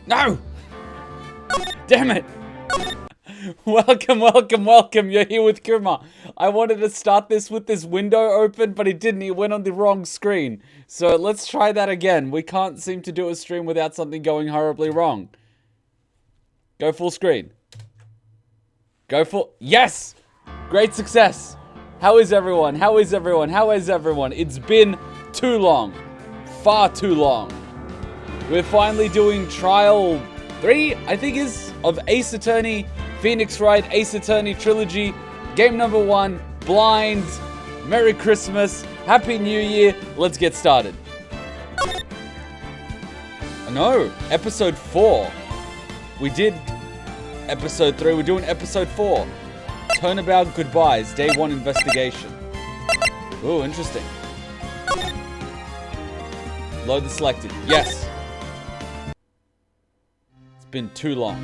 No! Damn it! Welcome. You're here with Kuma. I wanted to start this with this window open, but it didn't. It went on the wrong screen. So let's try that again. We can't seem to do a stream without something going horribly wrong. Go full screen. Yes! Great success. How is everyone? It's been too long. Far too long. We're finally doing trial 3, I think is, of Ace Attorney, Phoenix Wright, Ace Attorney Trilogy. Game number 1, Blind. Merry Christmas. Happy New Year. Let's get started. No, episode 4. We did episode 3. We're doing episode 4. Turnabout Goodbyes, Day 1 Investigation. Ooh, interesting. Load the selected. Yes. It's been too long.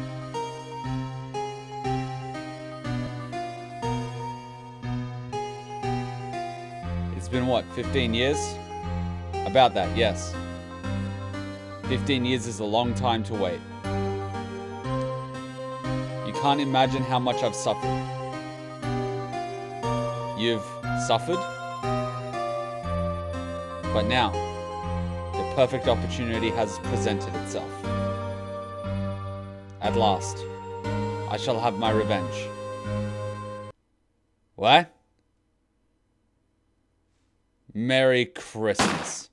It's been what, 15 years? About that, yes. 15 years is a long time to wait. You can't imagine how much I've suffered. You've suffered? But now, the perfect opportunity has presented itself. At last, I shall have my revenge. What? Merry Christmas.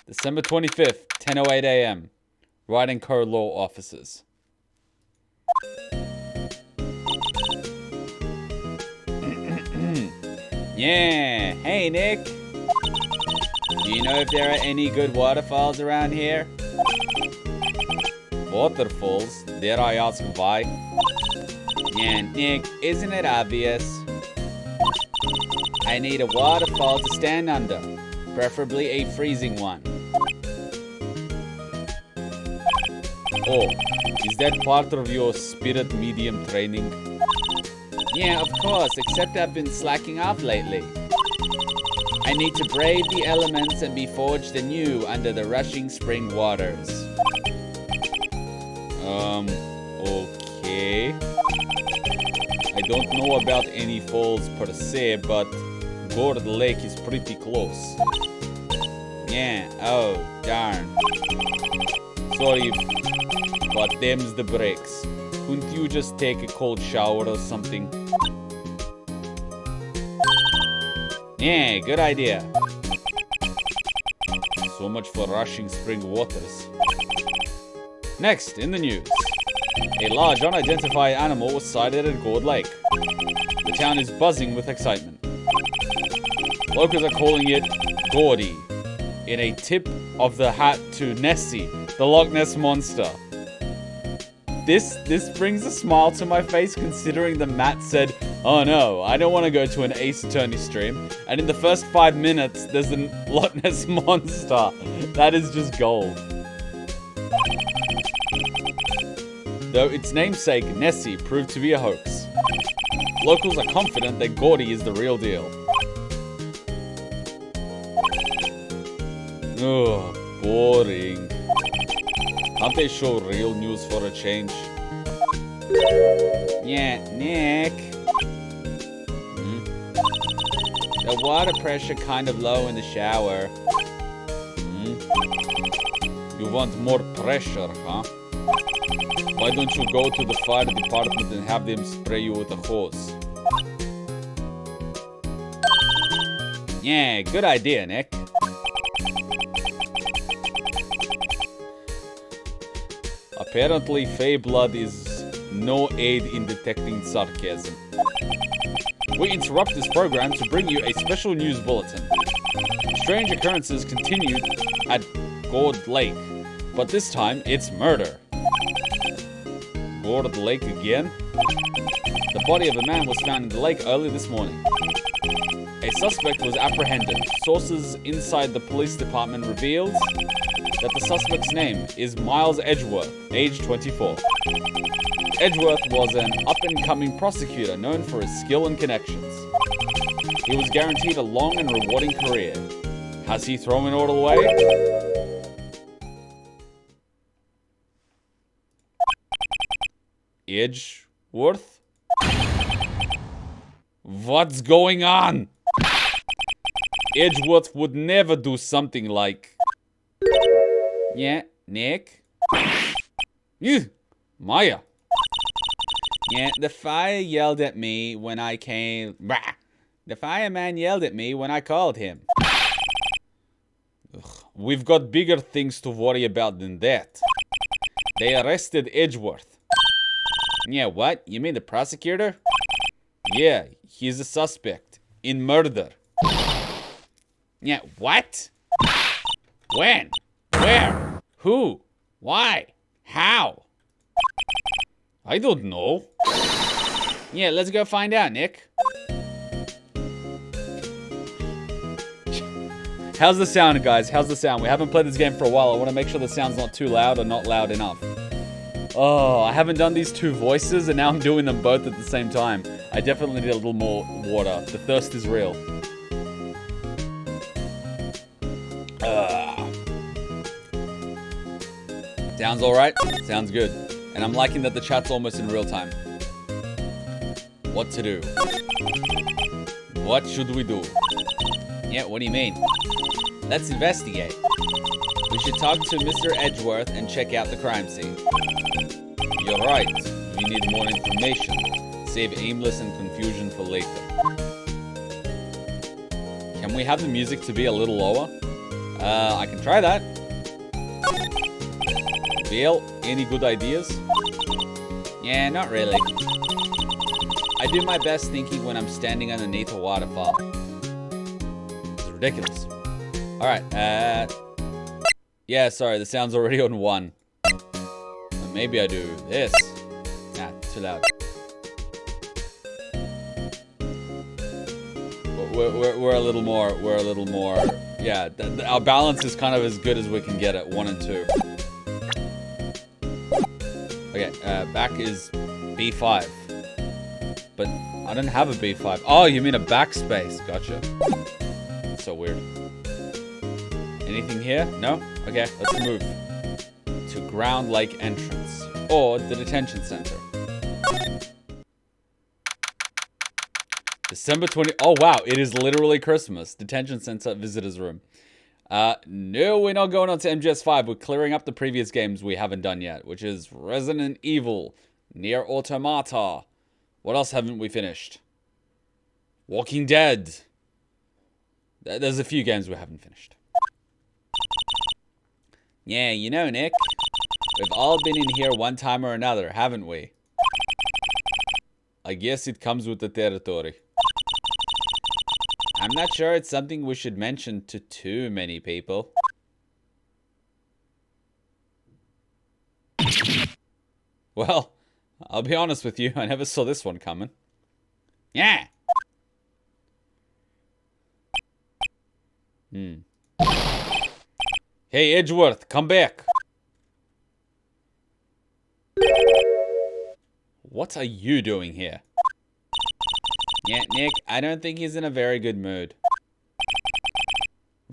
December 25th, 10:08 a.m. Wright & Co. Law Offices. Yeah, hey Nick. Do you know if there are any good waterfalls around here? Waterfalls? Dare I ask why? Yeah, Nick, isn't it obvious? I need a waterfall to stand under, preferably a freezing one. Oh, is that part of your spirit medium training? Yeah, of course, except I've been slacking off lately. I need to brave the elements and be forged anew under the rushing spring waters. Okay. I don't know about any falls per se, but Gourd Lake is pretty close. Yeah, oh, darn. Sorry, but them's the breaks. Couldn't you just take a cold shower or something? Yeah, good idea. So much for rushing spring waters. Next, in the news. A large unidentified animal was sighted at Gourd Lake. The town is buzzing with excitement. Locals are calling it Gordy, in a tip of the hat to Nessie, the Loch Ness Monster. This brings a smile to my face considering that Matt said, oh no, I don't want to go to an Ace Attorney stream. And in the first 5 minutes, there's a Loch Ness Monster. That is just gold. Though its namesake, Nessie, proved to be a hoax. Locals are confident that Gordy is the real deal. Ugh, boring. Can't they show real news for a change? Yeah, Nick. The water pressure kind of low in the shower. You want more pressure, huh? Why don't you go to the fire department and have them spray you with a hose? Yeah, good idea, Nick. Apparently, Fey blood is no aid in detecting sarcasm. We interrupt this program to bring you a special news bulletin. Strange occurrences continued at Gourd Lake, but this time it's murder. Gourd Lake again? The body of a man was found in the lake early this morning. A suspect was apprehended. Sources inside the police department revealed that the suspect's name is Miles Edgeworth, age 24. Edgeworth was an up-and-coming prosecutor known for his skill and connections. He was guaranteed a long and rewarding career. Has he thrown it all away? Edgeworth? What's going on? Edgeworth would never do something like... Yeah, Nick? Maya. Yeah, the fire yelled at me when I came... Bah. The fireman yelled at me when I called him. Ugh, we've got bigger things to worry about than that. They arrested Edgeworth. Yeah, what? You mean the prosecutor? Yeah, he's a suspect in murder. Yeah, what? When? Where? Who? Why? How? I don't know. Yeah, let's go find out, Nick. How's the sound, guys? How's the sound? We haven't played this game for a while. I want to make sure the sound's not too loud or not loud enough. Oh, I haven't done these two voices, and now I'm doing them both at the same time. I definitely need a little more water. The thirst is real. Sounds alright? Sounds good. And I'm liking that the chat's almost in real time. What to do? What should we do? Yeah, what do you mean? Let's investigate. We should talk to Mr. Edgeworth and check out the crime scene. You're right. We need more information. Save aimless and confusion for later. Can we have the music to be a little lower? I can try that. Bill, any good ideas? Yeah, not really. I do my best thinking when I'm standing underneath a waterfall. It's ridiculous. Alright, yeah, sorry, the sound's already on 1. Maybe I do this. Nah, too loud. We're a little more, yeah, our balance is kind of as good as we can get at 1 and 2. Okay, back is B5. But I don't have a B5. Oh, you mean a backspace. Gotcha. That's so weird. Anything here? No? Okay, let's move. To Ground Lake entrance. Or the detention center. December 20... Oh, wow. It is literally Christmas. Detention center visitors room. No, we're not going on to MGS5. We're clearing up the previous games we haven't done yet, which is Resident Evil, Nier Automata. What else haven't we finished? Walking Dead. There's a few games we haven't finished. Yeah, you know, Nick, we've all been in here one time or another, haven't we? I guess it comes with the territory. I'm not sure it's something we should mention to too many people. Well, I'll be honest with you, I never saw this one coming. Yeah. Hey, Edgeworth, come back. What are you doing here? Yeah, Nick, I don't think he's in a very good mood.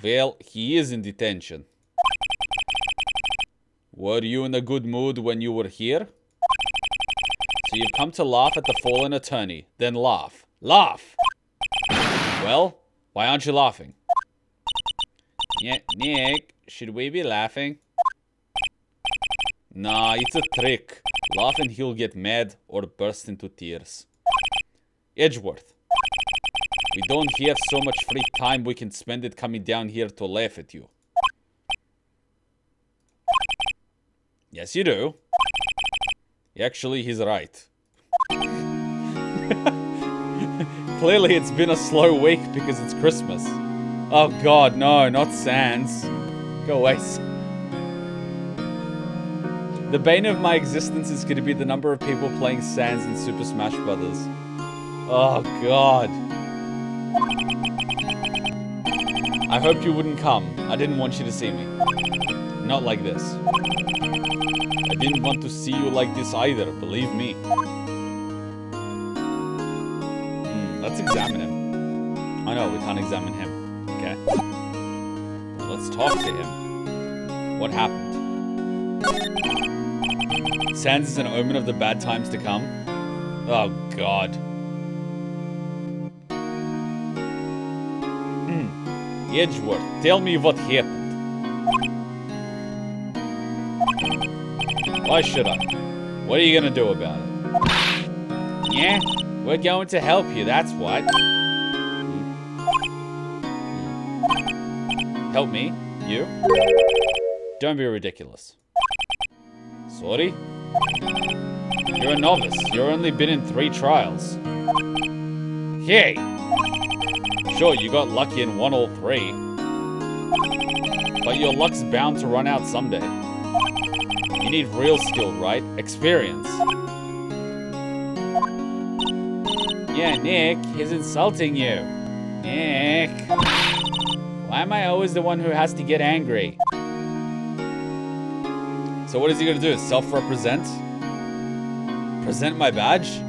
Well, he is in detention. Were you in a good mood when you were here? So you've come to laugh at the fallen attorney. Then laugh. Laugh! Well, why aren't you laughing? Yeah, Nick, should we be laughing? Nah, it's a trick. Laugh and he'll get mad or burst into tears. Edgeworth, we don't have so much free time we can spend it coming down here to laugh at you. Yes, you do. Actually, he's right. Clearly, it's been a slow week because it's Christmas. Oh god, no, not Sans. Go away. The bane of my existence is going to be the number of people playing Sans in Super Smash Brothers. Oh god. I hoped you wouldn't come. I didn't want you to see me. Not like this. I didn't want to see you like this either, believe me. Let's examine him. Oh no, we can't examine him. Okay. Well, let's talk to him. What happened? Sands is an omen of the bad times to come. Oh god. Edgeworth, tell me what happened. Why should I? What are you gonna do about it? Yeah, we're going to help you, that's what. Help me? You? Don't be ridiculous. Sorry? You're a novice. You've only been in 3 trials. Hey! Sure, you got lucky and won all 3. But your luck's bound to run out someday. You need real skill, right? Experience. Yeah, Nick, he's insulting you. Nick. Why am I always the one who has to get angry? So what is he gonna do? Self-represent? Present my badge?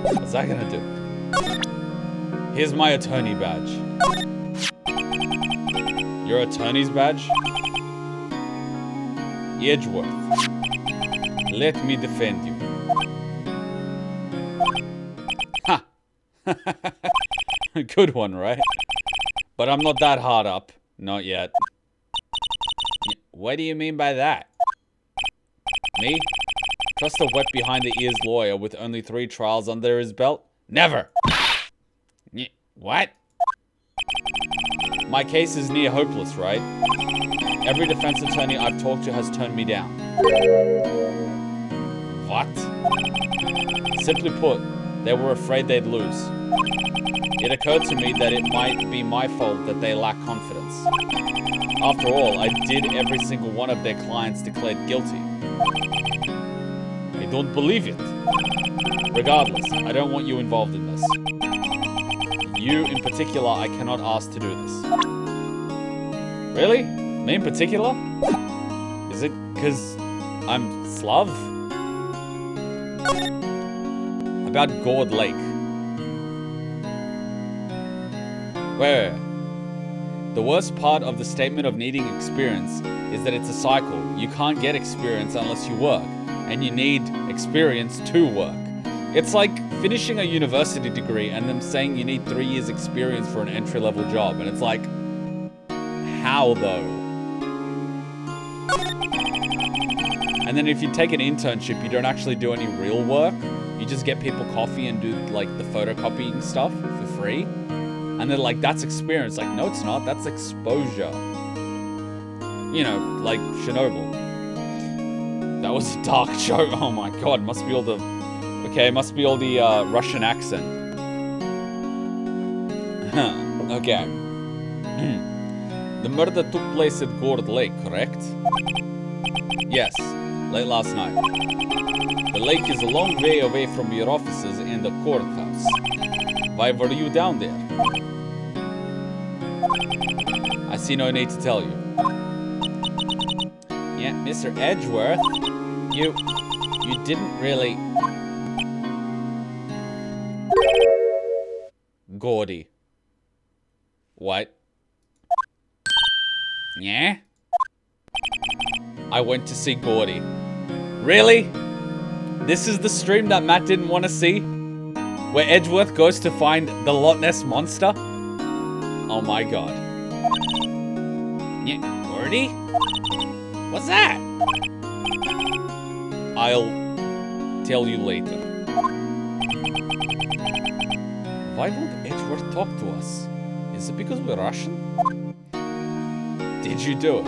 What's that gonna do? Here's my attorney badge. Your attorney's badge? Edgeworth. Let me defend you. Ha! Good one, right? But I'm not that hard up. Not yet. What do you mean by that? Me? Trust a wet behind the ears lawyer with only 3 trials under his belt? Never! What? My case is near hopeless, right? Every defense attorney I've talked to has turned me down. What? Simply put, they were afraid they'd lose. It occurred to me that it might be my fault that they lack confidence. After all, I did every single one of their clients declared guilty. I don't believe it. Regardless, I don't want you involved in this. You, in particular, I cannot ask to do this. Really? Me in particular? Is it because I'm Slav? About Gourd Lake. Wait. The worst part of the statement of needing experience is that it's a cycle. You can't get experience unless you work, and you need experience to work. It's like finishing a university degree and them saying you need 3 years experience for an entry-level job, and it's like, how though? And then if you take an internship, you don't actually do any real work. You just get people coffee and do like the photocopying stuff for free. And they're like, that's experience. Like, no, it's not. That's exposure. You know, like Chernobyl. That was a dark joke. Oh my god, must be all the... Okay, must be all the Russian accent. Okay. The murder took place at Gourd Lake, correct? Yes, late last night. The lake is a long way away from your offices and the courthouse. Why were you down there? I see no need to tell you. Yeah, Mr. Edgeworth, you didn't really... Gordy. What? Yeah? I went to see Gordy. Really? This is the stream that Matt didn't want to see? Where Edgeworth goes to find the Loch Ness Monster? Oh my god. Yeah, Gordy? What's that? I'll tell you later. Why won't Edgeworth talk to us? Is it because we're Russian? Did you do it?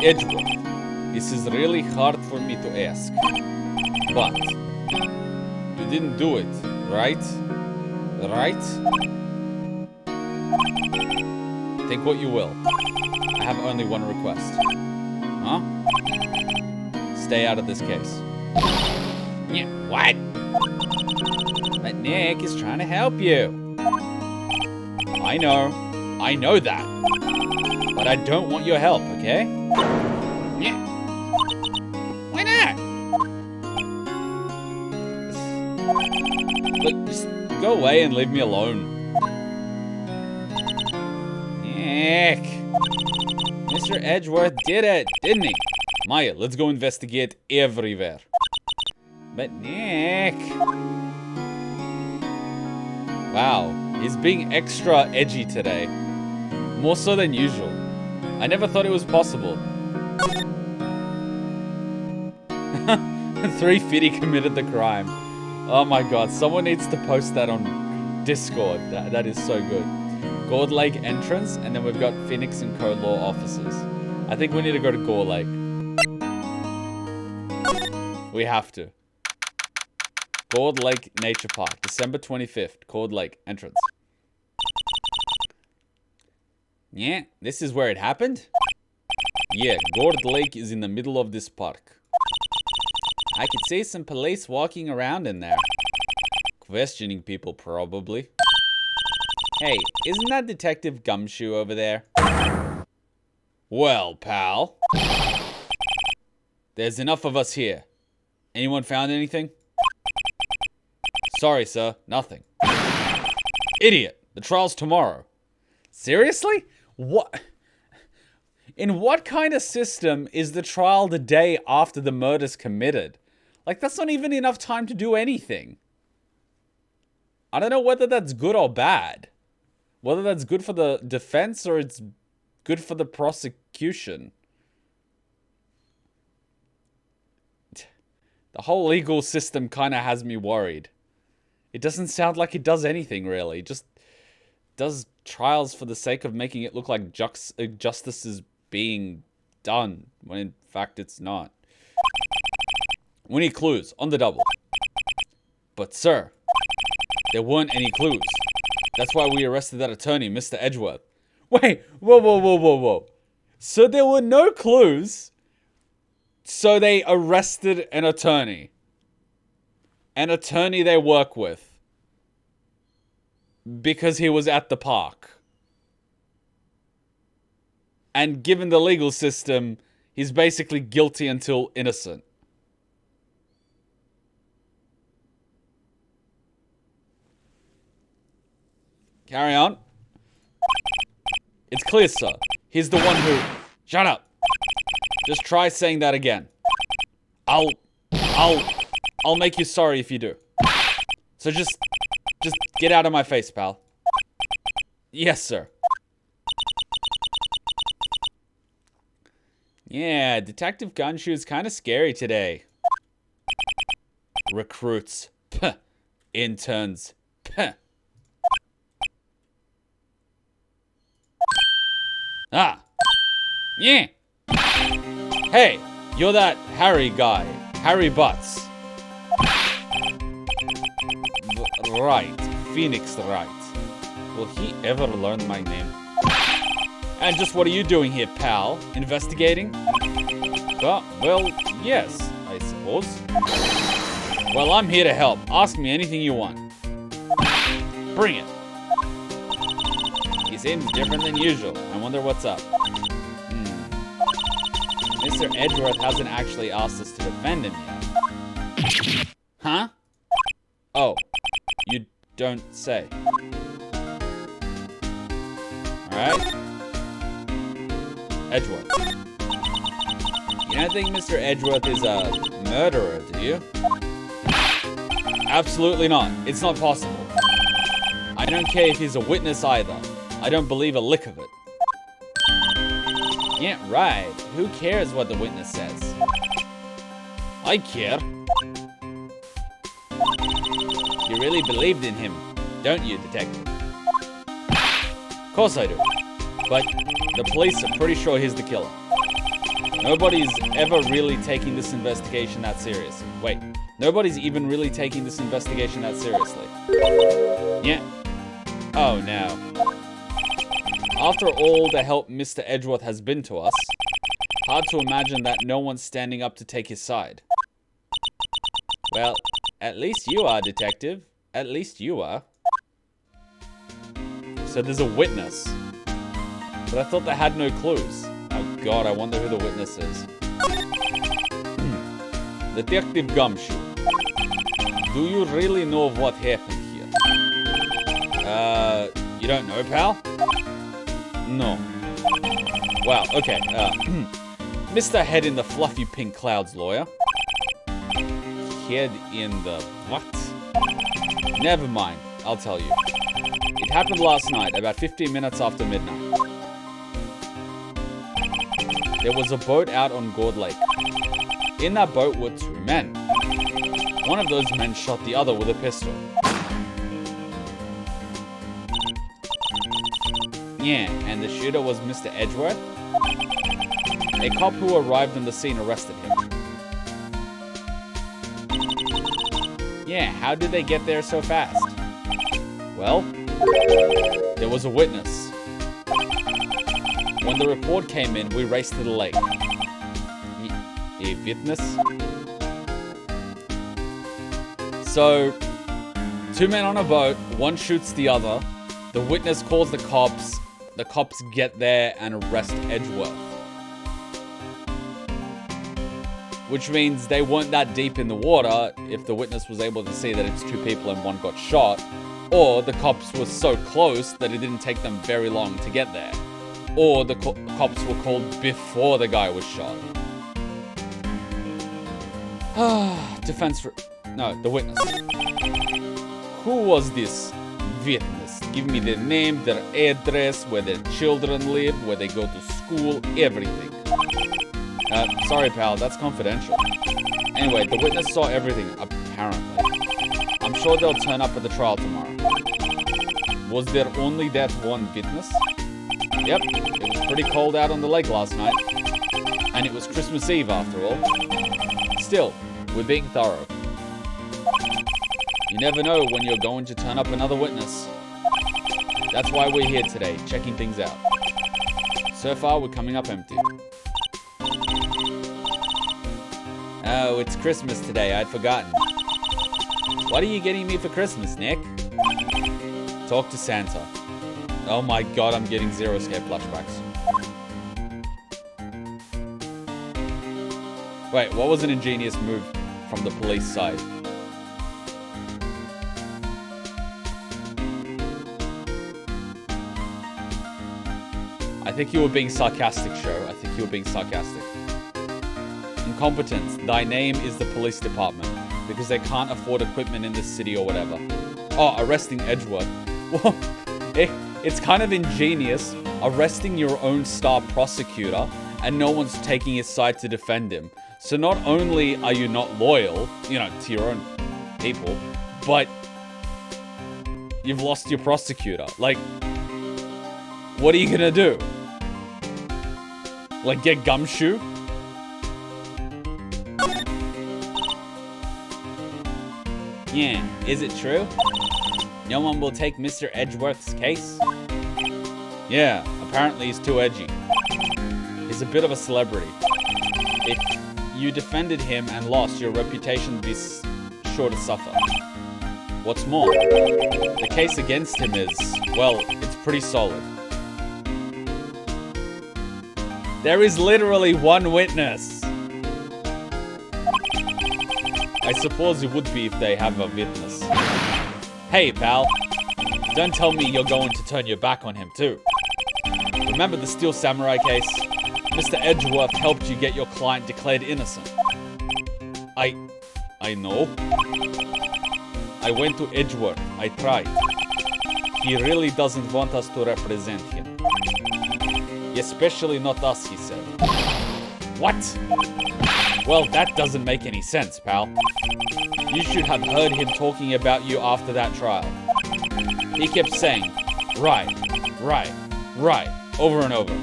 Edgeworth, this is really hard for me to ask. But you didn't do it, right? Right? Think what you will. I have only one request. Huh? Stay out of this case. Yeah, what? But Nick is trying to help you. I know. I know that. But I don't want your help, okay? Yeah. Why not? Look, just go away and leave me alone. Nick. Mr. Edgeworth did it, didn't he? Maya, let's go investigate everywhere. But Nick... Wow, he's being extra edgy today. More so than usual. I never thought it was possible. 350 committed the crime. Oh my god, someone needs to post that on Discord. That is so good. Gourd Lake entrance, and then we've got Phoenix and Code Law offices. I think we need to go to Gourd Lake. We have to. Gourd Lake Nature Park, December 25th. Gourd Lake entrance. Yeah, this is where it happened? Yeah, Gourd Lake is in the middle of this park. I could see some police walking around in there. Questioning people, probably. Hey, isn't that Detective Gumshoe over there? Well, pal. There's enough of us here. Anyone found anything? Sorry, sir. Nothing. Idiot. The trial's tomorrow. Seriously? What? In what kind of system is the trial the day after the murder's committed? Like, that's not even enough time to do anything. I don't know whether that's good or bad. Whether that's good for the defense or it's good for the prosecution. The whole legal system kind of has me worried. It doesn't sound like it does anything, really. It just does trials for the sake of making it look like justice is being done, when in fact it's not. We need clues, on the double. But sir, there weren't any clues. That's why we arrested that attorney, Mr. Edgeworth. Wait, whoa. So there were no clues, so they arrested an attorney. An attorney they work with. Because he was at the park. And given the legal system, he's basically guilty until innocent. Carry on. It's clear, sir. He's the one who... Shut up. Just try saying that again. I'll make you sorry if you do. So just get out of my face, pal. Yes, sir. Yeah, Detective Gumshoe's kind of scary today. Recruits. Puh. Interns. Puh. Ah. Yeah. Hey, you're that Harry guy. Harry Butz. Wright. Phoenix Wright. Will he ever learn my name? And just what are you doing here, pal? Investigating? Well, yes, I suppose. Well, I'm here to help. Ask me anything you want. Bring it. He seems different than usual. I wonder what's up. Mr. Edgeworth hasn't actually asked us to defend him yet. Huh? Oh, you don't say. Alright. Edgeworth. You don't think Mr. Edgeworth is a murderer, do you? Absolutely not. It's not possible. I don't care if he's a witness either. I don't believe a lick of it. Yeah, right. Who cares what the witness says? I care. You really believed in him, don't you, detective? Of course I do. But the police are pretty sure he's the killer. Nobody's ever really taking this investigation that seriously. Wait, nobody's even really taking this investigation that seriously. Yeah. Oh, no. After all the help Mr. Edgeworth has been to us, hard to imagine that no one's standing up to take his side. Well, at least you are, detective. At least you are. So there's a witness. But I thought they had no clues. Oh god, I wonder who the witness is. Detective Gumshoe. Do you really know what happened here? You don't know, pal? No. Wow, okay. Mr. Head in the fluffy pink clouds lawyer. Head in the what? Never mind, I'll tell you. It happened last night, about 15 minutes after midnight. There was a boat out on Gourd Lake. In that boat were 2 men. One of those men shot the other with a pistol. Yeah, and the shooter was Mr. Edgeworth? A cop who arrived on the scene arrested him. Yeah, how did they get there so fast? Well, there was a witness. When the report came in, we raced to the lake. A witness? So, 2 men on a boat, one shoots the other. The witness calls the cops get there and arrest Edgeworth. Which means they weren't that deep in the water if the witness was able to see that it's 2 people and one got shot. Or the cops were so close that it didn't take them very long to get there. Or the cops were called before the guy was shot. The witness. Who was this witness? Give me their name, their address, where their children live, where they go to school, everything. Sorry pal, that's confidential. Anyway, the witness saw everything, apparently. I'm sure they'll turn up at the trial tomorrow. Was there only that one witness? Yep, it was pretty cold out on the lake last night. And it was Christmas Eve after all. Still, we're being thorough. You never know when you're going to turn up another witness. That's why we're here today, checking things out. So far, we're coming up empty. Oh, it's Christmas today, I'd forgotten. What are you getting me for Christmas, Nick? Talk to Santa. Oh my god, I'm getting Zero Escape flashbacks. Wait, what was an ingenious move from the police side? I think you were being sarcastic, Show. I think you were being sarcastic. Incompetence. Thy name is the police department. Because they can't afford equipment in this city or whatever. Oh, arresting Edgeworth. Well, it's kind of ingenious arresting your own star prosecutor and no one's taking his side to defend him. So not only are you not loyal, to your own people, but you've lost your prosecutor. Like, what are you gonna do? Like, get Gumshoe? Yeah, is it true? No one will take Mr. Edgeworth's case? Yeah, apparently he's too edgy. He's a bit of a celebrity. If you defended him and lost, your reputation would be sure to suffer. What's more, the case against him is, well, it's pretty solid. There is literally one witness. I suppose it would be if they have a witness. Hey, pal. Don't tell me you're going to turn your back on him, too. Remember the Steel Samurai case? Mr. Edgeworth helped you get your client declared innocent. I know. I went to Edgeworth. I tried. He really doesn't want us to represent him. Especially not us, he said. What? Well, that doesn't make any sense, pal. You should have heard him talking about you after that trial. He kept saying, right, over and over.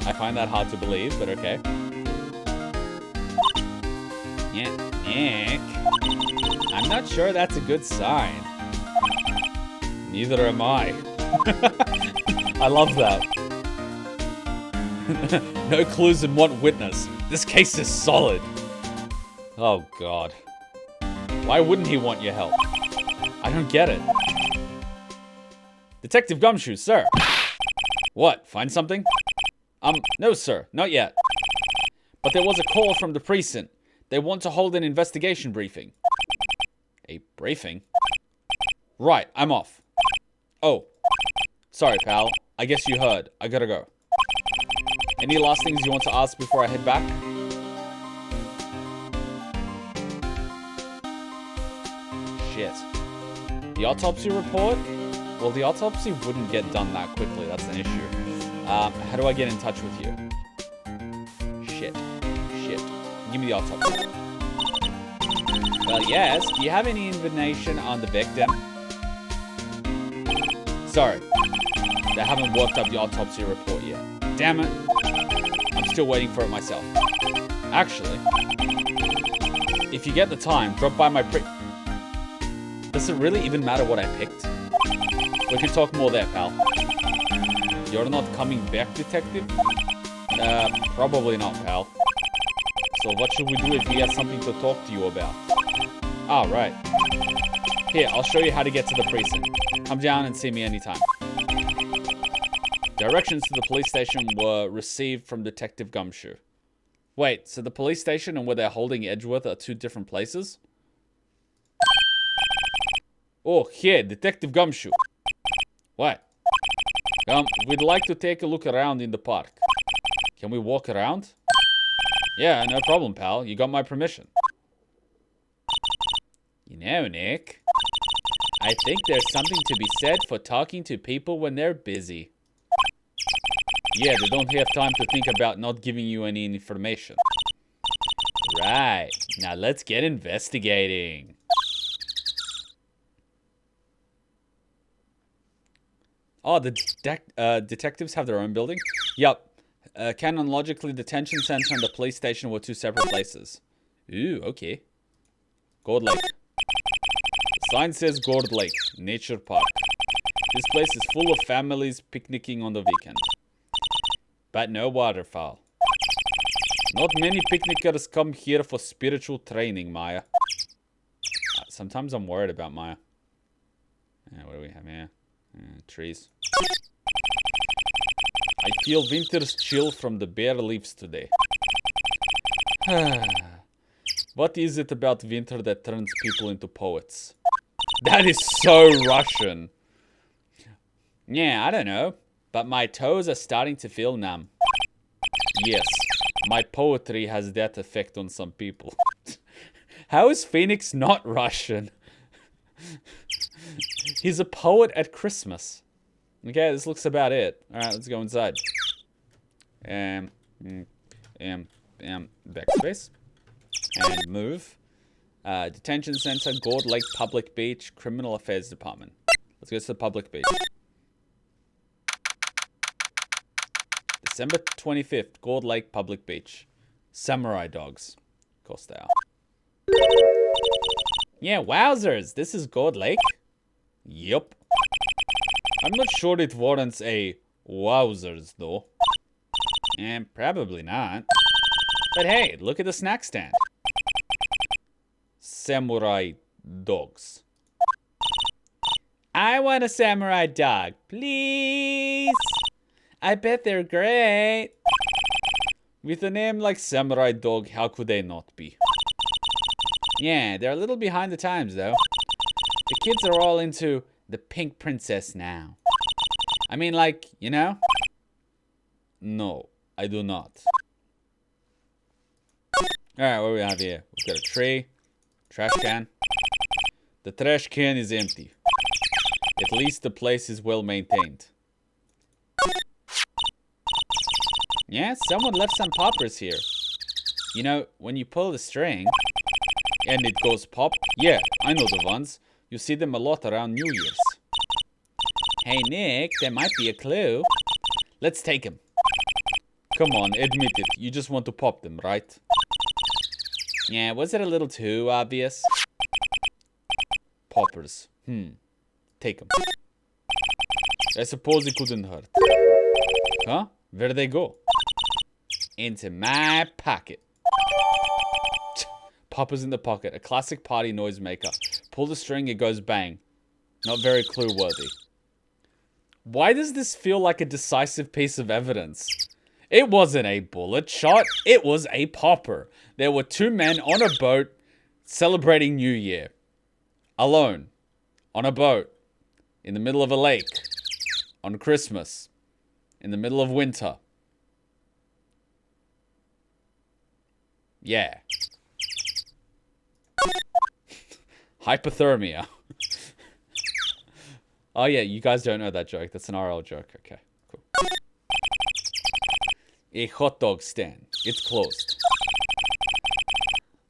I find that hard to believe, but okay. Yeah, Nick. I'm not sure that's a good sign. Neither am I. I love that. No clues and one witness. This case is solid. Oh god. Why wouldn't he want your help? I don't get it. Detective Gumshoe, sir. What, find something? No, sir, not yet. But there was a call from the precinct. They want to hold an investigation briefing. A briefing? Right, I'm off. Oh. Sorry, pal. I guess you heard. I gotta go. Any last things you want to ask before I head back? Shit. The autopsy report? Well, the autopsy wouldn't get done that quickly. That's an issue. How do I get in touch with you? Shit. Give me the autopsy. Well, yes. Do you have any information on the victim? Sorry. They haven't worked up the autopsy report yet. Damn it. I'm still waiting for it myself. Actually, if you get the time, drop by my Does it really even matter what I picked? We can talk more there, pal. You're not coming back, detective? Probably not, pal. So what should we do if we have something to talk to you about? Ah, right. Here, I'll show you how to get to the precinct. Come down and see me anytime. Directions to the police station were received from Detective Gumshoe. Wait, so the police station and where they're holding Edgeworth are two different places? Oh, here, Detective Gumshoe. What? We'd like to take a look around in the park. Can we walk around? Yeah, no problem, pal. You got my permission. You know, Nick, I think there's something to be said for talking to people when they're busy. Yeah, they don't have time to think about not giving you any information. Right. Now let's get investigating. Oh, the detectives have their own building? Yup. Canonically, the detention center and the police station were two separate places. Ooh, okay. Gourd Lake. The sign says Gourd Lake, Nature Park. This place is full of families picnicking on the weekend. But no waterfowl. Not many picnickers come here for spiritual training, Maya. Sometimes I'm worried about Maya. What do we have here? Trees. I feel winter's chill from the bare leaves today. What is it about winter that turns people into poets? That is so Russian. Yeah, I don't know. But my toes are starting to feel numb. Yes, my poetry has that effect on some people. How is Phoenix not Russian? He's a poet at Christmas. Okay, this looks about it. Alright, let's go inside. Backspace. And move. Detention Center, Gourd Lake Public Beach, Criminal Affairs Department. Let's go to the public beach. December 25th, Gourd Lake Public Beach. Samurai dogs. Of course they are. Yeah, wowzers. This is Gourd Lake? Yup. I'm not sure it warrants a wowzers, though. And probably not. But hey, look at the snack stand. Samurai dogs. I want a samurai dog, please. I bet they're great. With a name like Samurai Dog, how could they not be? Yeah, they're a little behind the times, though. The kids are all into the pink princess now. I mean, like, you know? No, I do not. Alright, what do we have here? We've got a tray, trash can. The trash can is empty. At least the place is well maintained. Yeah, someone left some poppers here. You know, when you pull the string and it goes pop. Yeah, I know the ones. You see them a lot around New Year's. Hey, Nick, there might be a clue. Let's take him. Come on, admit it. You just want to pop them, right? Yeah, was it a little too obvious? Poppers. Take them. I suppose it couldn't hurt. Huh? Where'd they go? Into my pocket. Poppers in the pocket. A classic party noisemaker. Pull the string, it goes bang. Not very clue-worthy. Why does this feel like a decisive piece of evidence? It wasn't a bullet shot. It was a popper. There were two men on a boat celebrating New Year. Alone. On a boat. In the middle of a lake. On Christmas. In the middle of winter. Yeah. Hypothermia. Oh yeah, you guys don't know that joke. That's an RL joke. Okay, cool. A hot dog stand. It's closed.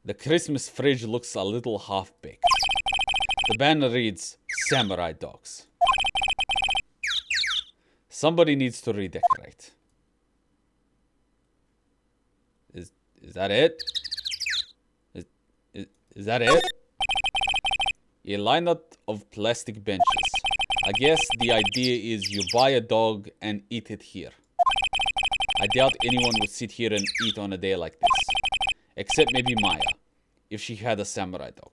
The Christmas fridge looks a little half-baked. The banner reads, Samurai Dogs. Somebody needs to redecorate. Is that it? Is that it? A lineup of plastic benches. I guess the idea is you buy a dog and eat it here. I doubt anyone would sit here and eat on a day like this. Except maybe Maya, if she had a samurai dog.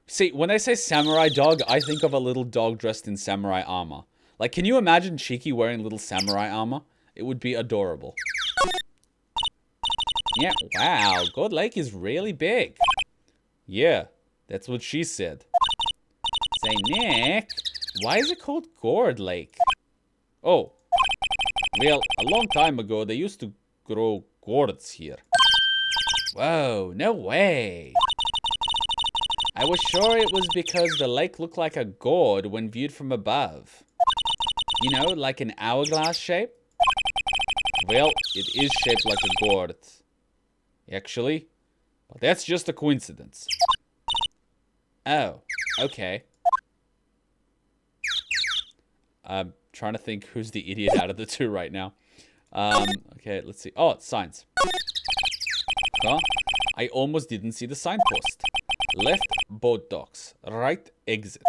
See, when I say samurai dog, I think of a little dog dressed in samurai armor. Like, can you imagine Cheeky wearing little samurai armor? It would be adorable. Yeah, wow, Gourd Lake is really big. Yeah, that's what she said. Say, Nick, why is it called Gourd Lake? Oh, well, a long time ago, they used to grow gourds here. Whoa, no way. I was sure it was because the lake looked like a gourd when viewed from above. You know, like an hourglass shape? Well, it is shaped like a gourd. Actually, but that's just a coincidence. Oh, okay. I'm trying to think who's the idiot out of the two right now. Okay, let's see. Oh, signs. Huh? I almost didn't see the signpost. Left, boat docks. Right, exit.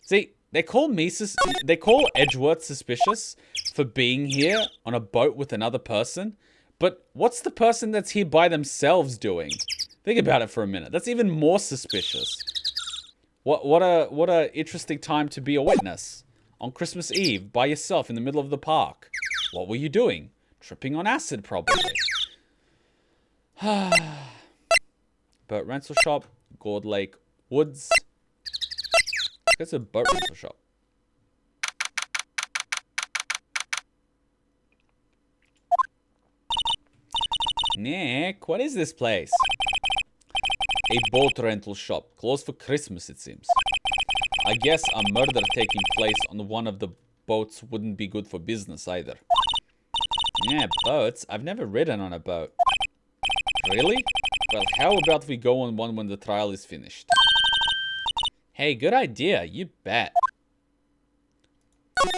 See, they call Edgeworth suspicious for being here on a boat with another person. But what's the person that's here by themselves doing? Think about it for a minute. That's even more suspicious. What a interesting time to be a witness. On Christmas Eve, by yourself in the middle of the park. What were you doing? Tripping on acid, probably. Boat rental shop, Gourd Lake Woods. It's a boat rental shop. Nick, what is this place? A boat rental shop. Closed for Christmas, it seems. I guess a murder taking place on one of the boats wouldn't be good for business either. Yeah, boats. I've never ridden on a boat. Really? Well, how about we go on one when the trial is finished? Hey, good idea. You bet.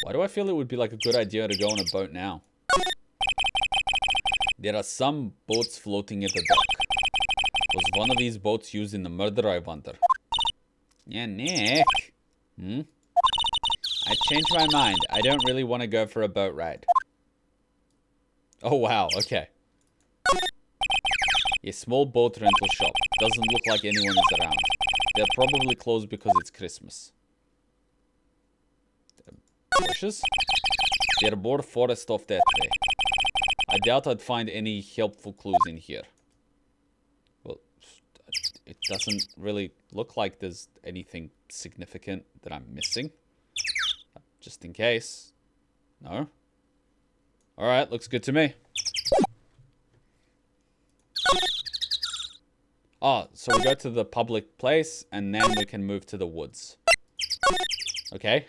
Why do I feel it would be like a good idea to go on a boat now? There are some boats floating at the dock. Was one of these boats used in the murder, I wonder? Yeah, Nick. I changed my mind. I don't really want to go for a boat ride. Oh, wow. Okay. A small boat rental shop. Doesn't look like anyone is around. They're probably closed because it's Christmas. Bushes? They're more forest off that way. I doubt I'd find any helpful clues in here. Well, it doesn't really look like there's anything significant that I'm missing. Just in case. No? Alright, looks good to me. Oh, so we go to the public place, and then we can move to the woods. Okay.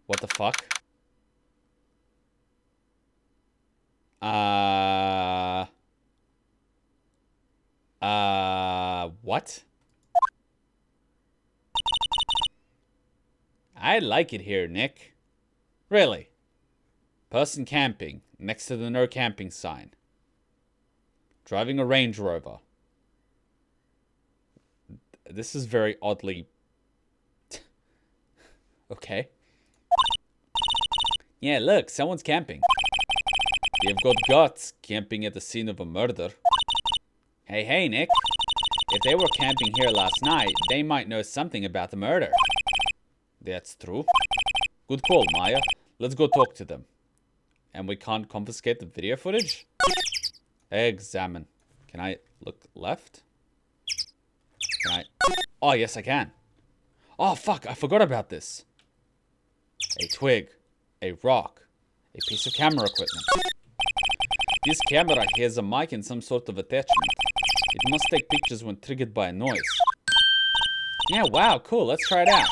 What the fuck? What? I like it here, Nick. Really? Person camping, next to the no camping sign. Driving a Range Rover. This is very oddly... Okay. Yeah, look, someone's camping. You've got guts camping at the scene of a murder. Hey, Nick. If they were camping here last night, they might know something about the murder. That's true. Good call, Maya. Let's go talk to them. And we can't confiscate the video footage? Examine. Can I look left? Can I? Oh, yes, I can. Oh, fuck. I forgot about this. A twig. A rock. A piece of camera equipment. This camera has a mic and some sort of attachment. It must take pictures when triggered by a noise. Yeah, wow, cool. Let's try it out.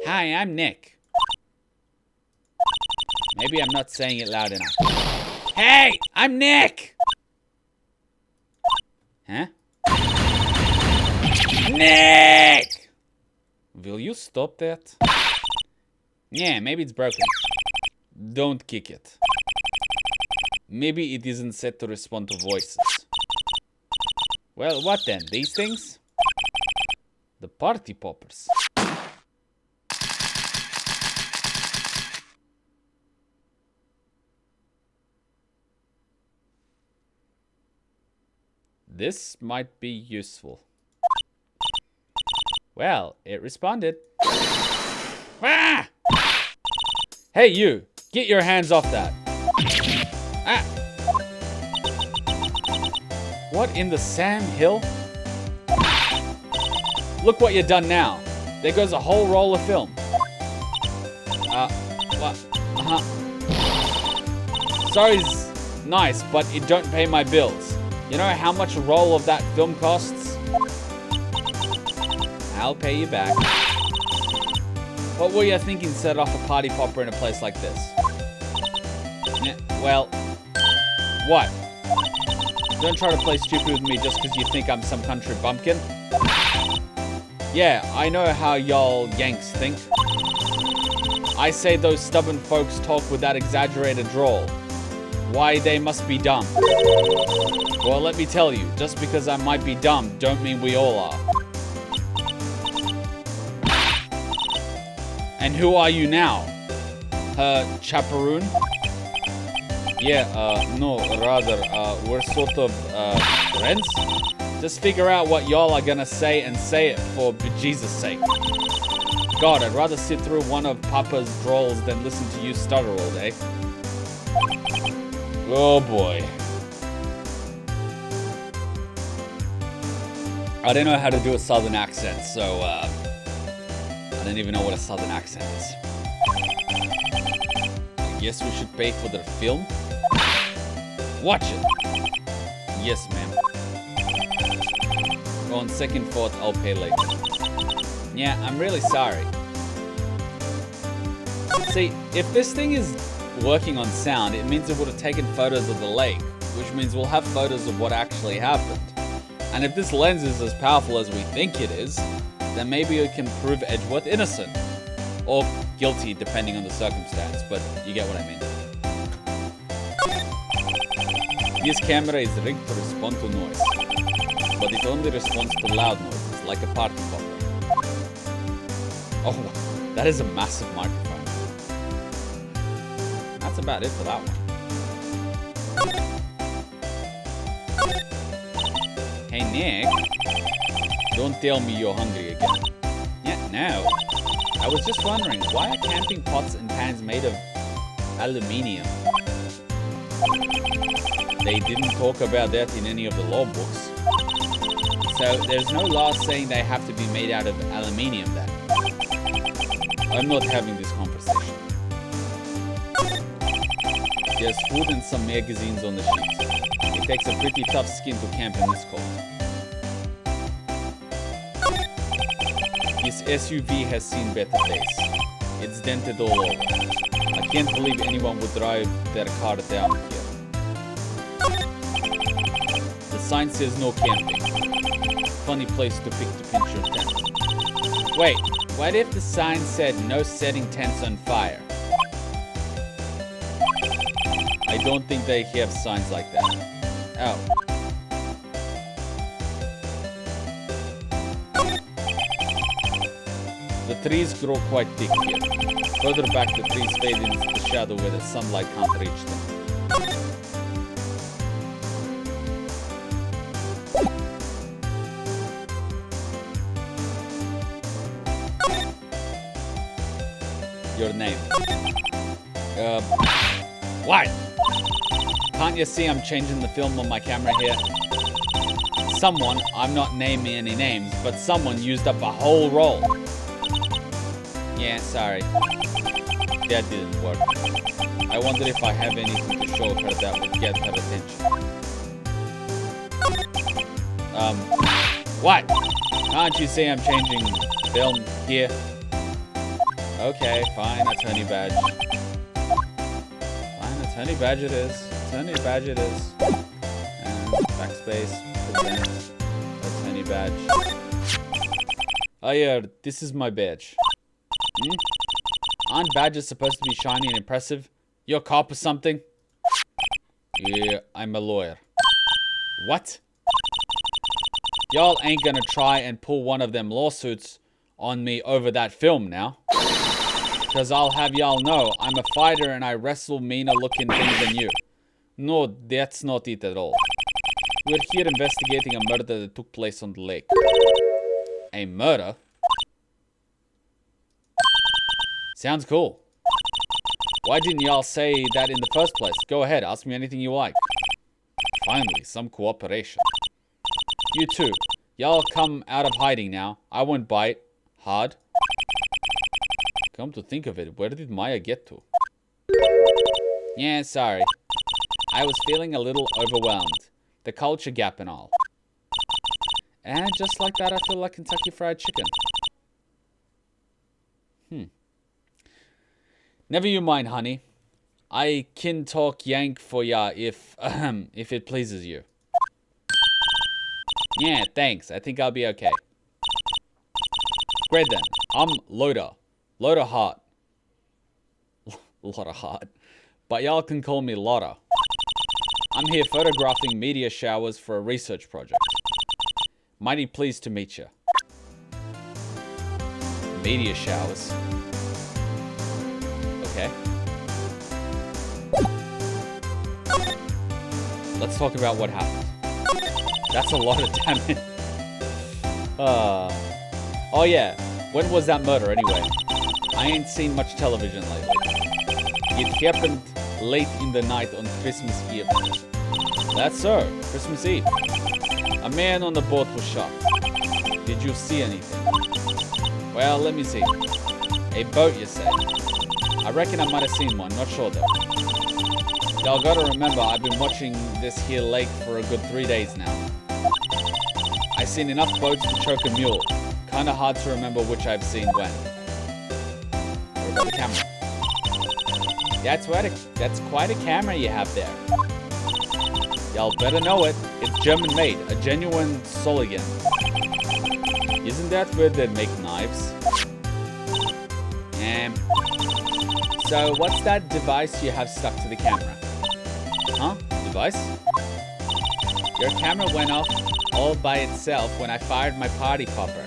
Hi, I'm Nick. Maybe I'm not saying it loud enough. Hey, I'm Nick! Huh? Nick! Will you stop that? Yeah, maybe it's broken. Don't kick it. Maybe it isn't set to respond to voices. Well, what then? These things? The party poppers. This might be useful. Well, it responded. Ah! Hey, you! Get your hands off that. Ah! What in the Sam Hill? Look what you've done now. There goes a whole roll of film. What? Sorry's nice, but it don't pay my bills. You know how much a roll of that film costs? I'll pay you back. What were you thinking set off a party popper in a place like this? Yeah, well, what? Don't try to play stupid with me just because you think I'm some country bumpkin. Yeah, I know how y'all Yanks think. I say those stubborn folks talk with that exaggerated drawl. Why, they must be dumb. Well, let me tell you, just because I might be dumb, don't mean we all are. And who are you now? Her chaperone? Yeah, no, rather, we're sort of, friends? Just figure out what y'all are gonna say and say it for Jesus' sake. God, I'd rather sit through one of Papa's drawls than listen to you stutter all day. Oh boy. I don't know how to do a southern accent, so I don't even know what a southern accent is. I guess we should pay for their film? Watch it! Yes, ma'am. On second thought, I'll pay later. Yeah, I'm really sorry. See, if this thing is working on sound, it means it would have taken photos of the lake, which means we'll have photos of what actually happened. And if this lens is as powerful as we think it is, then maybe it can prove Edgeworth innocent. Or guilty, depending on the circumstance, but you get what I mean. This camera is rigged to respond to noise, but it only responds to loud noises, like a party popper. Oh, that is a massive microphone. That's about it for that one. Hey, Nick. Don't tell me you're hungry again. Yeah, no. I was just wondering, why are camping pots and pans made of aluminium? They didn't talk about that in any of the law books. So there's no law saying they have to be made out of aluminium then. I'm not having this conversation. There's food and some magazines on the sheet. It takes a pretty tough skin to camp in this cold. This SUV has seen better days. It's dented all over. I can't believe anyone would drive their car down here. The sign says no camping. Funny place to pick to pinch your tent. Wait, what if the sign said no setting tents on fire? I don't think they have signs like that. Oh. The trees grow quite thick here. Further back, the trees fade into the shadow where the sunlight can't reach them. your name. What? Can't you see I'm changing the film on my camera here? Someone, I'm not naming any names, but someone used up a whole roll. Yeah, sorry. That didn't work. I wonder if I have anything to show her that would get her attention. What? Can't you see I'm changing film here? Okay, fine, attorney badge. Fine, attorney badge it is. Attorney badge it is. And backspace, present, attorney badge. Oh yeah, this is my badge. Hmm? Aren't badges supposed to be shiny and impressive? You're a cop or something? Yeah, I'm a lawyer. What? Y'all ain't gonna try and pull one of them lawsuits on me over that film now. Cause I'll have y'all know, I'm a fighter and I wrestle meaner looking things than you. No, that's not it at all. We're here investigating a murder that took place on the lake. A murder? Sounds cool. Why didn't y'all say that in the first place? Go ahead, ask me anything you like. Finally, some cooperation. You too. Y'all come out of hiding now. I won't bite. Hard. Come to think of it, where did Maya get to? Yeah, sorry. I was feeling a little overwhelmed. The culture gap and all. And just like that, I feel like Kentucky Fried Chicken. Never you mind, honey. I can talk yank for ya if it pleases you. Yeah, thanks. I think I'll be okay. Great then. I'm Lotta Hart. Lotta Hart. But y'all can call me Lotta. I'm here photographing meteor showers for a research project. Mighty pleased to meet you. Meteor showers. Okay. Let's talk about what happened. That's a lot of damage. Oh yeah, when was that murder anyway? I ain't seen much television lately. It happened late in the night on Christmas Eve. That's so, Christmas Eve. A man on the boat was shot. Did you see anything? Well, let me see. A boat, you said? I reckon I might have seen one, not sure though. Y'all gotta remember, I've been watching this here lake for a good 3 days now. I've seen enough boats to choke a mule. Kinda hard to remember which I've seen when. What about the camera? That's quite a camera you have there. Y'all better know it. It's German made, a genuine Soligan. Isn't that where they make knives? So what's that device you have stuck to the camera? Huh? Device? Your camera went off all by itself when I fired my party popper.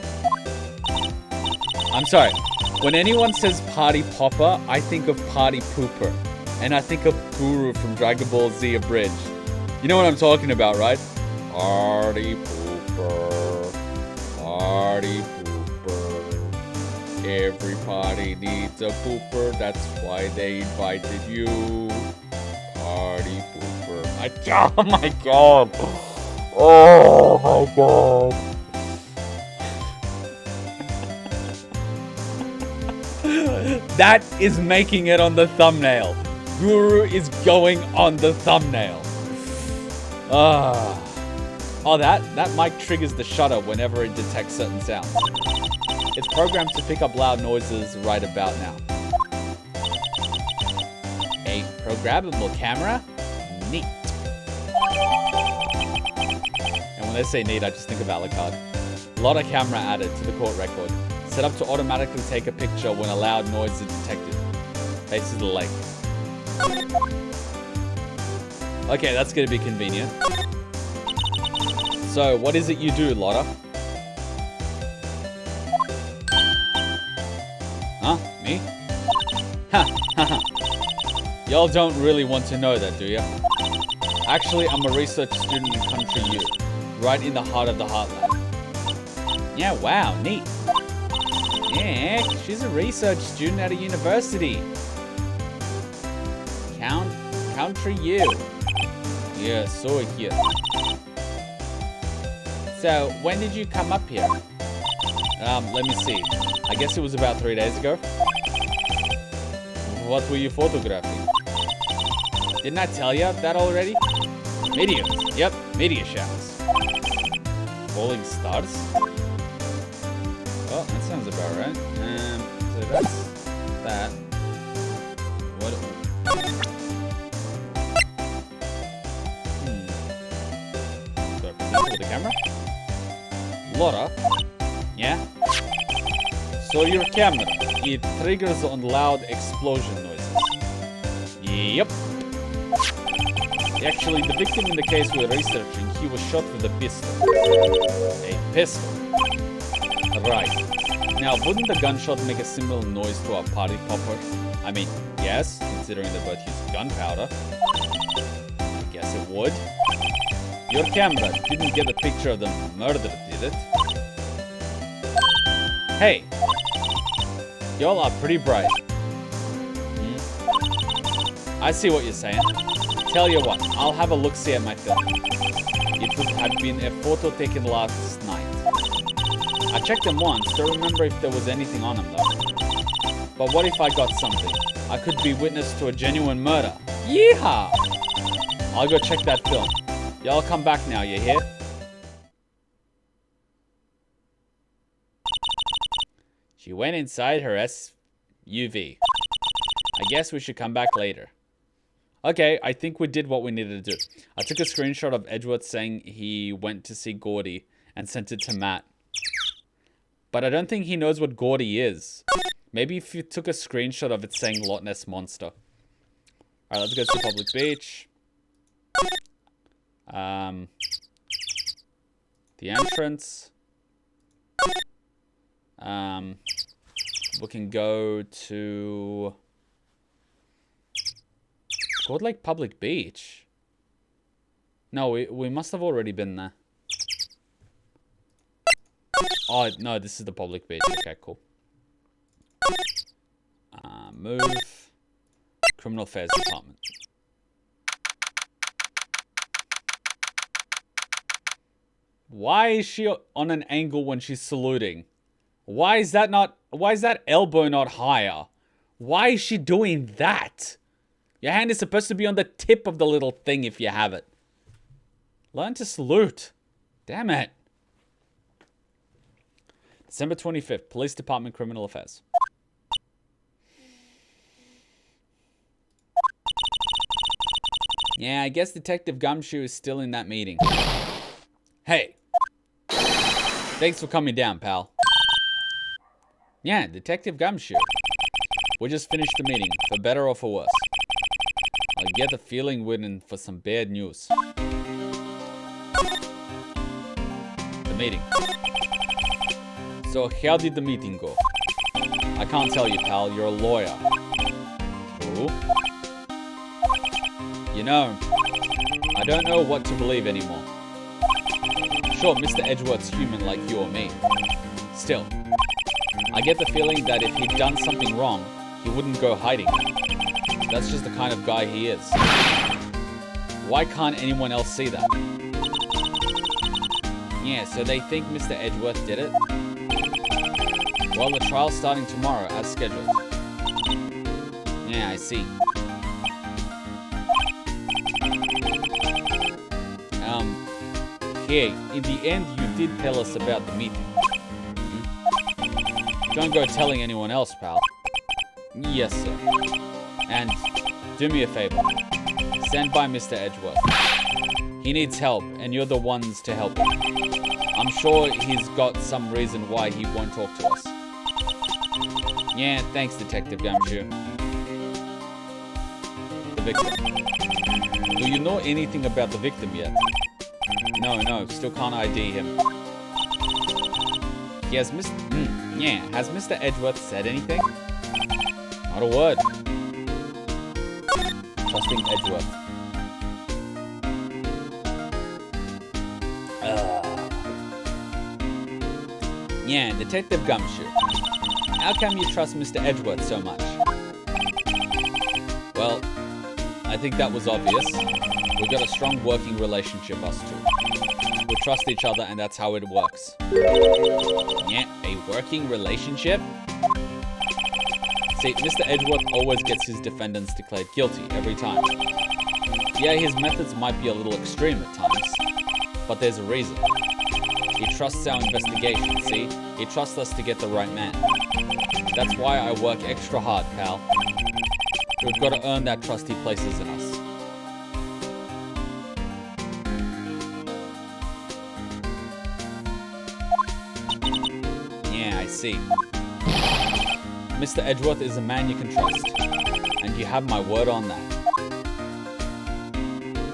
I'm sorry. When anyone says party popper, I think of party pooper. And I think of Guru from Dragon Ball Z Abridged. You know what I'm talking about, right? Party pooper. Party pooper. Every party needs a pooper. That's why they invited you. Party pooper. Oh my god. Oh my god. That is making it on the thumbnail. Guru is going on the thumbnail. Oh, that mic triggers the shutter whenever it detects certain sounds. It's programmed to pick up loud noises right about now. A programmable camera? Neat. And when they say neat, I just think of Alucard. Lotta camera added to the court record. Set up to automatically take a picture when a loud noise is detected. Faces the lake. Okay, that's gonna be convenient. So, what is it you do, Lotta? Huh? Me? Ha! Y'all don't really want to know that, do ya? Actually, I'm a research student in Country U, right in the heart of the heartland. Yeah, wow, neat. Yeah, she's a research student at a university. Country you. Yeah, saw it here. So, when did you come up here? Let me see. I guess it was about 3 days ago. What were you photographing? Didn't I tell you that already? Meteors. Yep, meteor showers. Falling stars? Oh, that sounds about right. So that's that. What? Do I present it with the camera? Lotta? Yeah? So your camera, it triggers on loud explosion noises. Yep. Actually, the victim in the case we're researching, he was shot with a pistol. A pistol. Right. Now, wouldn't the gunshot make a similar noise to a party popper? I mean, yes, considering they both use gunpowder. I guess it would. Your camera didn't get a picture of the murder, did it? Hey! Y'all are pretty bright. I see what you're saying. Tell you what, I'll have a look-see at my film. It would have been a photo taken last night. I checked them once, don't remember if there was anything on them though. But what if I got something? I could be witness to a genuine murder. Yeehaw! I'll go check that film. Y'all come back now, you hear? She went inside her SUV. I guess we should come back later. Okay, I think we did what we needed to do. I took a screenshot of Edgeworth saying he went to see Gordy and sent it to Matt. But I don't think he knows what Gordy is. Maybe if you took a screenshot of it saying Loch Ness Monster. Alright, let's go to the public beach. The entrance. We can go to Gourd Lake Public Beach. No, we must have already been there. Oh, no, this is the public beach. Okay, cool. Move. Criminal Affairs Department. Why is she on an angle when she's saluting? Why is that elbow not higher? Why is she doing that? Your hand is supposed to be on the tip of the little thing if you have it. Learn to salute. Damn it. December 25th, Police Department, Criminal Affairs. Yeah, I guess Detective Gumshoe is still in that meeting. Hey. Thanks for coming down, pal. Yeah, Detective Gumshoe. We just finished the meeting, for better or for worse. I get the feeling we're in for some bad news. The meeting. So, how did the meeting go? I can't tell you, pal. You're a lawyer. Who? You know, I don't know what to believe anymore. Sure, Mr. Edgeworth's human like you or me. Still, I get the feeling that if he'd done something wrong, he wouldn't go hiding. That's just the kind of guy he is. Why can't anyone else see that? Yeah, so they think Mr. Edgeworth did it? Well, the trial's starting tomorrow, as scheduled. Yeah, I see. Hey, in the end, you did tell us about the meeting. Don't go telling anyone else, pal. Yes, sir. And do me a favor. Stand by Mr. Edgeworth. He needs help, and you're the ones to help him. I'm sure he's got some reason why he won't talk to us. Yeah, thanks, Detective Gumshoe. The victim. Do you know anything about the victim yet? No, still can't ID him. He has has Mr. Edgeworth said anything? Not a word. Trusting Edgeworth. Yeah, Detective Gumshoe. How come you trust Mr. Edgeworth so much? Well, I think that was obvious. We've got a strong working relationship, us two. We trust each other and that's how it works. Yeah, a working relationship? See, Mr. Edgeworth always gets his defendants declared guilty every time. Yeah, his methods might be a little extreme at times, but there's a reason. He trusts our investigation, see? He trusts us to get the right man. That's why I work extra hard, pal. We've got to earn that trust he places in us. Yeah, I see. Mr. Edgeworth is a man you can trust, and you have my word on that.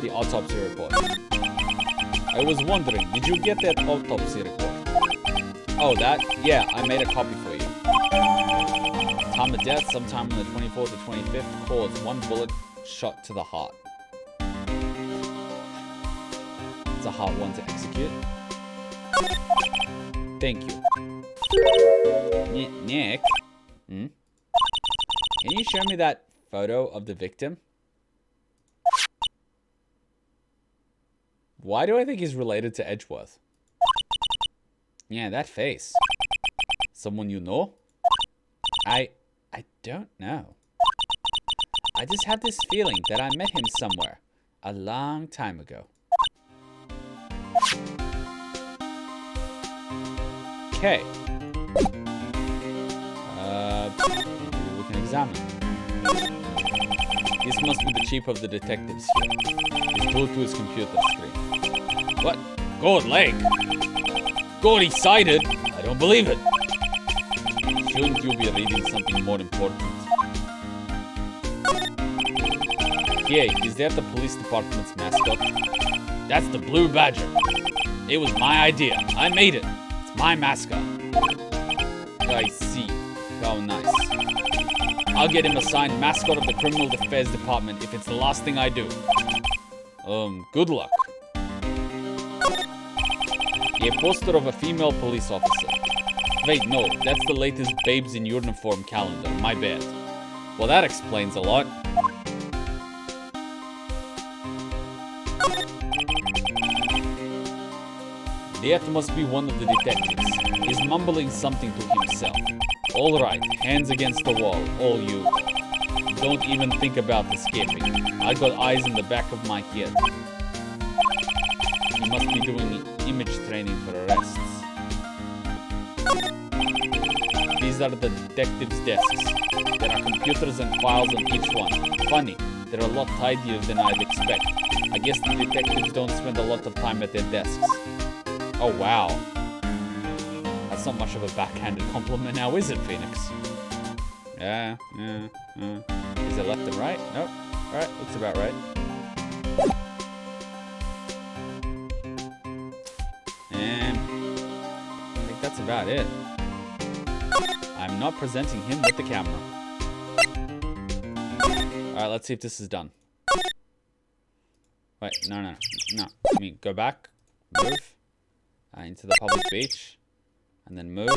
The autopsy report. I was wondering, did you get that autopsy report? Oh, that? Yeah, I made a copy for you. Time of death, sometime on the 24th or 25th, caused 1 bullet shot to the heart. It's a hard one to execute. Thank you. Nick? Can you show me that photo of the victim? Why do I think he's related to Edgeworth? Yeah, that face. Someone you know? I don't know. I just have this feeling that I met him somewhere a long time ago. Okay. Maybe we can examine. This must be the chief of the detectives here. He's glued to his computer screen. What? Gourd leg? Gourd sighted? I don't believe it. Shouldn't you be reading something more important? Yeah, is that the police department's mascot? That's the Blue Badger. It was my idea. I made it. It's my mascot. I see. How nice. I'll get him assigned mascot of the Criminal Affairs Department if it's the last thing I do. Good luck. A poster of a female police officer. Wait, no, that's the latest Babes in Uniform calendar. My bad. Well, that explains a lot. That must be one of the detectives. He's mumbling something to himself. All right, hands against the wall, all you. Don't even think about escaping. I got eyes in the back of my head. He must be doing image training for arrests. These are the detectives' desks. There are computers and files on each one. Funny, they're a lot tidier than I'd expect. I guess the detectives don't spend a lot of time at their desks. Oh, wow. That's not much of a backhanded compliment now, is it, Phoenix? Yeah. Is it left and right? Nope. Alright, looks about right. And I think that's about it. I'm not presenting him with the camera. Alright, let's see if this is done. Wait, no. I mean, go back. Move. Into the public beach. And then move.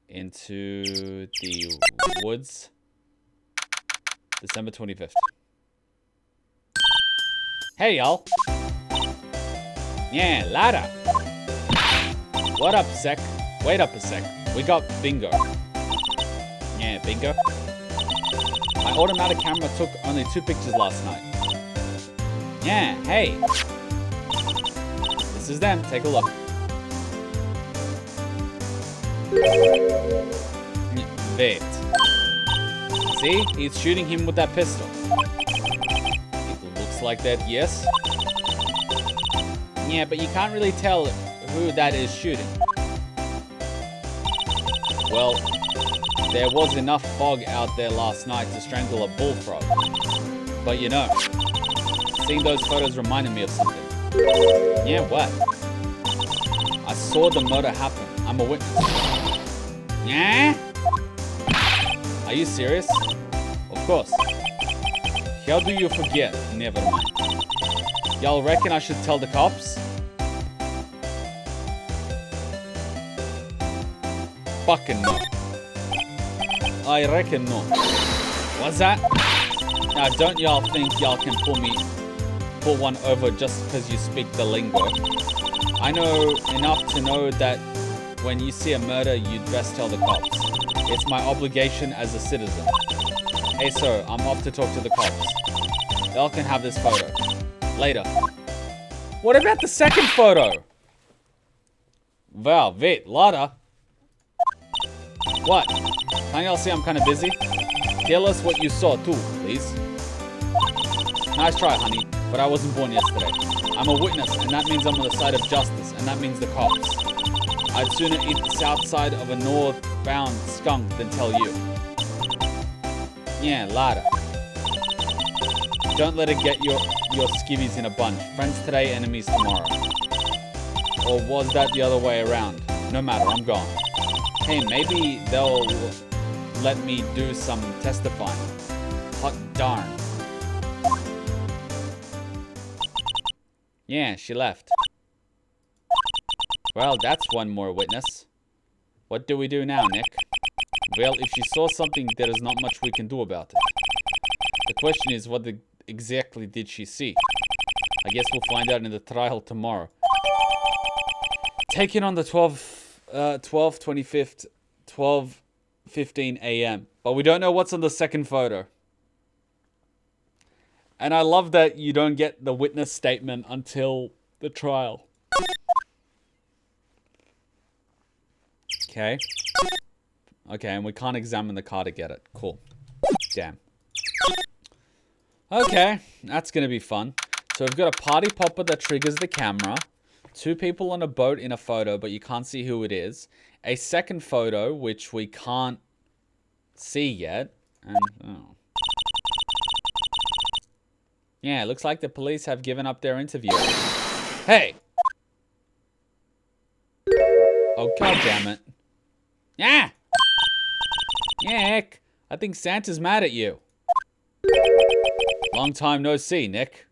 Into the woods. December 25th. Hey, y'all. Yeah, Lotta. What up, sec? Wait up a sec. We got bingo. Yeah, bingo. My automatic camera took only 2 pictures last night. Yeah, hey. This is them. Take a look. Wait. See? He's shooting him with that pistol. It looks like that, yes? Yeah, but you can't really tell who that is shooting. Well, there was enough fog out there last night to strangle a bullfrog. But you know, seeing those photos reminded me of something. Yeah, what? I saw the murder happen. I'm a witness. Yeah? Are you serious? Of course. How do you forget? Never mind. Y'all reckon I should tell the cops? Fucking no. I reckon not. What's that? Now, don't y'all think y'all can pull one over just because you speak the lingo. I know enough to know that when you see a murder, you'd best tell the cops. It's my obligation as a citizen. Hey, sir, I'm off to talk to the cops. Y'all can have this photo. Later. What about the second photo? Well, wait, Lotta. What? Can y'all see I'm kind of busy? Tell us what you saw too, please. Nice try, honey, but I wasn't born yesterday. I'm a witness, and that means I'm on the side of justice, and that means the cops. I'd sooner eat the south side of a northbound skunk than tell you. Yeah, Lotta. Don't let it get your skivvies in a bunch. Friends today, enemies tomorrow. Or was that the other way around? No matter, I'm gone. Hey, maybe they'll let me do some testifying. Hot darn. Yeah, she left. Well, that's one more witness. What do we do now, Nick? Well, if she saw something, there is not much we can do about it. The question is, what exactly did she see? I guess we'll find out in the trial tomorrow. Taken on the 25th, 12:15 a.m. But we don't know what's on the second photo. And I love that you don't get the witness statement until the trial. Okay. Okay, and we can't examine the car to get it. Cool. Damn. Okay, that's gonna be fun. So we've got a party popper that triggers the camera. 2 people on a boat in a photo, but you can't see who it is. A second photo, which we can't see yet. And, oh. Yeah, it looks like the police have given up their interview. Hey! Oh, god damn it. Yeah! Nick, I think Santa's mad at you. Long time no see, Nick.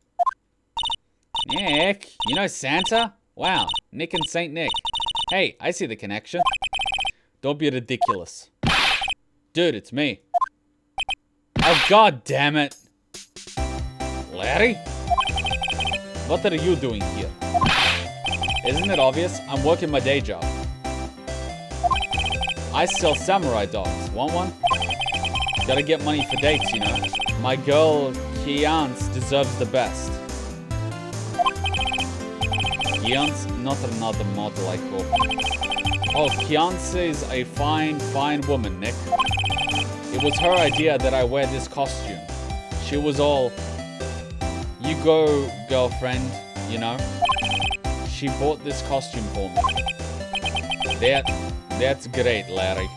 Nick, you know Santa? Wow, Nick and Saint Nick. Hey, I see the connection. Don't be ridiculous. Dude, it's me. Oh, god damn it. Larry? What are you doing here? Isn't it obvious? I'm working my day job. I sell samurai dogs. Want one? Gotta get money for dates, you know. My girl, Kiance, deserves the best. Kiance? Not another model I hope. Oh, Kiance is a fine, fine woman, Nick. It was her idea that I wear this costume. She was all, you go, girlfriend, you know. She bought this costume for me. That's great, Larry.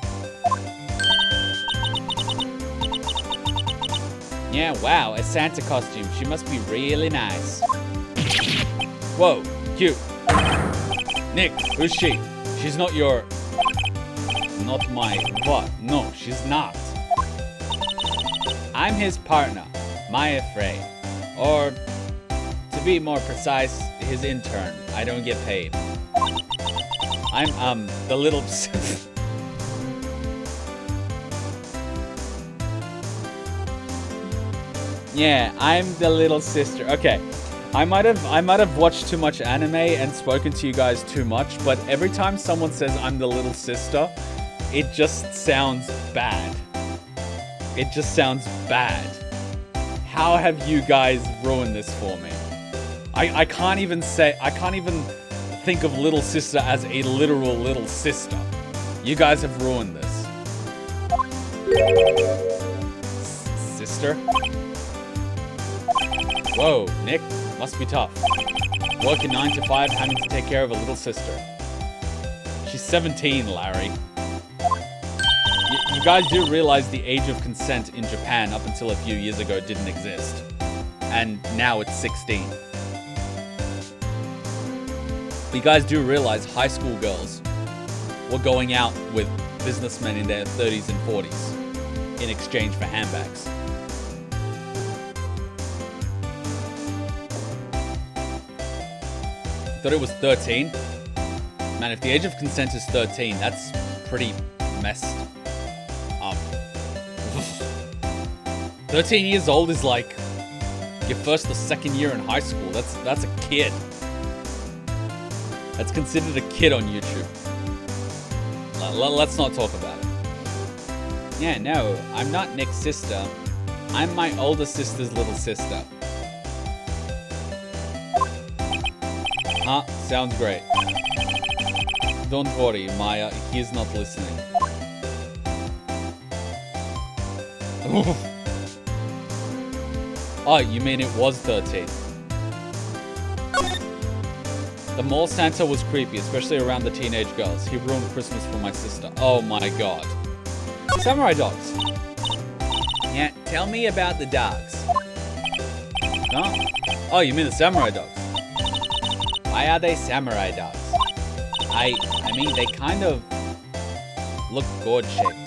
Yeah, wow, a Santa costume. She must be really nice. Whoa, cute. Nick, who's she? She's not your... Not my... What? No, she's not. I'm his partner, Maya Frey. Or, to be more precise, his intern. I don't get paid. I'm, the little... Yeah, I'm the little sister. Okay, I might have watched too much anime and spoken to you guys too much, but every time someone says I'm the little sister, it just sounds bad. It just sounds bad. How have you guys ruined this for me? I can't even think of little sister as a literal little sister. You guys have ruined this. Sister? Whoa, Nick, must be tough. Working 9 to 5, having to take care of a little sister. She's 17, Larry. You guys do realize the age of consent in Japan up until a few years ago didn't exist. And now it's 16. You guys do realize high school girls were going out with businessmen in their 30s and 40s in exchange for handbags. Thought it was 13. Man, if the age of consent is 13, that's pretty messed up. 13 years old is like your first or second year in high school. That's a kid. That's considered a kid on YouTube. Let's not talk about it. Yeah, no, I'm not Nick's sister. I'm my older sister's little sister. Huh? Sounds great. Don't worry, Maya. He's not listening. Oh, you mean it was 13? The mall Santa was creepy, especially around the teenage girls. He ruined Christmas for my sister. Oh my god. Samurai dogs. Yeah, tell me about the dogs. Huh? Oh, you mean the samurai dogs? Why are they samurai dogs? I mean, they kind of look gourd-shaped.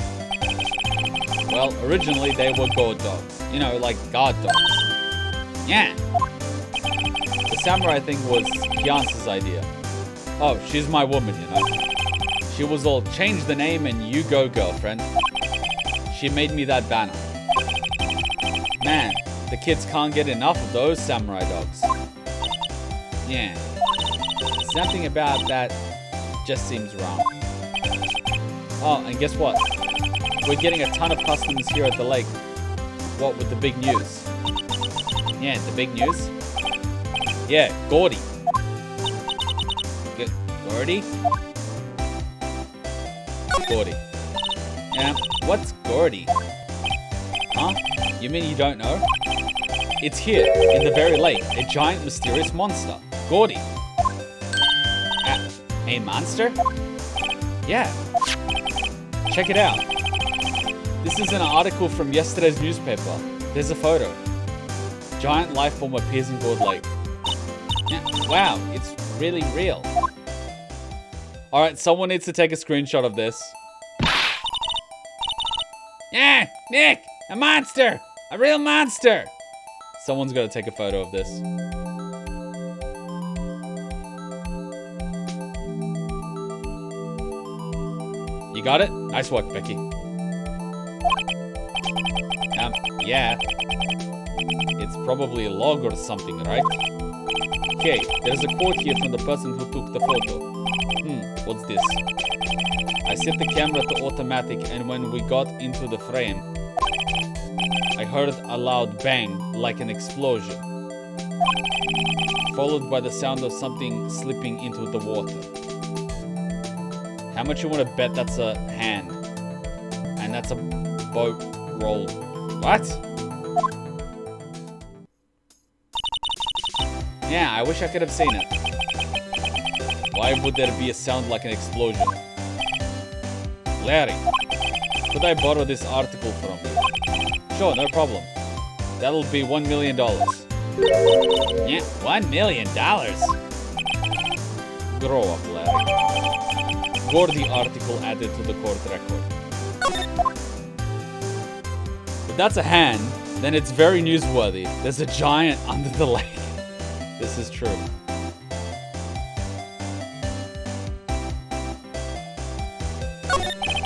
Well, originally they were gourd dogs. You know, like guard dogs. Yeah. The samurai thing was Kiance's idea. Oh, she's my woman, you know. She was all, change the name and you go, girlfriend. She made me that banner. Man, the kids can't get enough of those samurai dogs. Yeah. Something about that just seems wrong. Oh, and guess what? We're getting a ton of customers here at the lake. What with the big news? Yeah, the big news? Yeah, Gordy. Gordy? Gordy. Yeah, what's Gordy? Huh? You mean you don't know? It's here, in the very lake, a giant mysterious monster. Gordy. A monster? Yeah. Check it out. This is an article from yesterday's newspaper. There's a photo. Giant life form appears in Gourd Lake. Yeah, wow, it's really real. Alright, someone needs to take a screenshot of this. Yeah, Nick! A monster! A real monster! Someone's got to take a photo of this. You got it? Nice work, Becky. Yeah. It's probably a log or something, right? Okay, there's a quote here from the person who took the photo. What's this? I set the camera to automatic and when we got into the frame, I heard a loud bang, like an explosion, followed by the sound of something slipping into the water. How much you want to bet that's a hand? And that's a boat rolled. What? Yeah, I wish I could have seen it. Why would there be a sound like an explosion? Larry, could I borrow this article from you? Sure, no problem. That'll be $1 million. Yeah, $1 million? Grow up, Larry. Gordy article added to the court record. If that's a hand, then it's very newsworthy. There's a giant under the lake. This is true.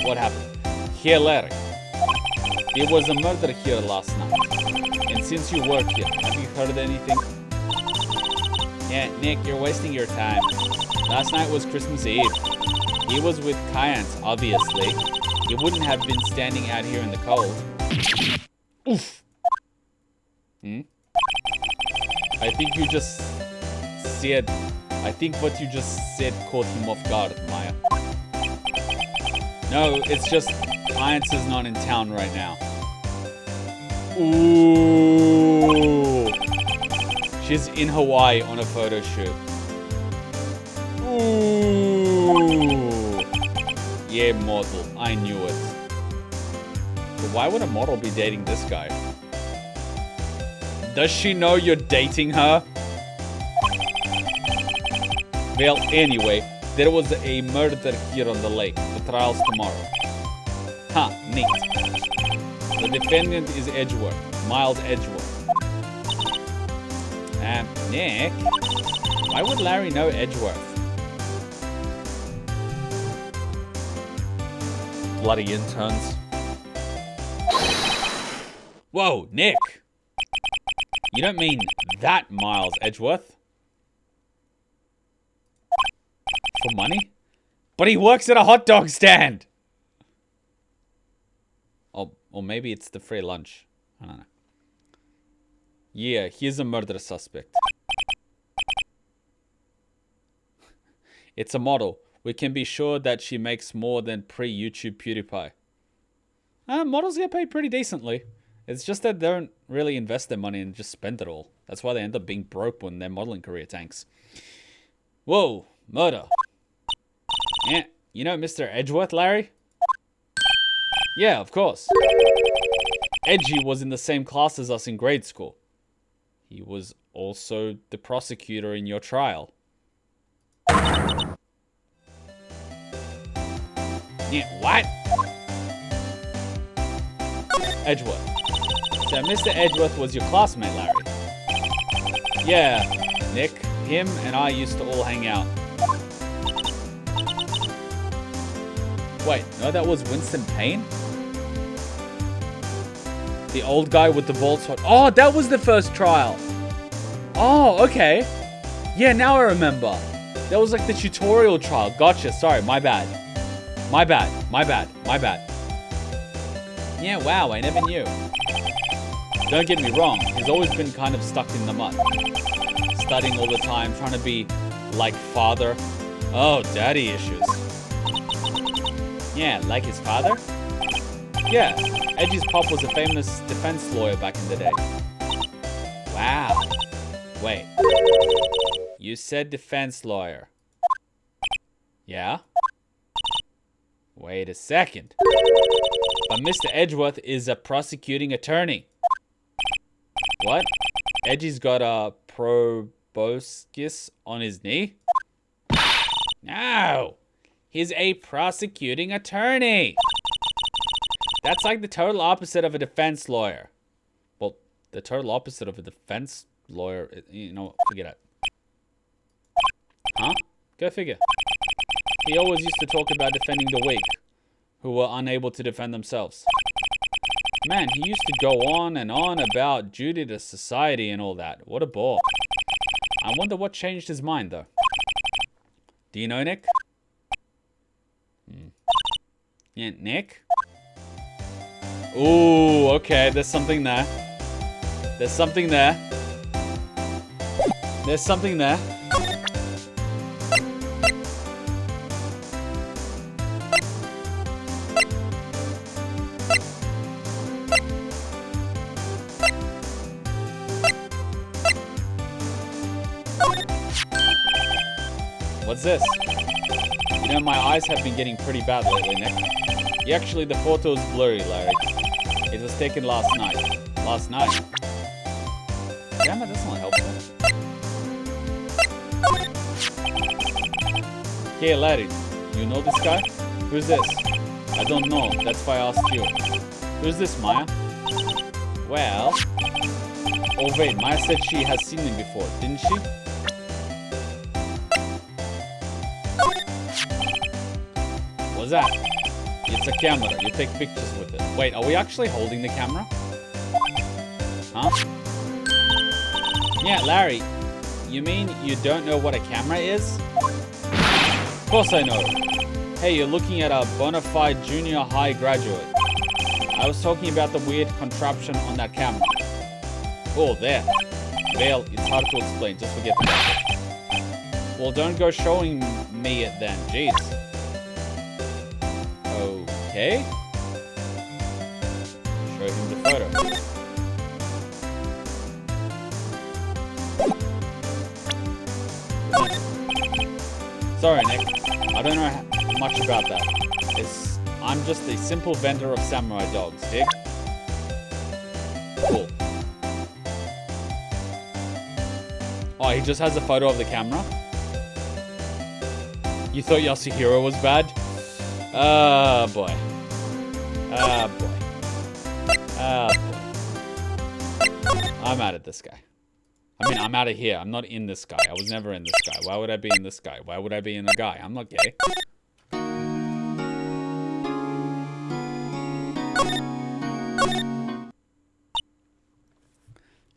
What happened? Here, Larry. There was a murder here last night. And since you work here, have you heard anything? Yeah, Nick, you're wasting your time. Last night was Christmas Eve. He was with clients, obviously. He wouldn't have been standing out here in the cold. Oof. I think you just said... I think what you just said caught him off guard, Maya. No, it's just... Clients is not in town right now. Ooh. She's in Hawaii on a photo shoot. Ooh. Yeah, model. I knew it. But why would a model be dating this guy? Does she know you're dating her? Well, anyway, there was a murder here on the lake. The trial's tomorrow. Huh, neat. The defendant is Edgeworth. Miles Edgeworth. Nick? Why would Larry know Edgeworth? Bloody interns. Whoa, Nick. You don't mean that Miles Edgeworth? For money? But he works at a hot dog stand. Oh, or maybe it's the free lunch. I don't know. Yeah, he's a murder suspect. It's a model. We can be sure that she makes more than pre-YouTube PewDiePie. Models get paid pretty decently. It's just that they don't really invest their money and just spend it all. That's why they end up being broke when their modeling career tanks. Whoa, murder. Yeah, you know Mr. Edgeworth, Larry? Yeah, of course. Edgy was in the same class as us in grade school. He was also the prosecutor in your trial. Yeah, what? Edgeworth. So Mr. Edgeworth was your classmate, Larry? Yeah, Nick, him and I used to all hang out. Wait, no, that was Winston Payne? The old guy with the bald spot. Oh, that was the first trial. Oh, okay. Yeah, now I remember. That was like the tutorial trial. Gotcha. Sorry, my bad. My bad. Yeah, wow, I never knew. Don't get me wrong. He's always been kind of stuck in the mud. Studying all the time, trying to be like father. Oh, daddy issues. Yeah, like his father? Yeah, Edgy's pop was a famous defense lawyer back in the day. Wow. Wait. You said defense lawyer. Yeah? Wait a second. But Mr. Edgeworth is a prosecuting attorney. What? Edgy's got a proboscis on his knee? No! He's a prosecuting attorney! That's like the total opposite of a defense lawyer. Well, the total opposite of a defense lawyer, you know, forget it. Huh? Go figure. He always used to talk about defending the weak, who were unable to defend themselves. Man, he used to go on and on about duty to society and all that. What a bore. I wonder what changed his mind, though. Do you know Nick? Yeah, Nick? Ooh, okay, there's something there. There's something there. There's something there. What's this? You know, my eyes have been getting pretty bad lately, Nick. Yeah, actually, the photo's blurry, Larry. It was taken last night. Last night? Damn it, that's not helpful. Hey, Larry, you know this guy? Who's this? I don't know, that's why I asked you. Who's this, Maya? Well... Oh wait, Maya said she has seen him before, didn't she? What's that? It's a camera. You take pictures with it. Wait, are we actually holding the camera? Huh? Yeah, Larry. You mean you don't know what a camera is? Of course I know. Hey, you're looking at a bona fide junior high graduate. I was talking about the weird contraption on that camera. Oh, there. Well, it's hard to explain. Just forget about it. Well, don't go showing me it then. Jeez. Okay. Show him the photo. Sorry, Nick. I don't know much about that. I'm just a simple vendor of samurai dogs, dig? Cool. Oh, he just has a photo of the camera? You thought Yasuhiro was bad? Oh boy. Oh boy. Oh boy. I'm mad at this guy. I mean, I'm out of here. I'm not in this guy. I was never in this guy. Why would I be in this guy? Why would I be in a guy? I'm not gay.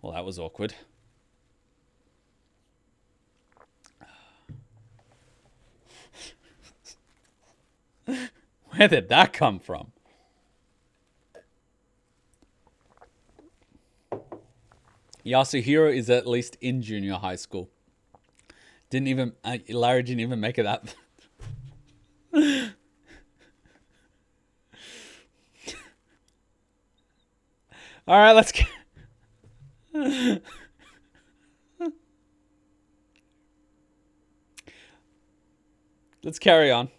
Well, that was awkward. Where did that come from? Yasuhiro is at least in junior high school. Larry didn't even make it up. All right, let's get... Let's carry on.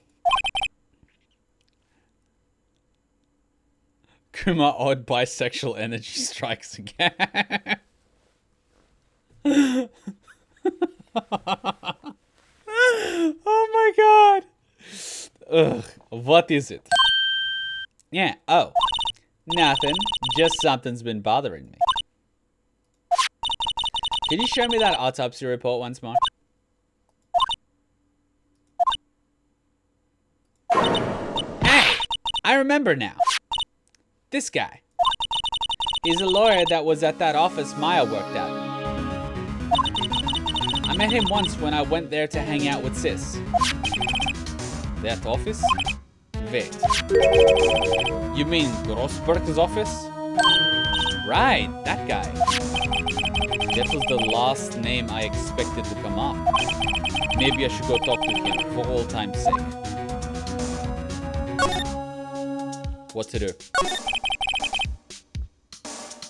Kuma odd bisexual energy strikes again. Oh my god. Ugh, what is it? Yeah, oh. Nothing. Just something's been bothering me. Can you show me that autopsy report once more? Hey! I remember now. This guy. He's a lawyer that was at that office Maya worked at. I met him once when I went there to hang out with Sis. That office? Wait. You mean Grossberg's office? Right, that guy. That was the last name I expected to come up. Maybe I should go talk to him for all time's sake. What to do?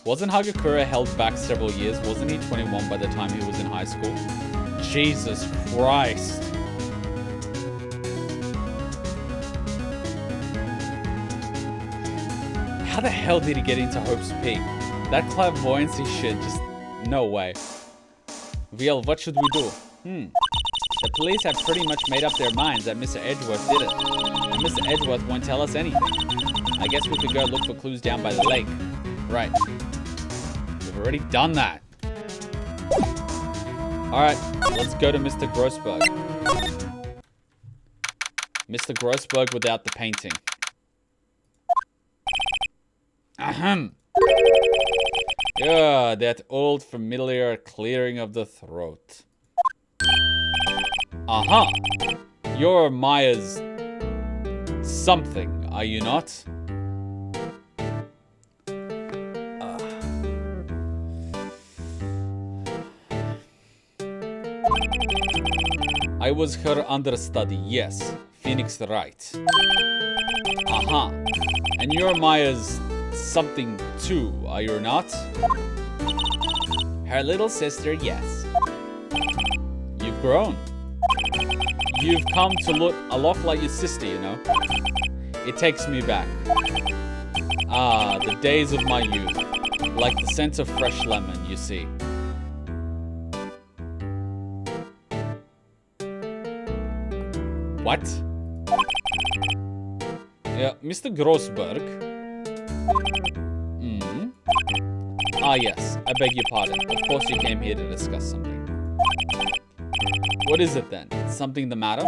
Wasn't Hagakura held back several years? Wasn't he 21 by the time he was in high school? Jesus Christ. How the hell did he get into Hope's Peak? That clairvoyancy shit, just no way. VL, what should we do? The police have pretty much made up their minds that Mr. Edgeworth did it. And Mr. Edgeworth won't tell us anything. I guess we could go look for clues down by the lake. Right. We've already done that. Alright, let's go to Mr. Grossberg. Mr. Grossberg without the painting. Ahem. Yeah, that old familiar clearing of the throat. Uh-huh. You're Maya's something, are you not? I was her understudy, yes. Phoenix Wright. Uh-huh. And you're Maya's something too, are you not? Her little sister, yes. You've grown. You've come to look a lot like your sister, you know? It takes me back. Ah, the days of my youth. Like the scent of fresh lemon, you see. What? Yeah, Mr. Grossberg. Ah, yes. I beg your pardon. Of course you came here to discuss something. What is it then? Something the matter?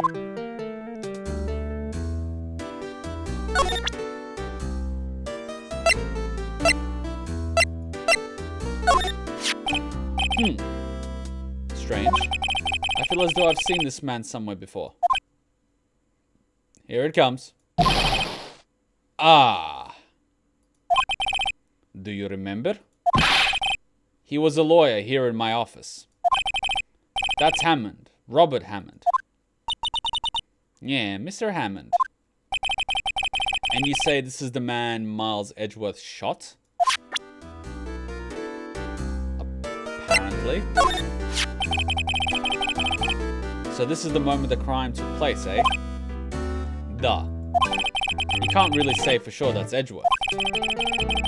Strange. I feel as though I've seen this man somewhere before. Here it comes. Ah. Do you remember? He was a lawyer here in my office. That's Hammond. Robert Hammond. Yeah, Mr. Hammond. And you say this is the man Miles Edgeworth shot? Apparently. So this is the moment the crime took place, eh? Duh. You can't really say for sure that's Edgeworth.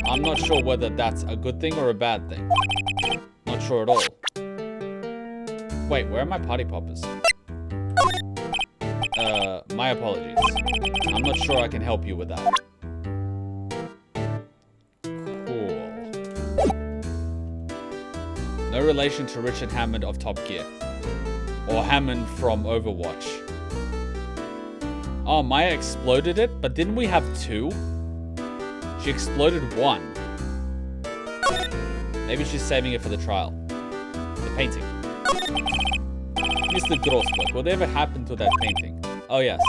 I'm not sure whether that's a good thing or a bad thing. Not sure at all. Wait, where are my party poppers? My apologies. I'm not sure I can help you with that. Cool. No relation to Richard Hammond of Top Gear. Or Hammond from Overwatch. Oh, Maya exploded it? But didn't we have two? She exploded one. Maybe she's saving it for the trial. The painting. Mr. Grossberg, whatever happened to that painting? Oh yes.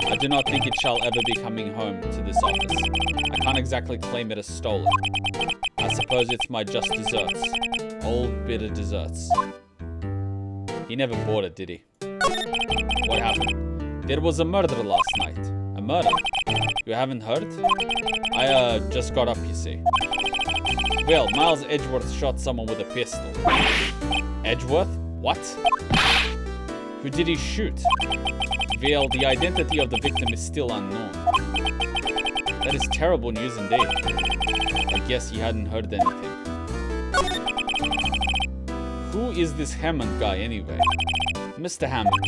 I do not think it shall ever be coming home to this office. I can't exactly claim it as stolen. I suppose it's my just desserts. Old bitter desserts. He never bought it, did he? What happened? There was a murder last night. A murder? You haven't heard? I just got up, you see. Well, Miles Edgeworth shot someone with a pistol. Edgeworth? What? Who did he shoot? Well, the identity of the victim is still unknown. That is terrible news indeed. I guess you hadn't heard anything. Who is this Hammond guy anyway? Mr. Hammond.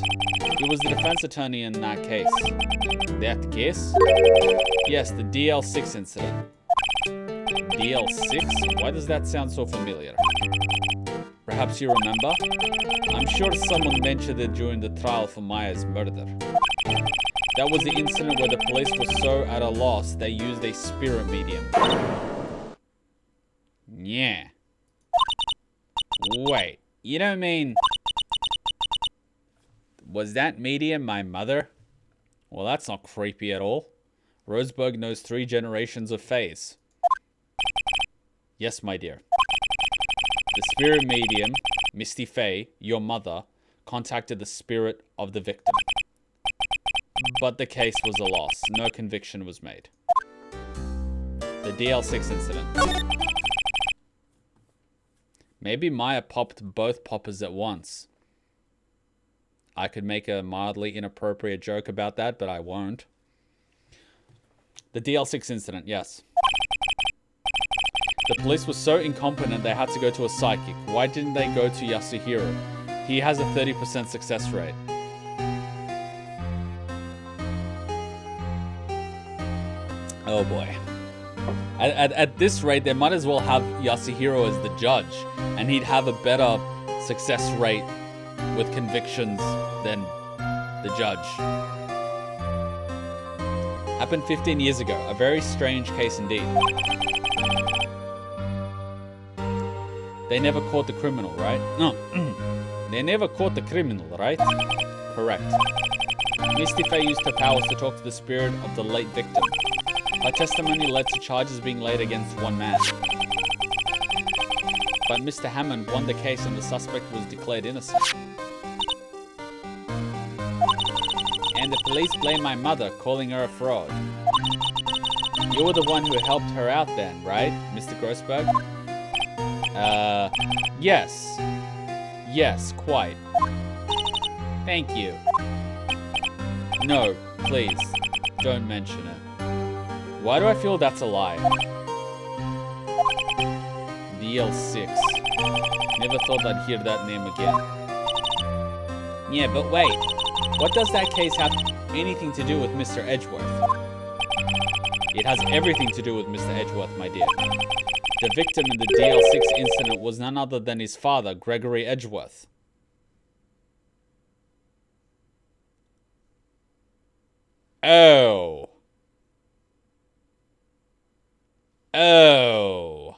He was the defense attorney in that case. That case? Yes, the DL6 incident. DL6? Why does that sound so familiar? Perhaps you remember? I'm sure someone mentioned it during the trial for Maya's murder. That was the incident where the police were so at a loss they used a spirit medium. Yeah. Wait, you don't mean... Was that medium my mother? Well, that's not creepy at all. Grossberg knows 3 generations of Fays. Yes, my dear. The spirit medium, Misty Faye, your mother, contacted the spirit of the victim. But the case was a loss. No conviction was made. The DL6 incident. Maybe Maya popped both poppers at once. I could make a mildly inappropriate joke about that, but I won't. The DL6 incident, yes. The police were so incompetent they had to go to a psychic. Why didn't they go to Yasuhiro? He has a 30% success rate. Oh boy. At this rate, they might as well have Yasuhiro as the judge, and he'd have a better success rate with convictions than the judge. Happened 15 years ago. A very strange case indeed. They never caught the criminal, right? No. They never caught the criminal, right? Correct. Misty Faye used her powers to talk to the spirit of the late victim. Her testimony led to charges being laid against one man. But Mr. Hammond won the case and the suspect was declared innocent. And the police blame my mother, calling her a fraud. You were the one who helped her out then, right, Mr. Grossberg? Yes. Yes, quite. Thank you. No, please, don't mention it. Why do I feel that's a lie? DL6. Never thought I'd hear that name again. Yeah, but wait. What does that case have anything to do with Mr. Edgeworth? It has everything to do with Mr. Edgeworth, my dear. The victim in the DL6 incident was none other than his father, Gregory Edgeworth. Oh. Oh.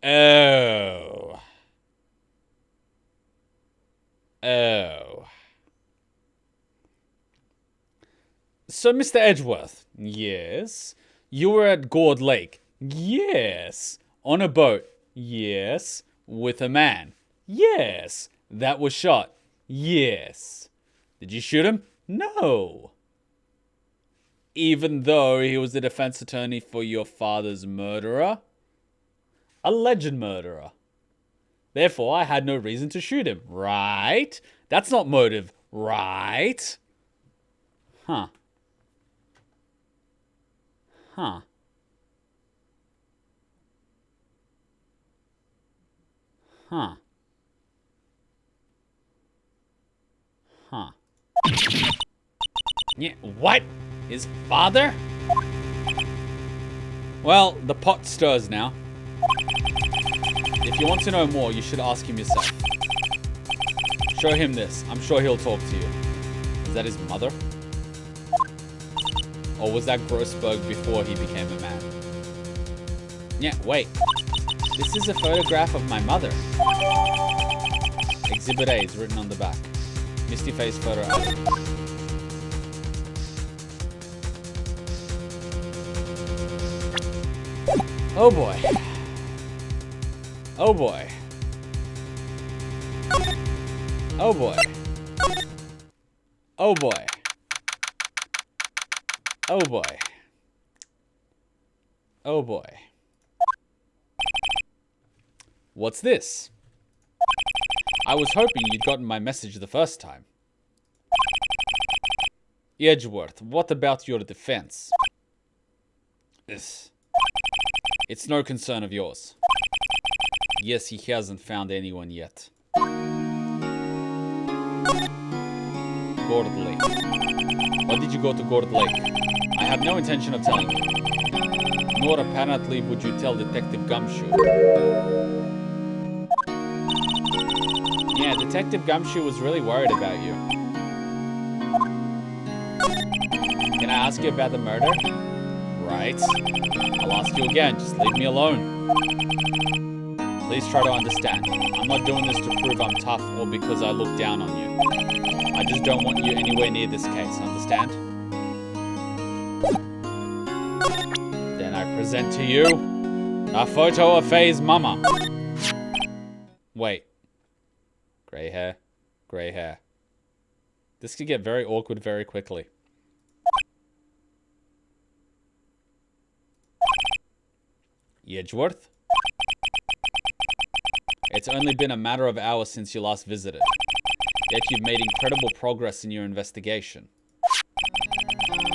Oh. Oh. So, Mr. Edgeworth, yes. You were at Gourd Lake, yes. On a boat, yes. With a man, yes. That was shot, yes. Did you shoot him? No. Even though he was the defense attorney for your father's murderer? Alleged murderer. Therefore, I had no reason to shoot him, right? That's not motive, right? Huh. Huh. Huh. Huh. Yeah, what? His father? Well, the pot stirs now. If you want to know more, you should ask him yourself. Show him this. I'm sure he'll talk to you. Is that his mother? Or was that Grossberg before he became a man? Yeah, wait. This is a photograph of my mother. Exhibit A is written on the back. Misty face photo album. Oh boy. Oh boy. Oh boy. Oh boy. Oh boy. Oh boy. What's this? I was hoping you'd gotten my message the first time. Edgeworth, what about your defense? It's no concern of yours. Yes, he hasn't found anyone yet. Gourd Lake. Why did you go to Gourd Lake? I have no intention of telling you. Nor apparently would you tell Detective Gumshoe. Yeah, Detective Gumshoe was really worried about you. Can I ask you about the murder? Right. I'll ask you again, just leave me alone. Please try to understand. I'm not doing this to prove I'm tough or because I look down on you. I just don't want you anywhere near this case, understand? Then I present to you a photo of Faye's mama. Wait. Grey hair. Grey hair. This could get very awkward very quickly. Edgeworth? It's only been a matter of hours since you last visited. Yet you've made incredible progress in your investigation.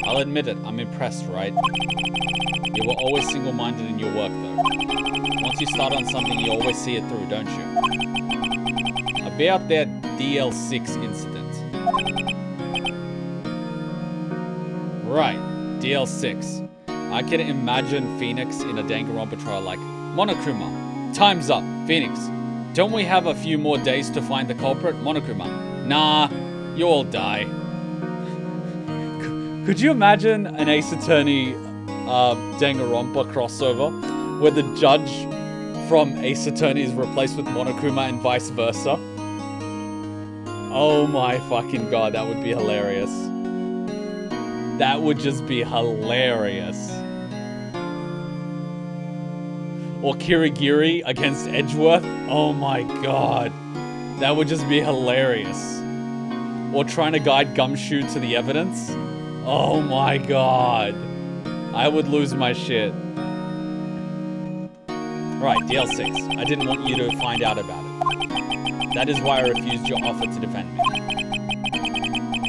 I'll admit it, I'm impressed, right? You were always single-minded in your work, though. Once you start on something, you always see it through, don't you? About that DL6 incident. Right, DL6. I can imagine Phoenix in a Danganronpa trial like, Monokuma, time's up, Phoenix. Don't we have a few more days to find the culprit? Monokuma, nah, you all die. Could you imagine an Ace Attorney Danganronpa crossover where the judge from Ace Attorney is replaced with Monokuma and vice versa? Oh my fucking god, that would be hilarious. That would just be hilarious. Or Kirigiri against Edgeworth. Oh my god. That would just be hilarious. Or trying to guide Gumshoe to the evidence. Oh my god. I would lose my shit. Right, DL6. I didn't want you to find out about it. That is why I refused your offer to defend me.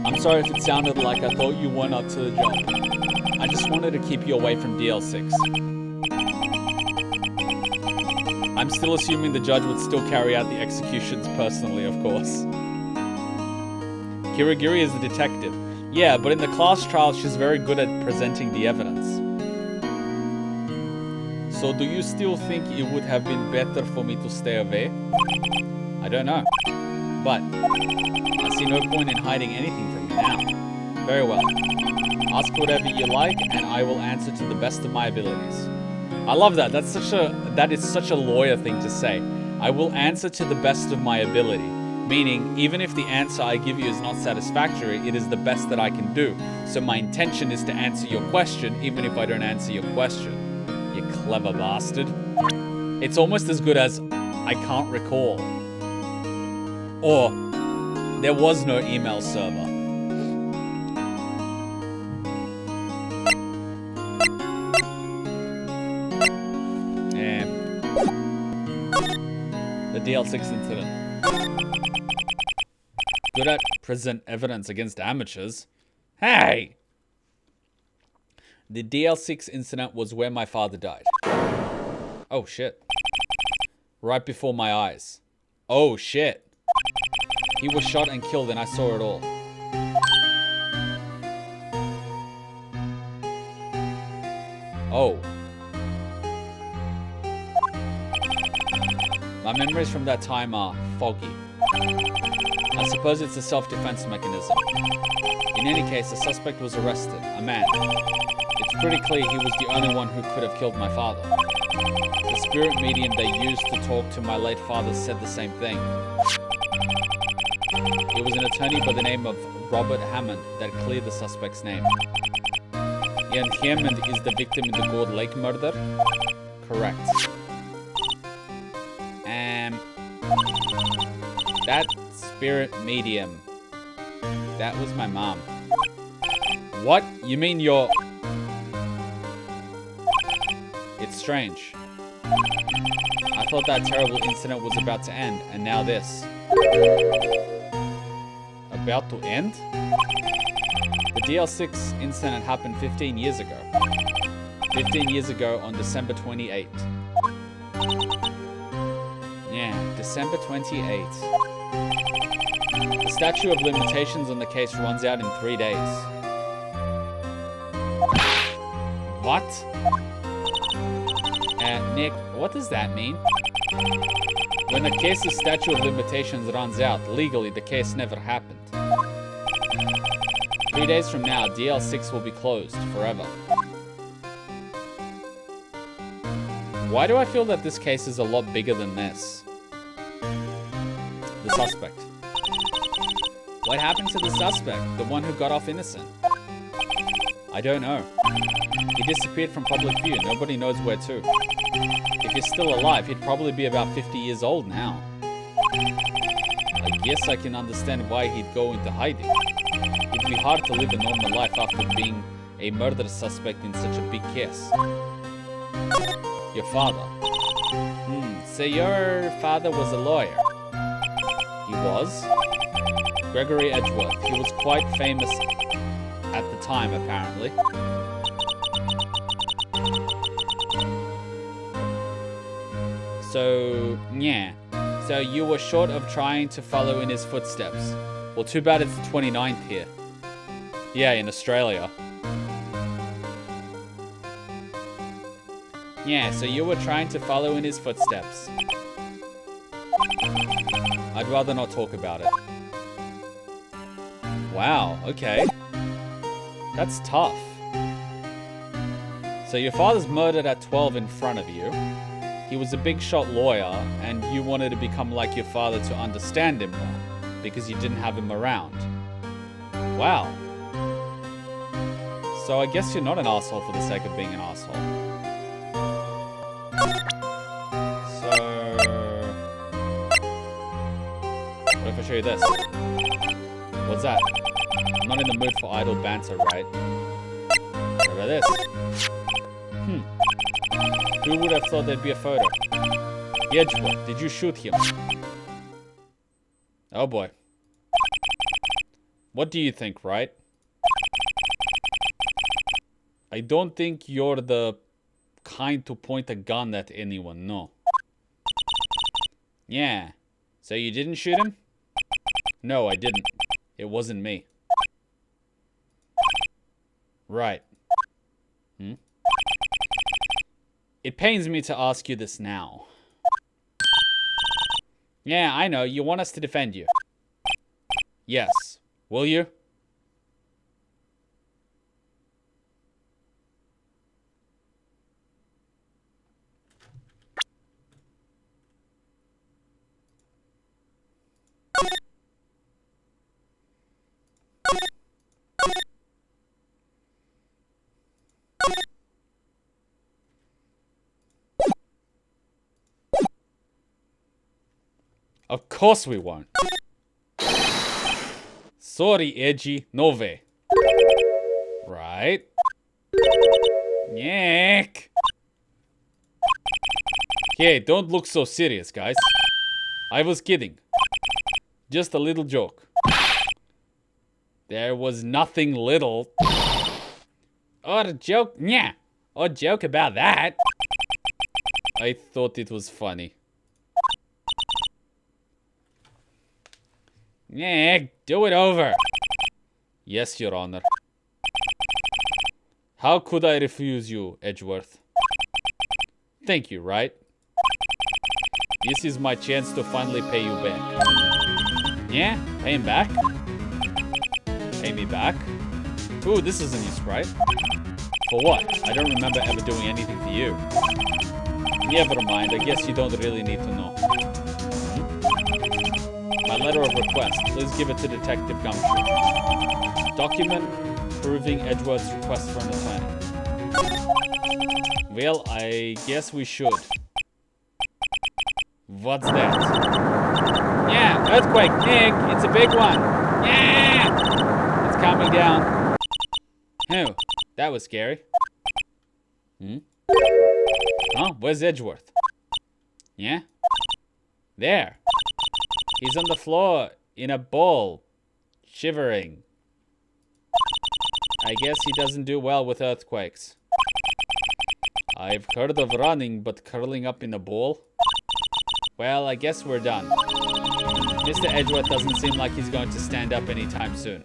I'm sorry if it sounded like I thought you weren't up to the job. I just wanted to keep you away from DL6. I'm still assuming the judge would still carry out the executions personally, of course. Kirigiri is the detective. Yeah, but in the class trial, she's very good at presenting the evidence. So do you still think it would have been better for me to stay away? I don't know. But I see no point in hiding anything from you now. Very well. Ask whatever you like, and I will answer to the best of my abilities. I love that. That is such a lawyer thing to say. I will answer to the best of my ability. Meaning, even if the answer I give you is not satisfactory, it is the best that I can do. So my intention is to answer your question, even if I don't answer your question. You clever bastard. It's almost as good as, I can't recall. Or, there was no email server. The DL6 incident. Good at present evidence against amateurs. Hey! The DL6 incident was where my father died. Oh shit. Right before my eyes. Oh shit. He was shot and killed and I saw it all. Oh. My memories from that time are foggy. I suppose it's a self-defense mechanism. In any case, the suspect was arrested, a man. It's pretty clear he was the only one who could have killed my father. The spirit medium they used to talk to my late father said the same thing. It was an attorney by the name of Robert Hammond that cleared the suspect's name. And Hammond is the victim in the Gourd Lake murder? Correct. That spirit medium. That was my mom. What? You mean you're... It's strange. I thought that terrible incident was about to end, and now this. About to end? The DL6 incident happened 15 years ago. 15 years ago on December 28th. Yeah, December 28th. The statute of limitations on the case runs out in 3 days. What? Nick, what does that mean? When the case's statute of limitations runs out, legally the case never happened. 3 days from now, DL6 will be closed forever. Why do I feel that this case is a lot bigger than this? The suspect. What happened to the suspect? The one who got off innocent? I don't know. He disappeared from public view. Nobody knows where to. If he's still alive, he'd probably be about 50 years old now. I guess I can understand why he'd go into hiding. It'd be hard to live a normal life after being a murder suspect in such a big case. Your father. So your father was a lawyer. He was? Gregory Edgeworth. He was quite famous at the time, apparently. So, yeah. So you were short of trying to follow in his footsteps. Well, too bad it's the 29th here. Yeah, in Australia. Yeah, so you were trying to follow in his footsteps. I'd rather not talk about it. Wow, okay. That's tough. So your father's murdered at 12 in front of you. He was a big shot lawyer, and you wanted to become like your father to understand him more, because you didn't have him around. Wow. So I guess you're not an asshole for the sake of being an asshole. So... what if I show you this? What's that? I'm not in the mood for idle banter, right? What about this? Who would have thought there'd be a photo? Edgeworth, did you shoot him? Oh boy. What do you think, Wright? I don't think you're the kind to point a gun at anyone, no. Yeah. So you didn't shoot him? No, I didn't. It wasn't me. Right. It pains me to ask you this now. Yeah, I know. You want us to defend you. Yes. Will you? Of course we won't. Sorry, Edgy. No way. Right? Nick. Okay, don't look so serious, guys. I was kidding. Just a little joke. There was nothing little. Or a joke. Yeah. Or joke about that. I thought it was funny. Nick, do it over. Yes, Your Honor. How could I refuse you, Edgeworth? Thank you, Wright. This is my chance to finally pay you back. Yeah? Pay him back? Pay me back? Ooh, this is a new sprite. For what? I don't remember ever doing anything for you. Never mind, I guess you don't really need to know. My letter of request. Please give it to Detective Gumshoe. Document proving Edgeworth's request for an attorney. Well, I guess we should. What's that? Yeah, earthquake, Nick! It's a big one! Yeah! It's coming down. Oh, that was scary. Oh, where's Edgeworth? Yeah? There. He's on the floor in a ball, shivering. I guess he doesn't do well with earthquakes. I've heard of running, but curling up in a ball? Well, I guess we're done. Mr. Edgeworth doesn't seem like he's going to stand up anytime soon.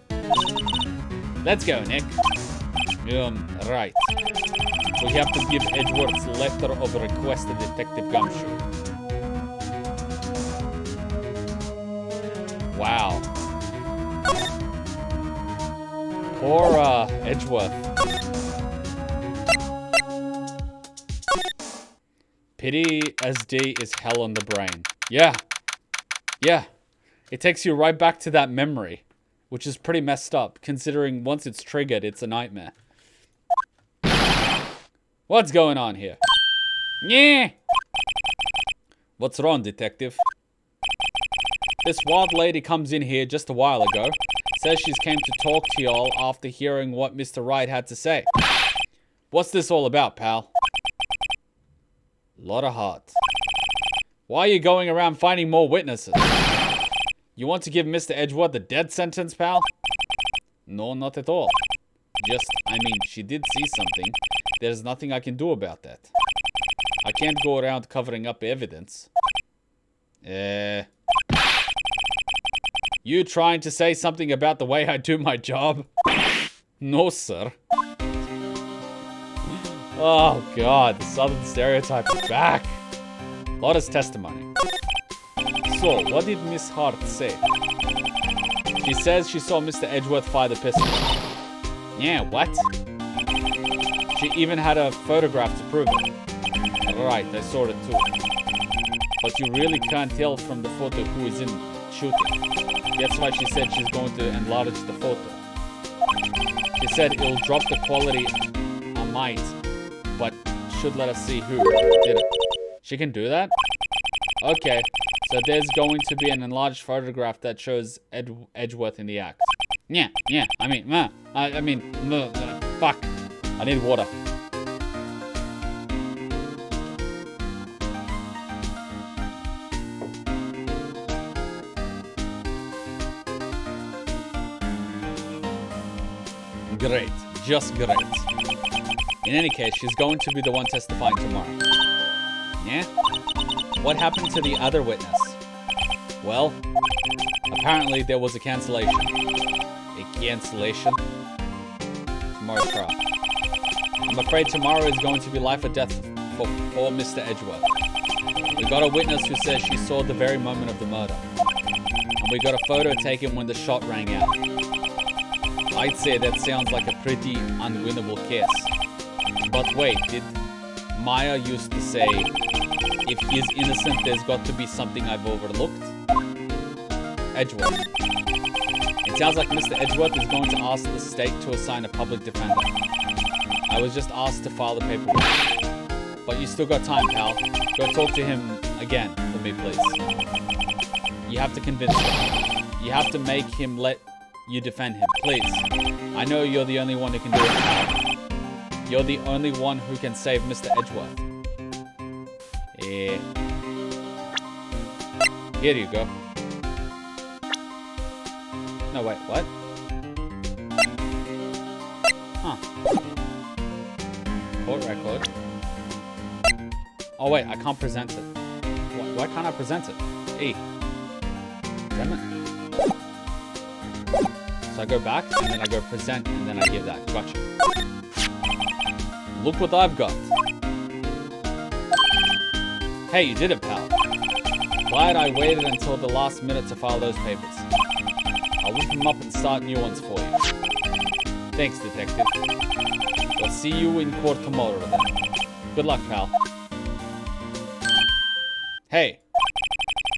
Let's go, Nick. Right. We have to give Edgeworth's letter of request to Detective Gumshoe. Wow. Poor, Edgeworth. Pity SD is hell on the brain. Yeah. Yeah. It takes you right back to that memory, which is pretty messed up, considering once it's triggered, it's a nightmare. What's going on here? Yeah. What's wrong, detective? This wild lady comes in here just a while ago. Says she's came to talk to y'all after hearing what Mr. Wright had to say. What's this all about, pal? Lotta Hart. Why are you going around finding more witnesses? You want to give Mr. Edgeworth the death sentence, pal? No, not at all. Just, I mean, she did see something. There's nothing I can do about that. I can't go around covering up evidence. You trying to say something about the way I do my job? No, sir. Oh, God. The Southern stereotype is back. Lotta's testimony. So, what did Miss Hart say? She says she saw Mr. Edgeworth fire the pistol. Yeah, what? She even had a photograph to prove it. Right, I saw it too. But you really can't tell from the photo who is in shooting. That's why she said she's going to enlarge the photo. She said it'll drop the quality a mite, but should let us see who did it. She can do that? Okay, so there's going to be an enlarged photograph that shows Edgeworth in the act. Yeah, I mean, fuck. I need water. Great. Just great. In any case, she's going to be the one testifying tomorrow. Yeah? What happened to the other witness? Well, apparently there was a cancellation. A cancellation? Tomorrow's trial. I'm afraid tomorrow is going to be life or death for poor Mr. Edgeworth. We got a witness who says she saw the very moment of the murder. And we got a photo taken when the shot rang out. I'd say that sounds like a pretty unwinnable case. But wait, did Maya used to say, if he's innocent, there's got to be something I've overlooked? Edgeworth. It sounds like Mr. Edgeworth is going to ask the state to assign a public defender. I was just asked to file the paperwork. But you still got time, pal. Go talk to him again for me, please. You have to convince him. You have to make him let you defend him, please. I know you're the only one who can do it, pal. You're the only one who can save Mr. Edgeworth. Here you go. No, wait, what? Huh. Court record. Oh, wait, I can't present it. Why can't I present it? E. Damn it. So I go back, and then I go present, and then I give that. Gotcha. Look what I've got. Hey, you did it, pal. Glad I waited until the last minute to file those papers. I'll whip them up and start new ones for you. Thanks, detective. We'll see you in court tomorrow then. Good luck, pal. Hey,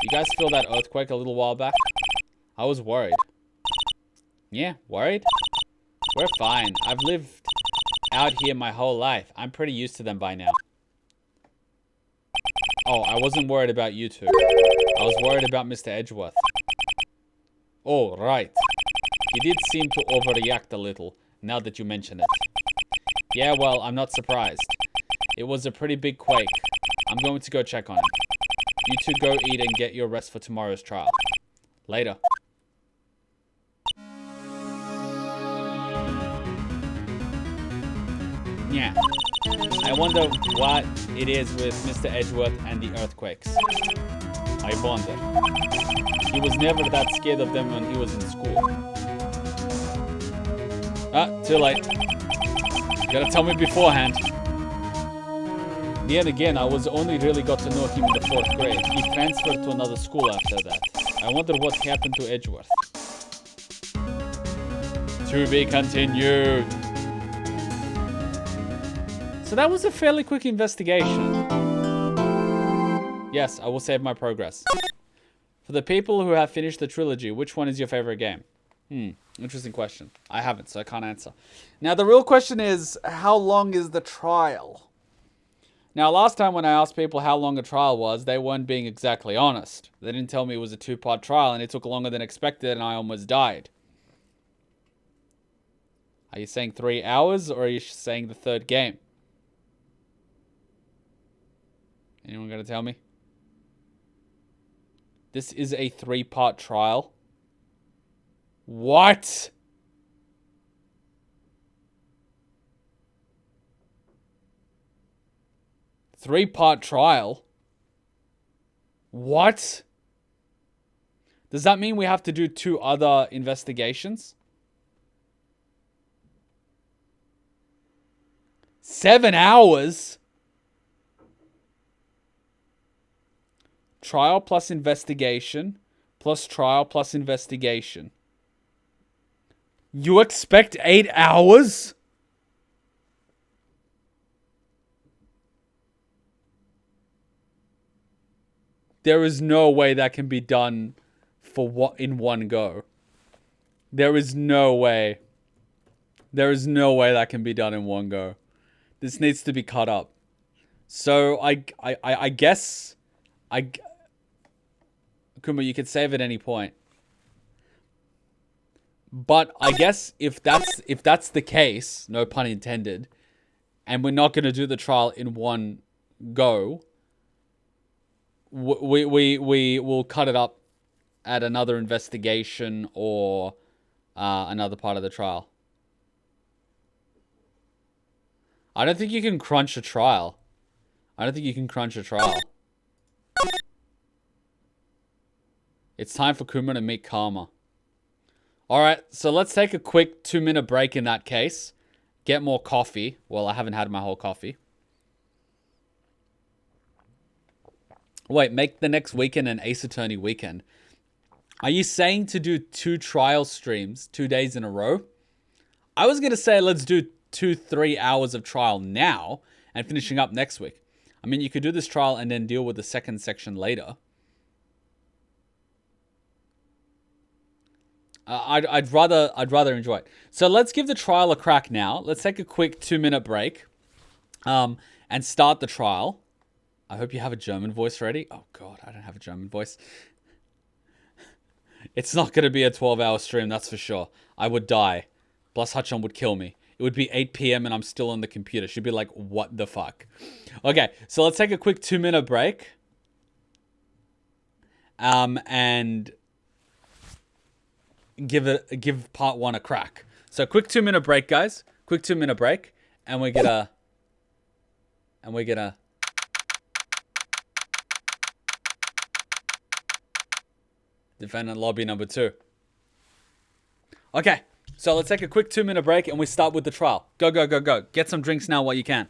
you guys feel that earthquake a little while back? I was worried. Yeah, worried? We're fine. I've lived out here my whole life. I'm pretty used to them by now. Oh, I wasn't worried about you two. I was worried about Mr. Edgeworth. Oh, right. He did seem to overreact a little, now that you mention it. Yeah, well, I'm not surprised. It was a pretty big quake. I'm going to go check on him. You two go eat and get your rest for tomorrow's trial. Later. Yeah. I wonder what it is with Mr. Edgeworth and the earthquakes. I wonder. He was never that scared of them when he was in school. Ah, too late. You gotta tell me beforehand. Then again, I was only really got to know him in the 4th grade. He transferred to another school after that. I wonder what happened to Edgeworth. To be continued. So that was a fairly quick investigation. Yes, I will save my progress. For the people who have finished the trilogy, which one is your favorite game? Interesting question. I haven't, so I can't answer. Now, the real question is, how long is the trial? Now, last time when I asked people how long a trial was, they weren't being exactly honest. They didn't tell me it was a 2-part trial, and it took longer than expected, and I almost died. Are you saying 3 hours, or are you saying the 3rd game? Anyone gonna tell me? This is a 3-part trial. What? Three-part trial? What? Does that mean we have to do 2 other investigations? 7 hours? Trial plus investigation plus trial plus investigation. You expect 8 hours? There is no way that can be done in one go. There is no way. There is no way that can be done in one go. This needs to be cut up. So I guess Kuma, you could save at any point. But I guess if that's the case, no pun intended, and we're not going to do the trial in one go, we will cut it up at another investigation or another part of the trial. I don't think you can crunch a trial. It's time for Kuma to meet Karma. Alright, so let's take a quick 2-minute break in that case. Get more coffee. Well, I haven't had my whole coffee. Wait, make the next weekend an Ace Attorney weekend. Are you saying to do 2 trial streams 2 days in a row? I was going to say let's do 2-3 hours of trial now and finishing up next week. I mean, you could do this trial and then deal with the second section later. I'd rather enjoy it. So let's give the trial a crack now. Let's take a quick 2-minute break, and start the trial. I hope you have a German voice ready. Oh God, I don't have a German voice. It's not going to be a 12-hour stream, that's for sure. I would die. Plus Hutchon would kill me. It would be 8 p.m. and I'm still on the computer. She'd be like, what the fuck? Okay, so let's take a quick 2-minute break. And give part 1 a crack. So quick 2-minute break, guys. Quick 2-minute break. And we're gonna defendant lobby number 2. Okay, so let's take a quick 2-minute break and we start with the trial. Go, go, go, go. Get some drinks now while you can.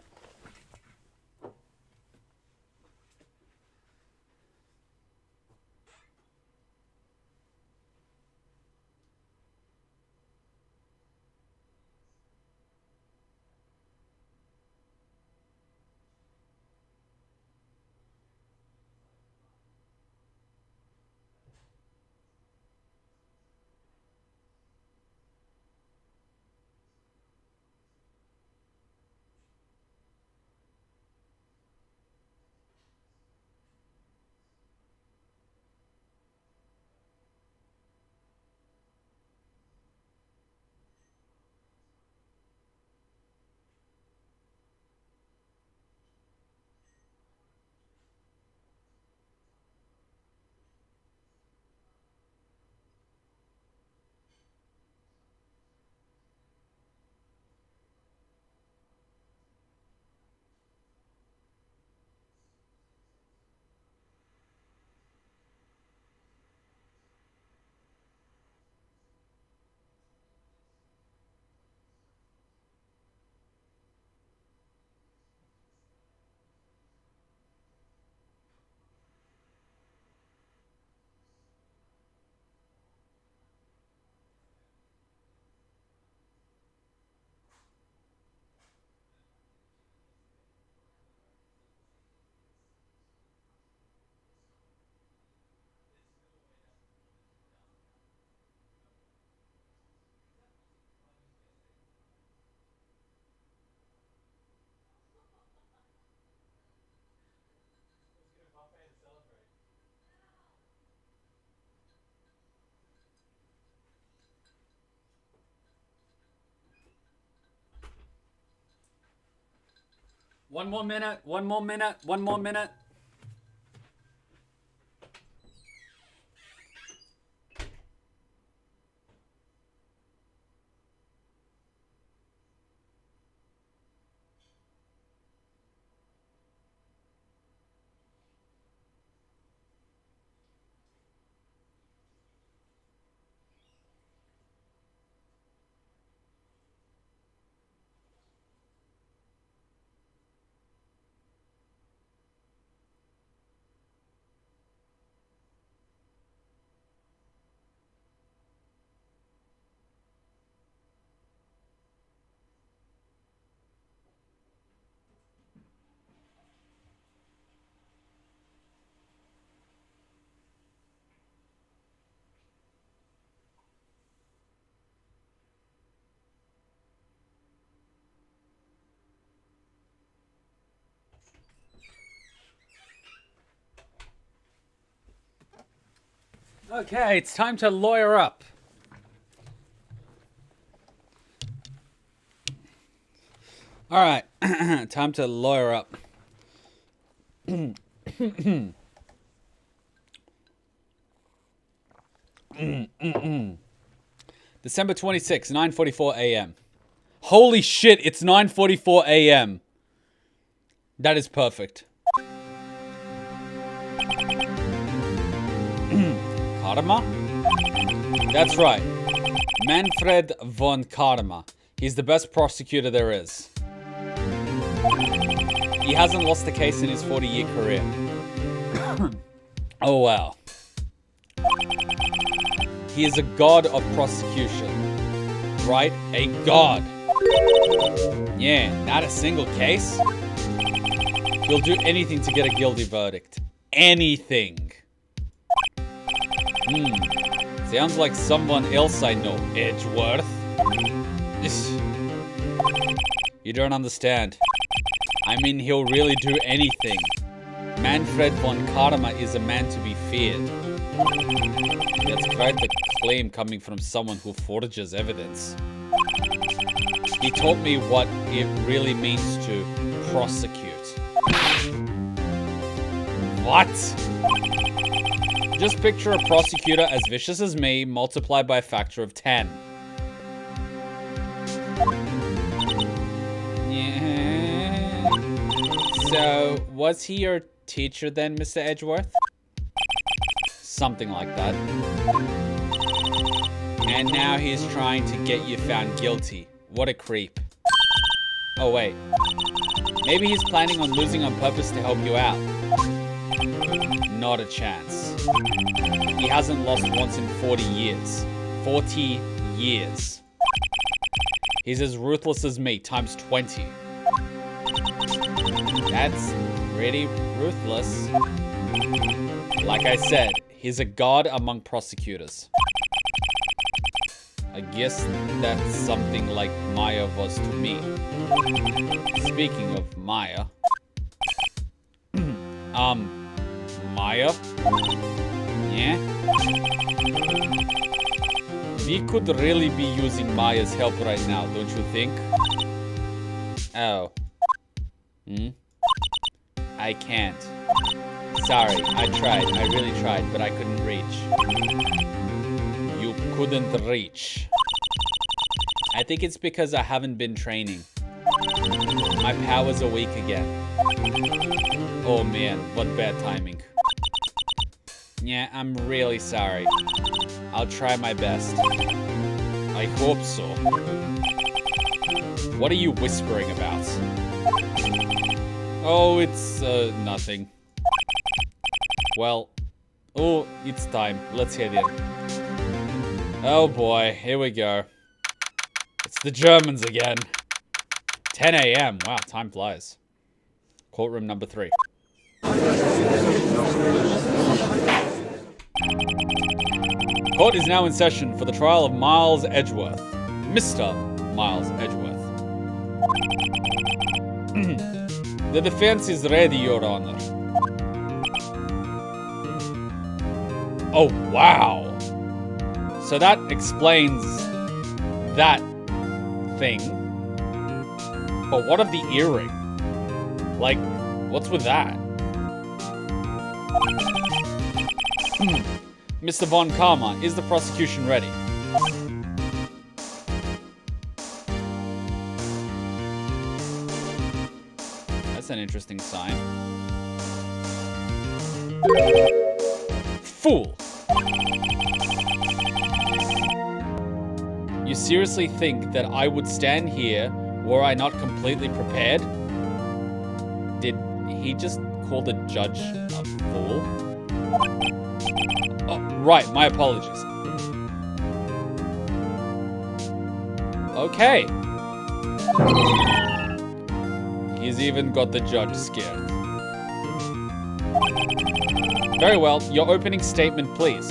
One more minute, one more minute, one more minute. Okay, it's time to lawyer up. All right, time to lawyer up. December 26, 9:44 a.m. Holy shit, it's 9:44 a.m. That is perfect. Karma? That's right. Manfred von Karma. He's the best prosecutor there is. He hasn't lost a case in his 40-year career. Oh, wow. He is a god of prosecution. Right? A god. Yeah, not a single case. He'll do anything to get a guilty verdict. Anything. Sounds like someone else I know, Edgeworth. You don't understand. I mean, he'll really do anything. Manfred von Karma is a man to be feared. That's quite the claim coming from someone who forges evidence. He taught me what it really means to prosecute. What? Just picture a prosecutor as vicious as me, multiplied by a factor of 10. Yeah. So, was he your teacher then, Mr. Edgeworth? Something like that. And now he's trying to get you found guilty. What a creep. Oh, wait. Maybe he's planning on losing on purpose to help you out. Not a chance. He hasn't lost once in 40 years. 40 years. He's as ruthless as me, times 20. That's pretty ruthless. Like I said, he's a god among prosecutors. I guess that's something like Maya was to me. Speaking of Maya. Maya? Yeah? We could really be using Maya's help right now, don't you think? Oh. I can't. Sorry, I tried. I really tried, but I couldn't reach. You couldn't reach. I think it's because I haven't been training. My powers are weak again. Oh man, what bad timing. Yeah, I'm really sorry. I'll try my best. I hope so. What are you whispering about? Oh, it's, nothing. Well, oh, it's time. Let's head in. Oh boy, here we go. It's the Germans again. 10 a.m. Wow, time flies. Courtroom number 3. Court is now in session for the trial of Miles Edgeworth. Mr. Miles Edgeworth. The defense is ready, Your Honor. Oh, wow. So that explains that thing. But what of the earring? Like, what's with that? Mr. Von Karma, is the prosecution ready? That's an interesting sign. Fool! You seriously think that I would stand here were I not completely prepared? Did he just call the judge a fool? Oh, right, my apologies. Okay. He's even got the judge scared. Very well, your opening statement, please.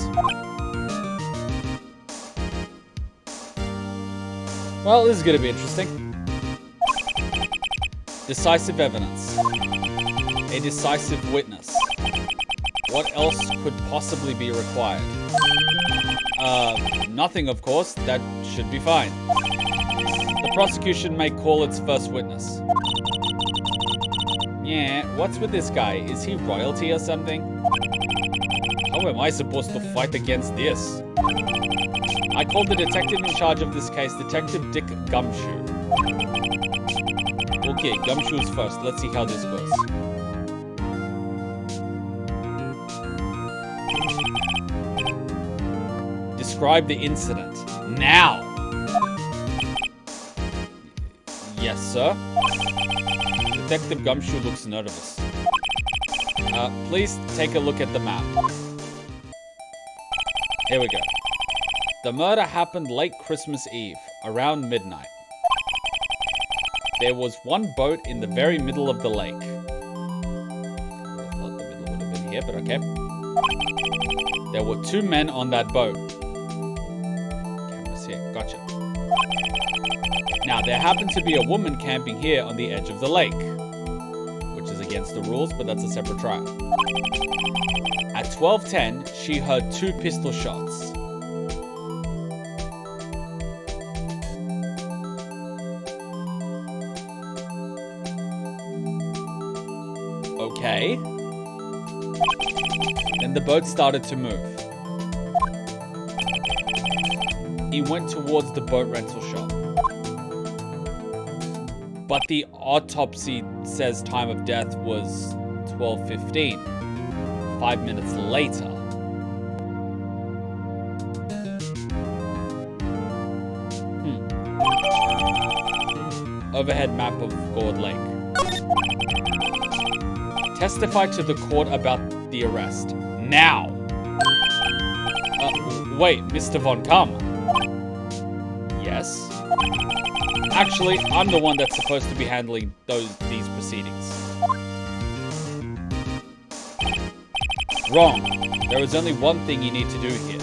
Well, this is going to be interesting. Decisive evidence. A decisive witness. What else could possibly be required? Nothing, of course. That should be fine. The prosecution may call its first witness. Yeah, what's with this guy? Is he royalty or something? How am I supposed to fight against this? I called the detective in charge of this case, Detective Dick Gumshoe. Okay, Gumshoe's first. Let's see how this goes. Describe the incident. Now! Yes, sir? Detective Gumshoe looks nervous. Please take a look at the map. Here we go. The murder happened late Christmas Eve, around midnight. There was one boat in the very middle of the lake. I thought the middle would have been here, but okay. There were 2 men on that boat. Camera's here, gotcha. Now, there happened to be a woman camping here on the edge of the lake, which is against the rules, but that's a separate trial. At 12:10, she heard 2 pistol shots. Okay. Then the boat started to move. He went towards the boat rental shop. But the autopsy says time of death was 12:15. 5 minutes later. Overhead map of Gourd Lake. Testify to the court about the arrest. Now! Wait, Mr. Von Karma. Yes? Actually, I'm the one that's supposed to be handling these proceedings. Wrong. There is only one thing you need to do here.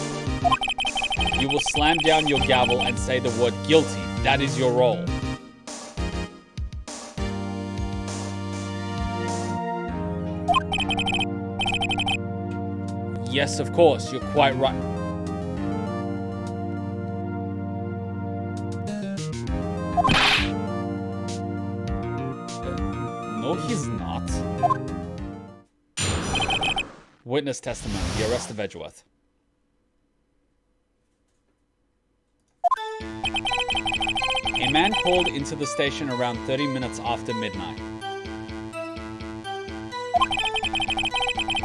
You will slam down your gavel and say the word guilty. That is your role. Yes, of course. You're quite right. No, he's not. Witness testimony. The arrest of Edgeworth. A man called into the station around 30 minutes after midnight.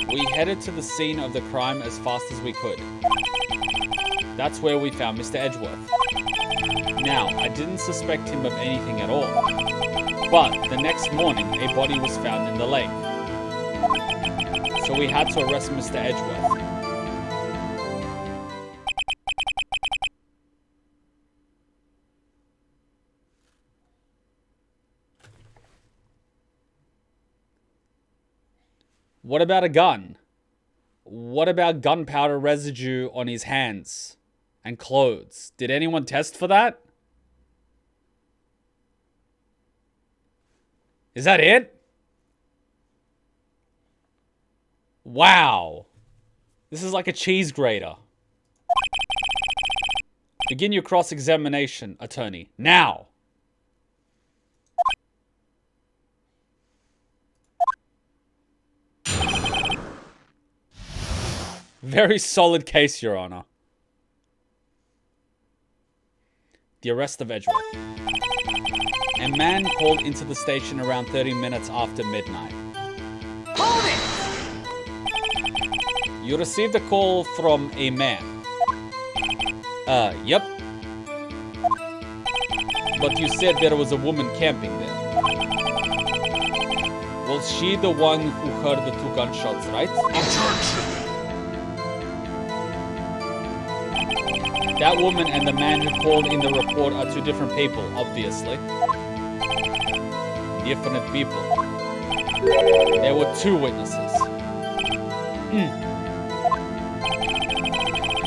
We headed to the scene of the crime as fast as we could. That's where we found Mr. Edgeworth. Now, I didn't suspect him of anything at all. But the next morning, a body was found in the lake. So we had to arrest Mr. Edgeworth. What about a gun? What about gunpowder residue on his hands and clothes? Did anyone test for that? Is that it? Wow. This is like a cheese grater. Begin your cross-examination, attorney. Now. Very solid case, Your Honor. The arrest of Edgeworth. A man called into the station around 30 minutes after midnight. Hold it! You received a call from a man. Yep. But you said there was a woman camping there. Was she the one who heard the 2 gunshots, right? Objection! That woman and the man who called in the report are 2 different people, obviously. Different people. There were 2 witnesses.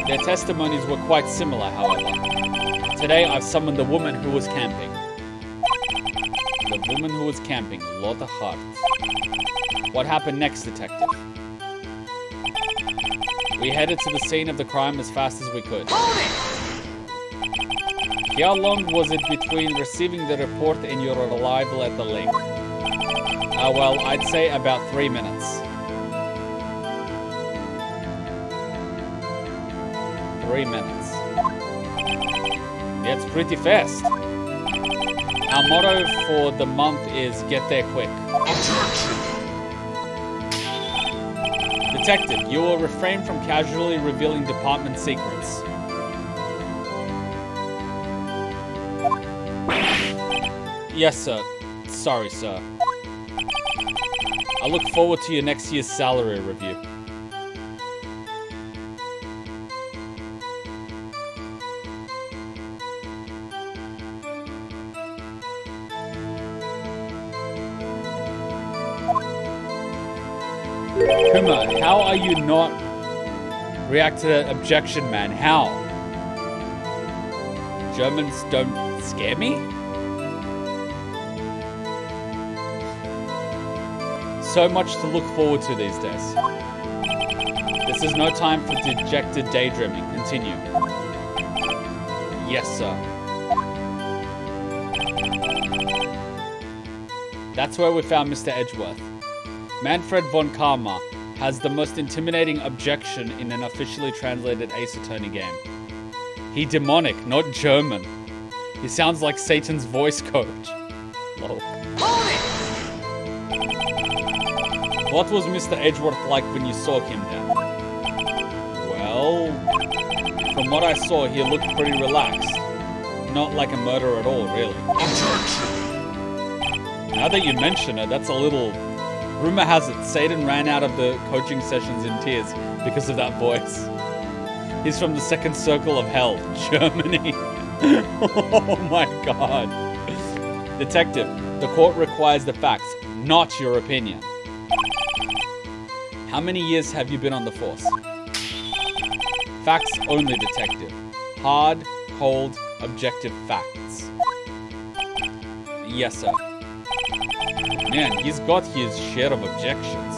Their testimonies were quite similar, however. Today, I've summoned the woman who was camping. The woman who was camping, Lotta Hart. What happened next, detective? We headed to the scene of the crime as fast as we could. Hold it! How long was it between receiving the report and your arrival at the lake? Well, I'd say about 3 minutes. 3 minutes. That's pretty fast. Our motto for the month is get there quick. Objection! Detective, you will refrain from casually revealing department secrets. Yes, sir. Sorry, sir. I look forward to your next year's salary review. Kuma, how are you not react to that objection, man? How? Germans don't scare me? So much to look forward to these days. This is no time for dejected daydreaming. Continue. Yes, sir. That's where we found Mr. Edgeworth. Manfred von Karma has the most intimidating objection in an officially translated Ace Attorney game. He demonic, not German. He sounds like Satan's voice coach. Lol. Hold it! What was Mr. Edgeworth like when you saw him there? Well, from what I saw, he looked pretty relaxed. Not like a murderer at all, really. Objection! Now that you mention it, that's a little... Rumor has it, Satan ran out of the coaching sessions in tears because of that voice. He's from the second circle of hell, Germany. Oh my god. Detective, the court requires the facts, not your opinion. How many years have you been on the force? Facts only, detective. Hard, cold, objective facts. Yes, sir. Man, he's got his share of objections.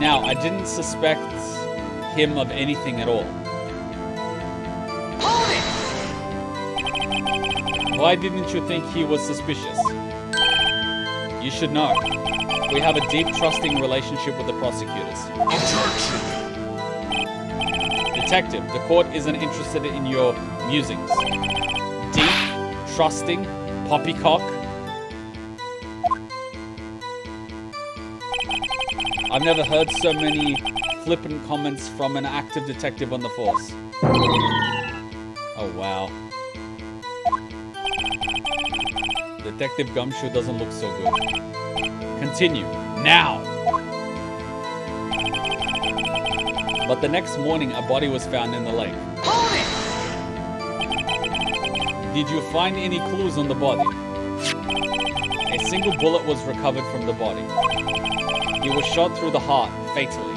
Now, I didn't suspect him of anything at all. Hold it! Why didn't you think he was suspicious? You should know. We have a deep, trusting relationship with the prosecutors. Objection! Detective, the court isn't interested in your musings. Deep, trusting, poppycock. I've never heard so many flippant comments from an active detective on the force. Oh, wow. Detective Gumshoe doesn't look so good. Continue. Now! But the next morning, a body was found in the lake. Hold it! Did you find any clues on the body? A single bullet was recovered from the body. He was shot through the heart, fatally.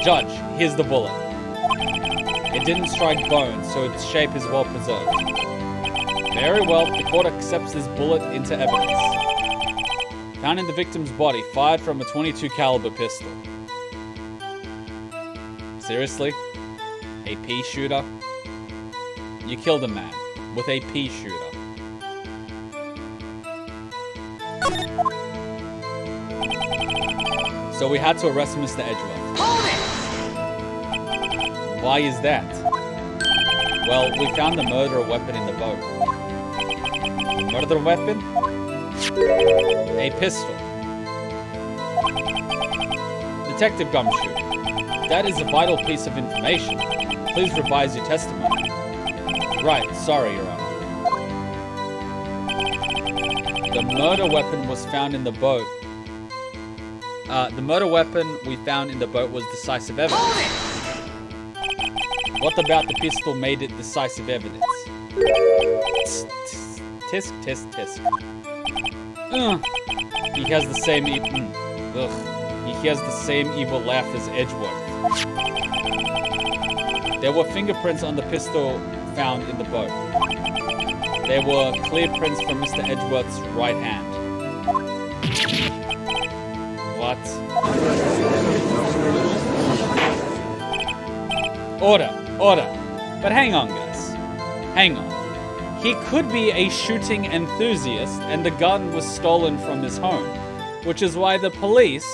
Judge, here's the bullet. It didn't strike bone, so its shape is well preserved. Very well, the court accepts this bullet into evidence. Found in the victim's body, fired from a .22 caliber pistol. Seriously? A pea shooter? You killed a man with a pea shooter. So we had to arrest Mr. Edgeworth. Hold it! Why is that? Well, we found the murder weapon in the boat. The murder weapon? A pistol. Detective Gumshoe, that is a vital piece of information. Please revise your testimony. Right, sorry, Your Honor. The murder weapon was found in the boat. The murder weapon we found in the boat was decisive evidence. What about the pistol made it decisive evidence? Tisk, tisk, tisk. He has the same He has the same evil laugh as Edgeworth. There were fingerprints on the pistol found in the boat. There were clear prints from Mr. Edgeworth's right hand. What? Order. But hang on, guys. Hang on. He could be a shooting enthusiast and the gun was stolen from his home, which is why the police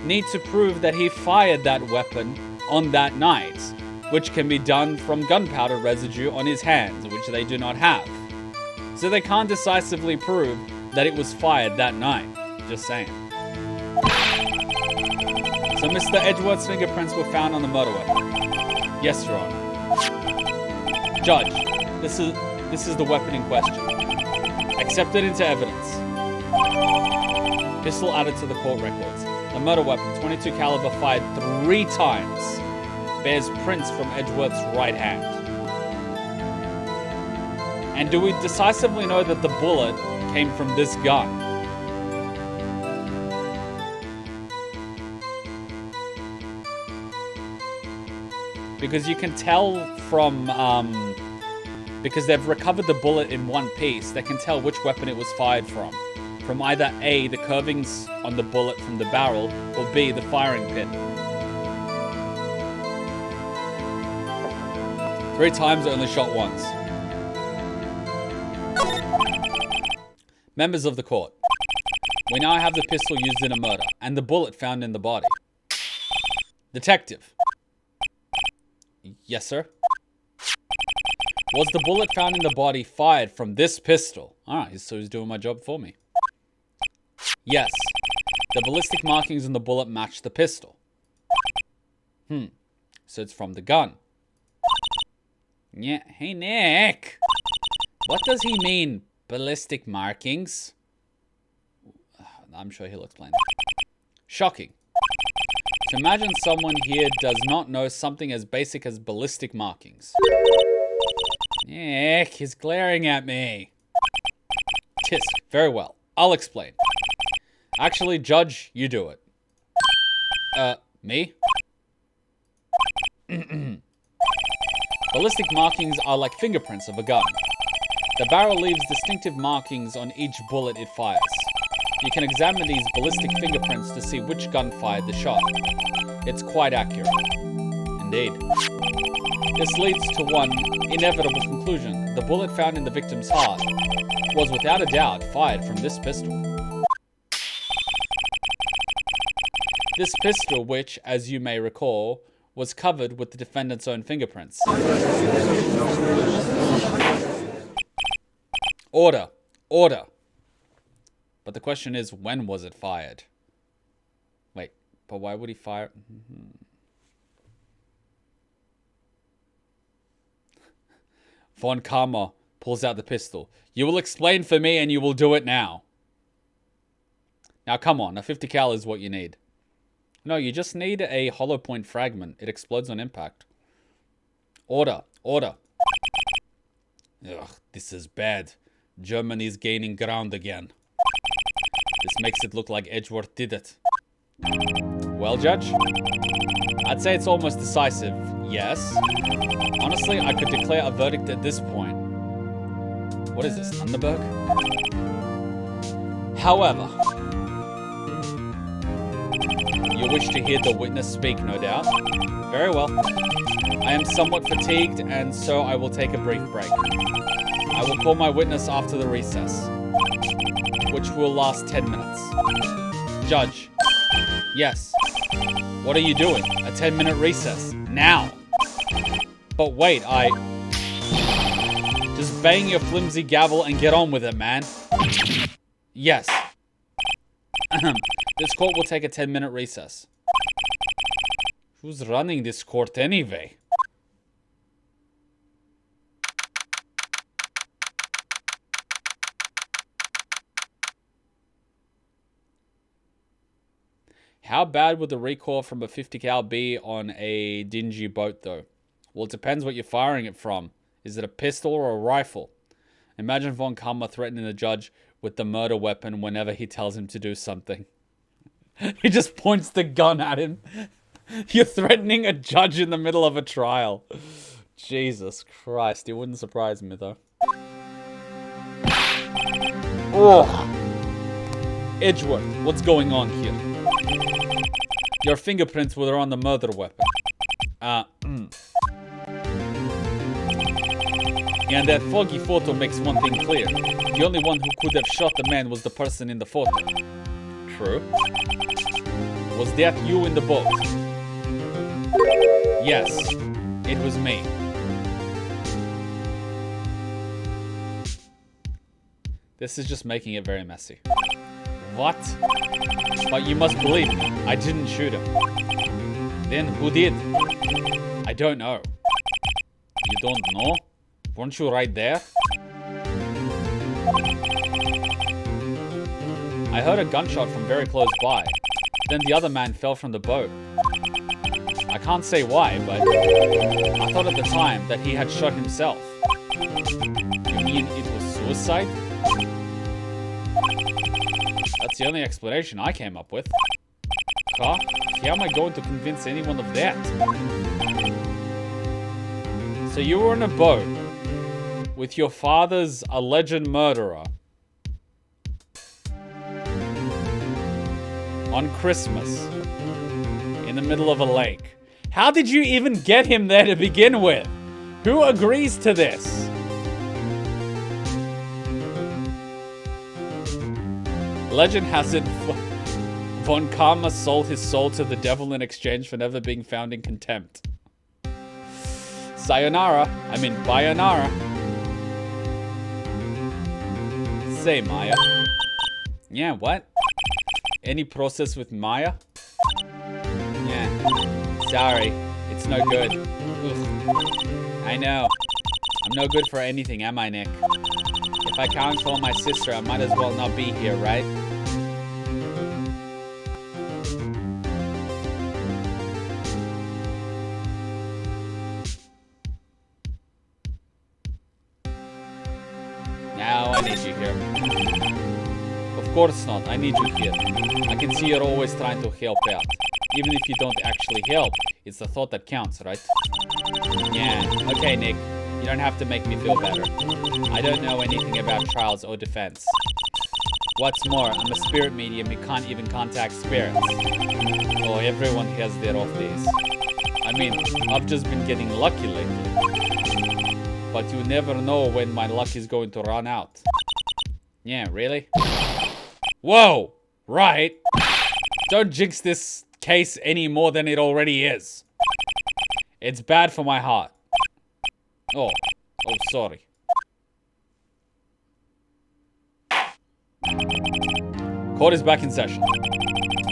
need to prove that he fired that weapon on that night, which can be done from gunpowder residue on his hands, which they do not have. So they can't decisively prove that it was fired that night. Just saying. So Mr. Edgeworth's fingerprints were found on the murder weapon. Yes, Your Honor. Judge, this is the weapon in question. Accepted into evidence. Pistol added to the court records. The murder weapon, 22 caliber, fired 3 times. Bears prints from Edgeworth's right hand. And do we decisively know that the bullet came from this gun? Because you can tell from, because they've recovered the bullet in one piece, they can tell which weapon it was fired from. From either A, the curvings on the bullet from the barrel, or B, the firing pin. 3 times, only shot once. Members of the court, we now have the pistol used in a murder, and the bullet found in the body. Detective. Yes, sir. Was the bullet found in the body fired from this pistol? Alright, so he's doing my job for me. Yes. The ballistic markings on the bullet match the pistol. So it's from the gun. Yeah. Hey, Nick. What does he mean, ballistic markings? I'm sure he'll explain that. Shocking. To imagine someone here does not know something as basic as ballistic markings. Nick, he's glaring at me. Tisk, very well. I'll explain. Actually, Judge, you do it. Me? Ballistic markings are like fingerprints of a gun. The barrel leaves distinctive markings on each bullet it fires. You can examine these ballistic fingerprints to see which gun fired the shot. It's quite accurate. Indeed. This leads to one inevitable conclusion. The bullet found in the victim's heart was without a doubt fired from this pistol. This pistol, which, as you may recall, was covered with the defendant's own fingerprints. Order. But the question is, when was it fired? Wait, but why would he fire? Von Karma pulls out the pistol. You will explain for me and you will do it now. Now come on, a 50 cal is what you need. No, you just need a hollow point fragment. It explodes on impact. Order. Ugh, this is bad. Germany's gaining ground again. This makes it look like Edgeworth did it. Well, Judge? I'd say it's almost decisive, yes. Honestly, I could declare a verdict at this point. What is this, Thunderberg? However, you wish to hear the witness speak, no doubt. Very well. I am somewhat fatigued, and so I will take a brief break. I will call my witness after the recess, which will last 10 minutes. Judge. Yes. What are you doing? A 10-minute recess. Now. But wait, Just bang your flimsy gavel and get on with it, man. Yes. This court will take a 10-minute recess. Who's running this court anyway? How bad would the recoil from a 50 cal be on a dingy boat, though? Well, it depends what you're firing it from. Is it a pistol or a rifle? Imagine Von Kuma threatening the judge with the murder weapon whenever he tells him to do something. He just points the gun at him. You're threatening a judge in the middle of a trial. Jesus Christ, it wouldn't surprise me, though. Oh. Edgeworth, what's going on here? Your fingerprints were on the murder weapon. And that foggy photo makes one thing clear. The only one who could have shot the man was the person in the photo. True. Was that you in the boat? Yes, it was me. This is just making it very messy. What? But you must believe me, I didn't shoot him. Then who did? I don't know. You don't know? Weren't you right there? I heard a gunshot from very close by. Then the other man fell from the boat. I can't say why, but I thought at the time that he had shot himself. You mean it was suicide? That's the only explanation I came up with. Huh? How am I going to convince anyone of that? So you were in a boat with your father's alleged murderer on Christmas in the middle of a lake. How did you even get him there to begin with? Who agrees to this? Legend has it Von Kuma sold his soul to the devil in exchange for never being found in contempt. Sayonara. I mean, bayonara. Say, Maya. Yeah, what? Any process with Maya? Yeah. Sorry. It's no good. Ugh. I know. I'm no good for anything, am I, Nick? If I can't call my sister, I might as well not be here, right? Now I need you here. Of course not, I need you here. I can see you're always trying to help out. Even if you don't actually help, it's the thought that counts, right? Yeah, okay, Nick. You don't have to make me feel better. I don't know anything about trials or defense. What's more, I'm a spirit medium who can't even contact spirits. Oh, everyone has their off days. I mean, I've just been getting lucky lately. But you never know when my luck is going to run out. Yeah, really? Whoa! Right. Don't jinx this case any more than it already is. It's bad for my heart. Oh, sorry. Court is back in session.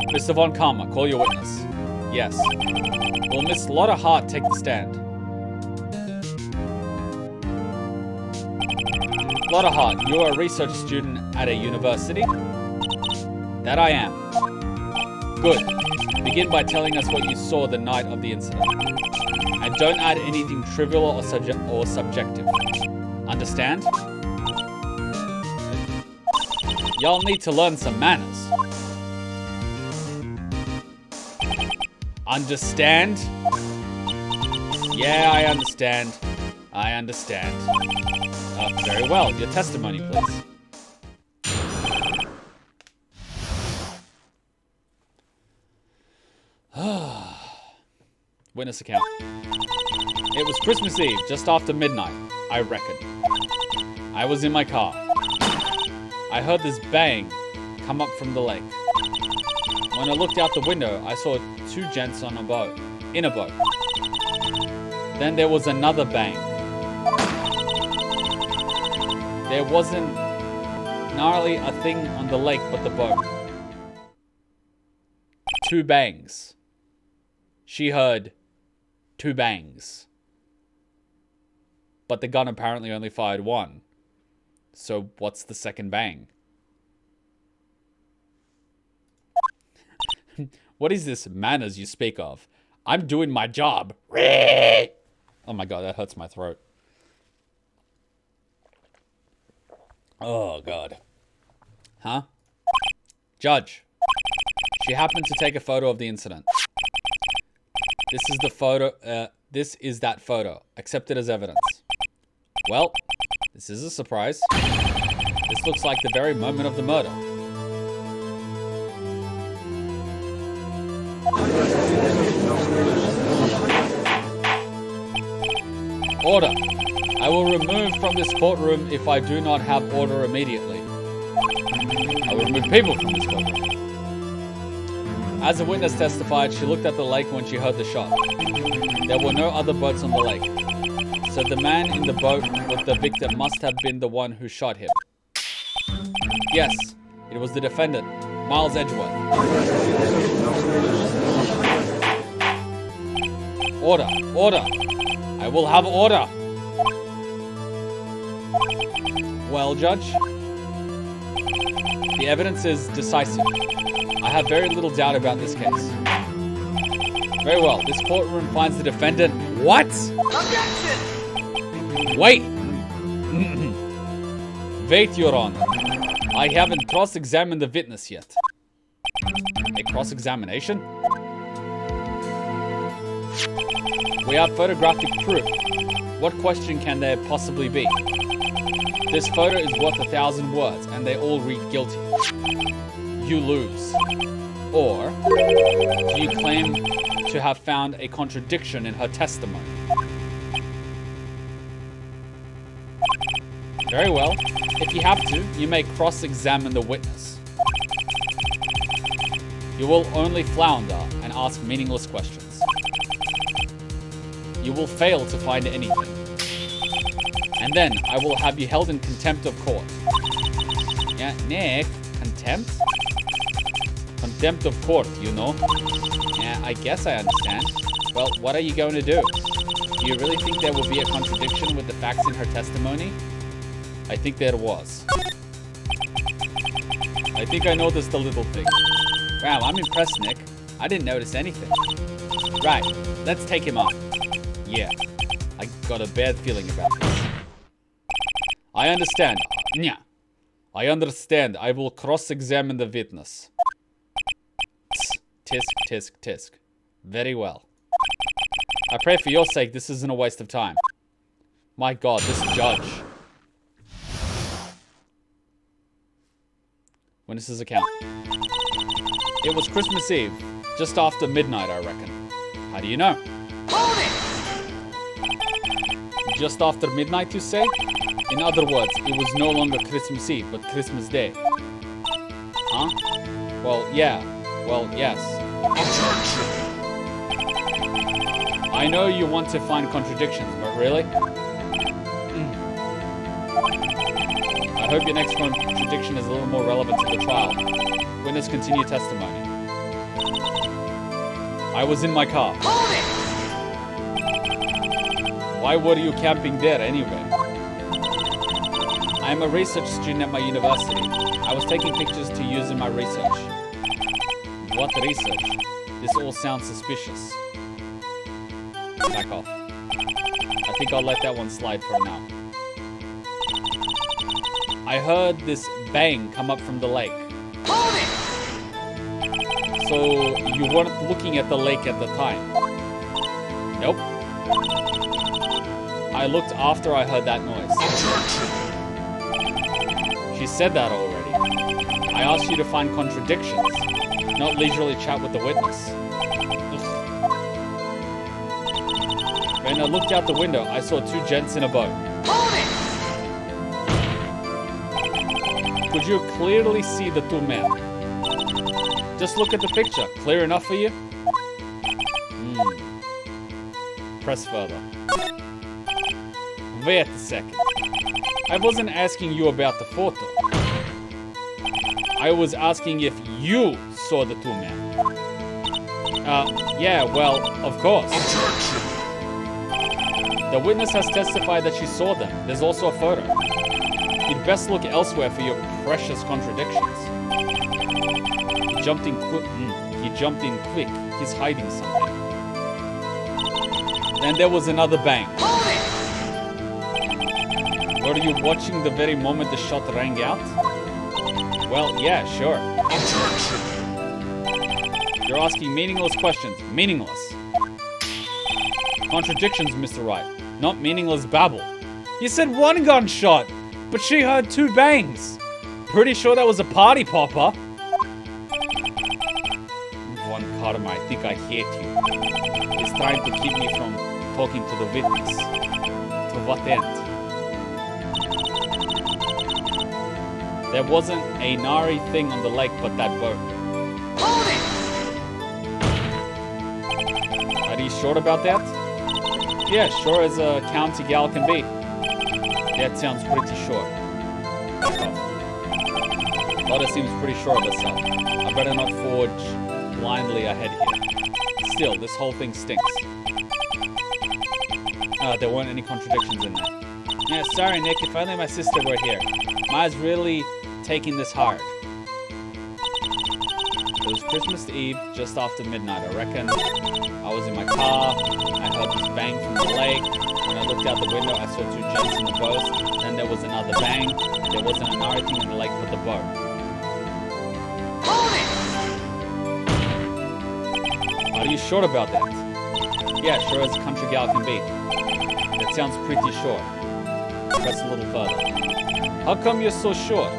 Mr. Von Kuma, call your witness. Yes. Will Miss Lotta Hart take the stand? Lotta Hart, you are a research student at a university? That I am. Good. Begin by telling us what you saw the night of the incident. And don't add anything trivial or subjective. Understand? Y'all need to learn some manners. Understand? Yeah, I understand. I understand. Very well. Your testimony, please. Witness account. It was Christmas Eve, just after midnight, I reckon. I was in my car. I heard this bang come up from the lake. When I looked out the window, I saw two gents on a boat. In a boat. Then there was another bang. There wasn't gnarly a thing on the lake but the boat. Two bangs. She heard two bangs. But the gun apparently only fired one. So what's the second bang? What is this manners you speak of? I'm doing my job. Oh my god, that hurts my throat. Oh god. Huh? Judge. She happened to take a photo of the incident. This is the photo, this is that photo. Accepted as evidence. Well, this is a surprise. This looks like the very moment of the murder. Order. I will remove from this courtroom if I do not have order immediately. I will remove people from this courtroom. As the witness testified, she looked at the lake when she heard the shot. There were no other boats on the lake. So the man in the boat with the victim must have been the one who shot him. Yes, it was the defendant, Miles Edgeworth. Order, order. I will have order. Well, Judge, the evidence is decisive. I have very little doubt about this case. Very well, this courtroom finds the defendant. What? Objection! Wait! Wait, Your Honor. I haven't cross-examined the witness yet. A cross-examination? We have photographic proof. What question can there possibly be? This photo is worth 1,000 words, and they all read guilty. You lose. Or, do you claim to have found a contradiction in her testimony? Very well. If you have to, you may cross-examine the witness. You will only flounder and ask meaningless questions. You will fail to find anything. And then I will have you held in contempt of court. Yeah, Nick, contempt? Contempt of court, you know? Yeah, I guess I understand. Well, what are you going to do? Do you really think there will be a contradiction with the facts in her testimony? I think there was. I think I noticed a little thing. Wow, I'm impressed, Nick. I didn't notice anything. Right, let's take him on. Yeah, I got a bad feeling about this. I understand. Yeah, I understand. I will cross-examine the witness. Tisk, tisk, tisk. Very well. I pray for your sake this isn't a waste of time. My God, this judge. Witness's account. It was Christmas Eve, just after midnight, I reckon. How do you know? Hold it! Just after midnight, you say? In other words, it was no longer Christmas Eve, but Christmas Day. Huh? Well, yeah. Well, yes. Objection! I know you want to find contradictions, but really? I hope your next contradiction is a little more relevant to the trial. Witness continue testimony. I was in my car. Hold it! Why were you camping there anyway? I am a research student at my university. I was taking pictures to use in my research. What research? This all sounds suspicious. Back off. I think I'll let that one slide for now. I heard this bang come up from the lake. Hold it! So you weren't looking at the lake at the time? Nope. I looked after I heard that noise. Objection! She said that already. I asked you to find contradictions, not leisurely chat with the witness. Ugh. When I looked out the window, I saw two gents in a boat. Hold it! Could you clearly see the two men? Just look at the picture. Clear enough for you? Press further. Wait a second. I wasn't asking you about the photo. I was asking if you saw the two men. Yeah, well, of course. Objection. The witness has testified that she saw them. There's also a photo. You'd best look elsewhere for your precious contradictions. He jumped in quick. He's hiding something. Then there was another bang. Hold it! Were you watching the very moment the shot rang out? Well, yeah, sure. Objection. You're asking meaningless questions. Meaningless. Contradictions, Mr. Wright. Not meaningless babble. You said one gunshot, but she heard two bangs. Pretty sure that was a party popper. One karma, I think I hate you. He's trying to keep me from talking to the witness. To what end? There wasn't a nary thing on the lake but that boat. Hold it! Are you sure about that? Yeah, sure as a county gal can be. That sounds pretty sure. Lotta seems pretty sure of herself. I better not forge blindly ahead here. Still, this whole thing stinks. There weren't any contradictions in there. Yeah, sorry, Nick. If only my sister were here. Ma's really taking this hard. It was Christmas Eve, just after midnight, I reckon. I was in my car. I heard this bang from the lake. When I looked out the window, I saw two gents in the boat. Then there was another bang. There wasn't another thing in the lake but the boat. Hold it! Are you sure about that? Yeah, sure as a country gal can be. That sounds pretty sure. Press a little further. How come you're so sure?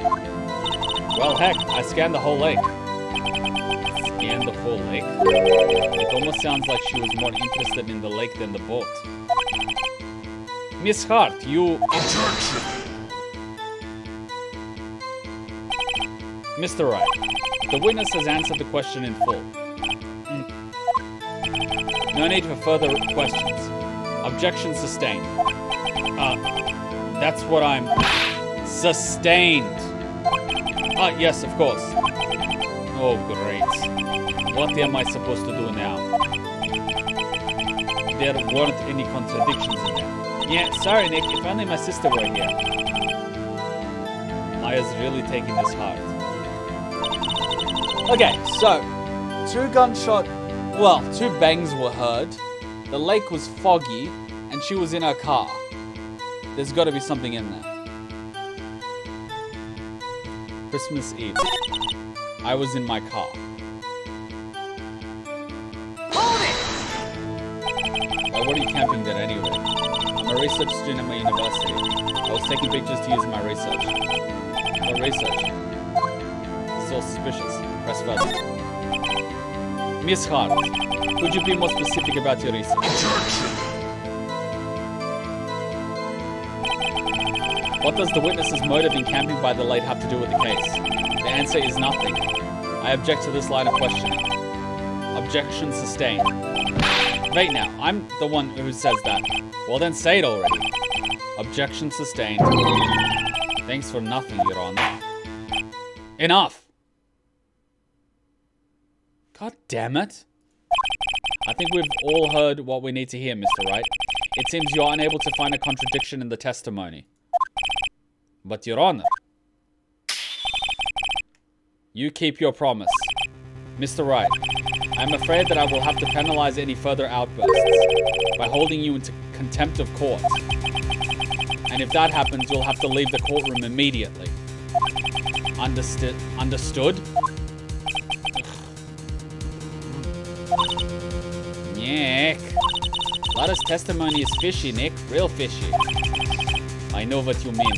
Well, heck, I scanned the whole lake. Scanned the whole lake? It almost sounds like she was more interested in the lake than the boat. Miss Hart, you... Objection. Mr. Wright, the witness has answered the question in full. No need for further questions. Objection sustained. That's what I'm... Sustained. Yes, of course. Oh, great. What am I supposed to do now? There weren't any contradictions in there. Yeah, sorry, Nick. If only my sister were here. Maya's really taking this hard. Okay, so... two bangs were heard. The lake was foggy, and she was in her car. There's got to be something in there. Christmas Eve. I was in my car. Hold it! Why were you camping there anyway? I'm a research student at my university. I was taking pictures to use in my research. What research? This is all suspicious. Press further. Miss Hart, could you be more specific about your research? Objection. What does the witness's motive in camping by the lake have to do with the case? The answer is nothing. I object to this line of questioning. Objection sustained. Wait now, I'm the one who says that. Well then say it already. Objection sustained. Thanks for nothing, Your Honor. Enough! God damn it. I think we've all heard what we need to hear, Mr. Wright. It seems you're unable to find a contradiction in the testimony. But, Your Honor, you keep your promise. Mr. Wright, I'm afraid that I will have to penalize any further outbursts by holding you into contempt of court. And if that happens, you'll have to leave the courtroom immediately. Understood? Nick. Lotta's testimony is fishy, Nick. Real fishy. I know what you mean.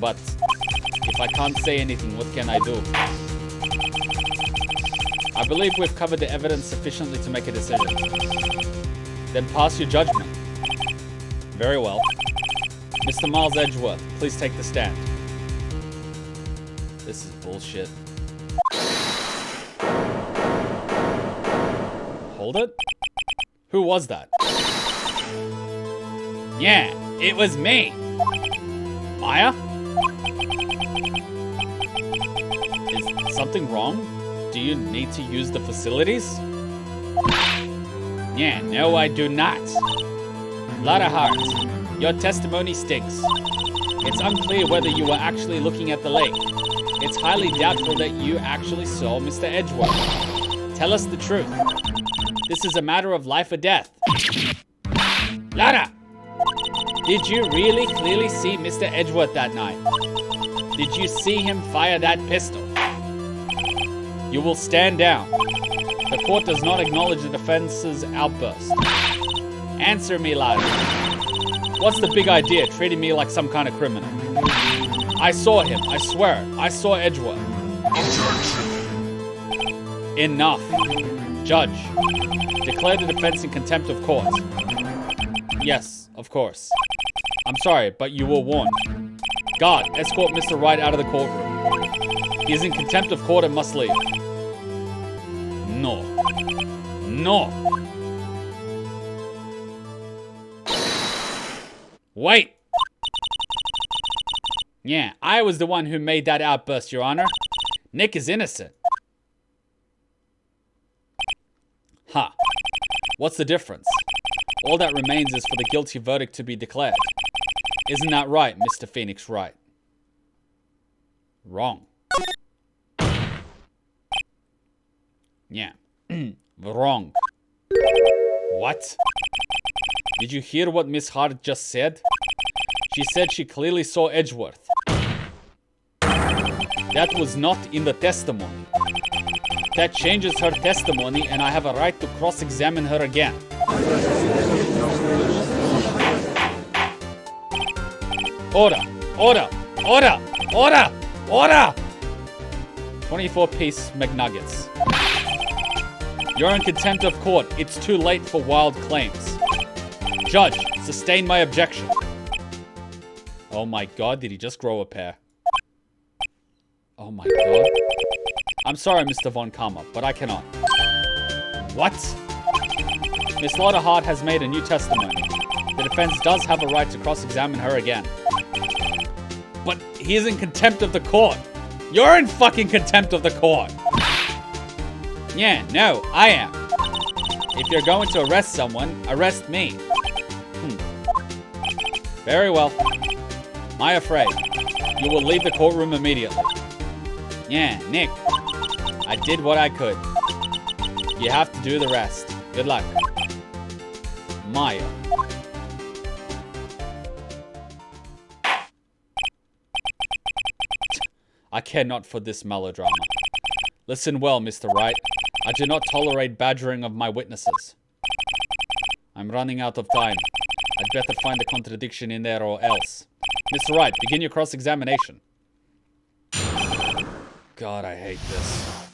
But if I can't say anything, what can I do? I believe we've covered the evidence sufficiently to make a decision. Then pass your judgment. Very well. Mr. Miles Edgeworth, please take the stand. This is bullshit. Hold it? Who was that? Yeah, it was me. Maya? Is something wrong? Do you need to use the facilities? Yeah, no, I do not. Lotta Hart, your testimony stinks. It's unclear whether you were actually looking at the lake. It's highly doubtful that you actually saw Mr. Edgeworth. Tell us the truth. This is a matter of life or death. Lotta! Did you really clearly see Mr. Edgeworth that night? Did you see him fire that pistol? You will stand down. The court does not acknowledge the defense's outburst. Answer me, Lotta. What's the big idea, treating me like some kind of criminal? I saw him, I swear it. I saw Edgeworth. Objection. Enough. Judge, declare the defense in contempt of court. Yes, of course. I'm sorry, but you were warned. Guard, escort Mr. Wright out of the courtroom. He is in contempt of court and must leave. No. No. Wait. Yeah, I was the one who made that outburst, Your Honor. Nick is innocent. Huh. What's the difference? All that remains is for the guilty verdict to be declared. Isn't that right, Mr. Phoenix Wright? Wrong. Yeah. Wrong. What? Did you hear what Miss Hart just said? She said she clearly saw Edgeworth. That was not in the testimony. That changes her testimony, and I have a right to cross-examine her again. Order! Order! Order! Order! Order! 24-piece McNuggets. You're in contempt of court. It's too late for wild claims. Judge, sustain my objection. Oh my god, did he just grow a pair? Oh my god. I'm sorry, Mr. Von Kuma, but I cannot. What? Miss Lotta Hart has made a new testimony. The defense does have a right to cross-examine her again. But he is in contempt of the court. You're in fucking contempt of the court. Yeah, no, I am. If you're going to arrest someone, arrest me. Very well. Am I afraid? You will leave the courtroom immediately. Yeah, Nick. I did what I could. You have to do the rest. Good luck. Maya. I care not for this melodrama. Listen well, Mr. Wright. I do not tolerate badgering of my witnesses. I'm running out of time. I'd better find a contradiction in there or else. Mr. Wright, begin your cross-examination. God, I hate this.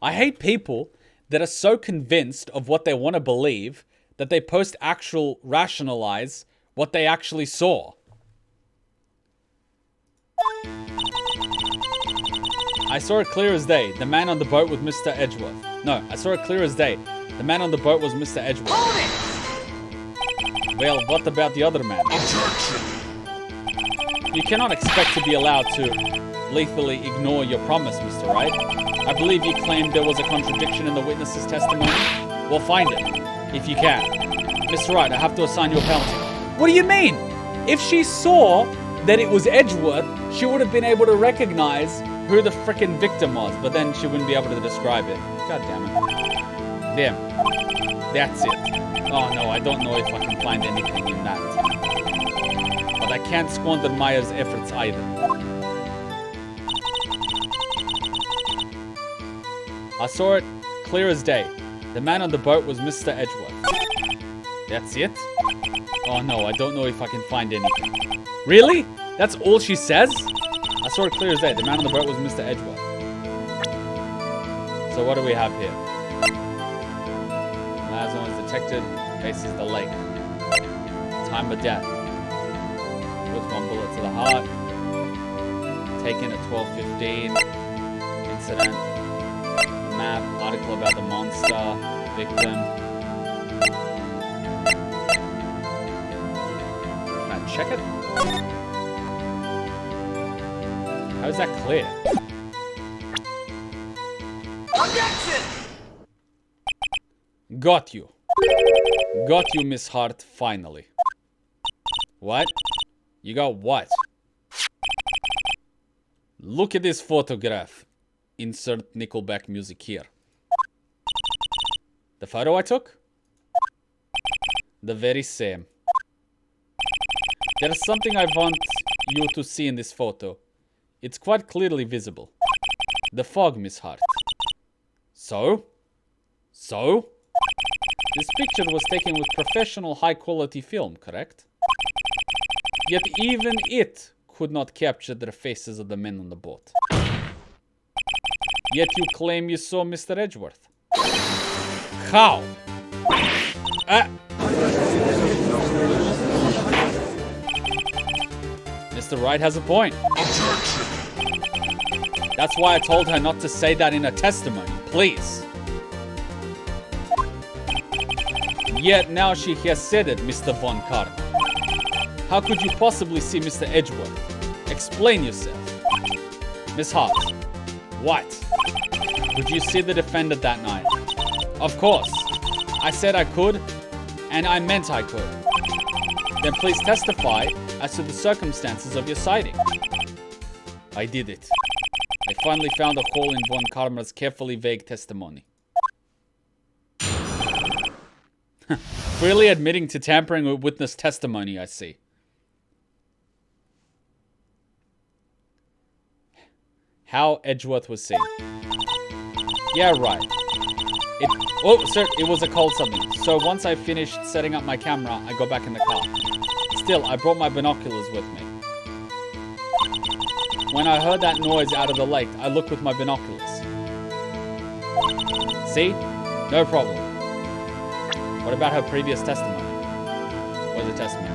I hate people that are so convinced of what they want to believe that they post-actual rationalize what they actually saw. I saw it clear as day. The man on the boat with Mr. Edgeworth. No, I saw it clear as day. The man on the boat was Mr. Edgeworth. Well, what about the other man? Objection. You cannot expect to be allowed to lethally ignore your promise, Mr. Wright. I believe you claimed there was a contradiction in the witness's testimony. Well, find it, if you can. Mr. Wright, I have to assign you a penalty. What do you mean? If she saw that it was Edgeworth, she would have been able to recognize who the frickin' victim was, but then she wouldn't be able to describe it. God damn it. There. That's it. Oh no, I don't know if I can find anything in that. But I can't squander Maya's efforts either. I saw it clear as day. The man on the boat was Mr. Edgeworth. That's it? Oh no, I don't know if I can find anything. Really? That's all she says? I saw it clear as day. The man on the boat was Mr. Edgeworth. So what do we have here? As long as detected, faces the lake. Time of death. Puts one bullet to the heart. Taken at 12:15. Incident. Map. Article about the monster. Victim. check it? How is that clear? Objection! Got you. Got you, Miss Hart, finally. What? You got what? Look at this photograph. Insert Nickelback music here. The photo I took? The very same. There's something I want you to see in this photo. It's quite clearly visible. The fog, Miss Hart. So? So? This picture was taken with professional high-quality film, correct? Yet even it could not capture the faces of the men on the boat. Yet you claim you saw Mr. Edgeworth. How? Mr. Wright has a point. That's why I told her not to say that in her testimony, please. Yet now she has said it, Mr. Von Karma. How could you possibly see Mr. Edgeworth? Explain yourself. Miss Hart, what? Could you see the defendant that night? Of course. I said I could, and I meant I could. Then please testify as to the circumstances of your sighting. I did it. I finally found a hole in Von Karma's carefully vague testimony. Freely admitting to tampering with witness testimony, I see. How Edgeworth was seen. Yeah, right. It was a cold something. So once I finished setting up my camera, I got back in the car. Still, I brought my binoculars with me. When I heard that noise out of the lake, I looked with my binoculars. See? No problem. What about her previous testimony? What was the testimony?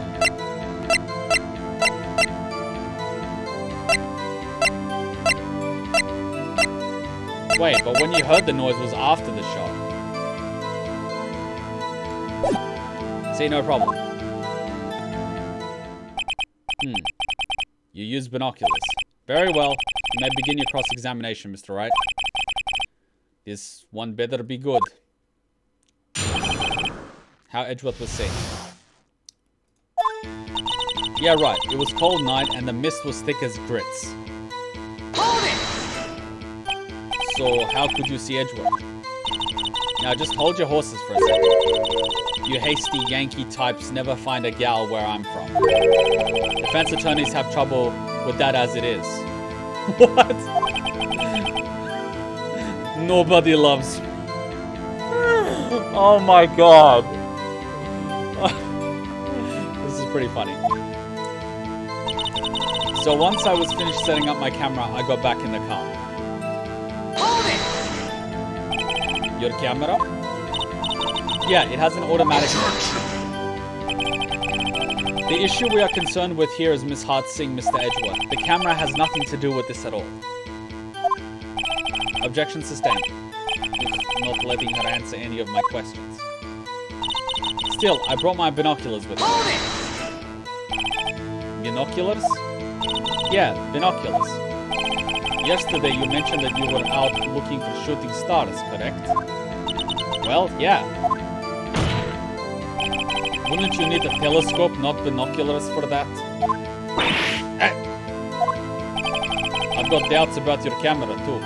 Wait, but when you heard the noise was after the shot. See, no problem. You use binoculars. Very well. You may begin your cross-examination, Mr. Wright. This one better be good. How Edgeworth was seen. Yeah, right. It was cold night and the mist was thick as grits. Hold it! So how could you see Edgeworth? Now just hold your horses for a second. You hasty Yankee types never find a gal where I'm from. Defense attorneys have trouble with that as it is. What? Nobody loves me. Oh my god. This is pretty funny. So once I was finished setting up my camera, I got back in the car. Hold it! Your camera? Yeah, it has an automatic. The issue we are concerned with here is Miss Hart seeing Mr. Edgeworth. The camera has nothing to do with this at all. Objection sustained. Not letting her answer any of my questions. Still, I brought my binoculars with me. Hold it! Binoculars? Yeah, binoculars. Yesterday you mentioned that you were out looking for shooting stars, correct? Well, yeah. Wouldn't you need a telescope, not binoculars for that? I've got doubts about your camera too.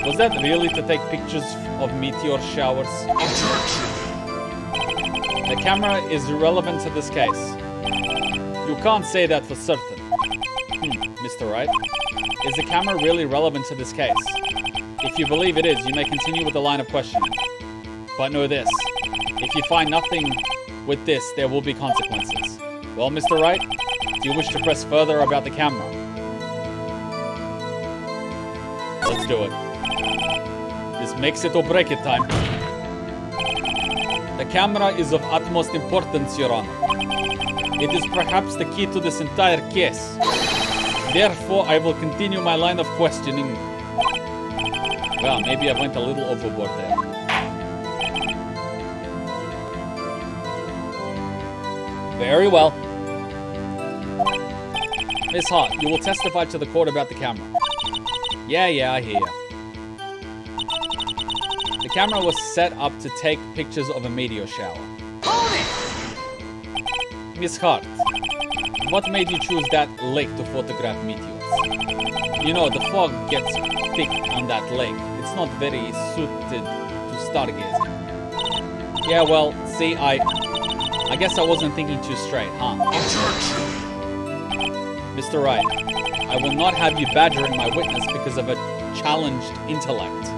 Was that really to take pictures of meteor showers? The camera is irrelevant to this case. You can't say that for certain. Mr. Wright, is the camera really relevant to this case? If you believe it is, you may continue with the line of questioning. But know this, if you find nothing with this, there will be consequences. Well, Mr. Wright, do you wish to press further about the camera? Let's do it. This makes it or break it time. The camera is of utmost importance, Your Honor. It is perhaps the key to this entire case. Therefore, I will continue my line of questioning. Well, maybe I went a little overboard there. Very well. Miss Hart, you will testify to the court about the camera. Yeah, I hear you. The camera was set up to take pictures of a meteor shower. Hold it! Miss Hart, what made you choose that lake to photograph meteors? You know, the fog gets thick on that lake. It's not very suited to stargazing. Yeah, well, see, I guess I wasn't thinking too straight, huh? Objection! Mr. Wright, I will not have you badgering my witness because of a challenged intellect.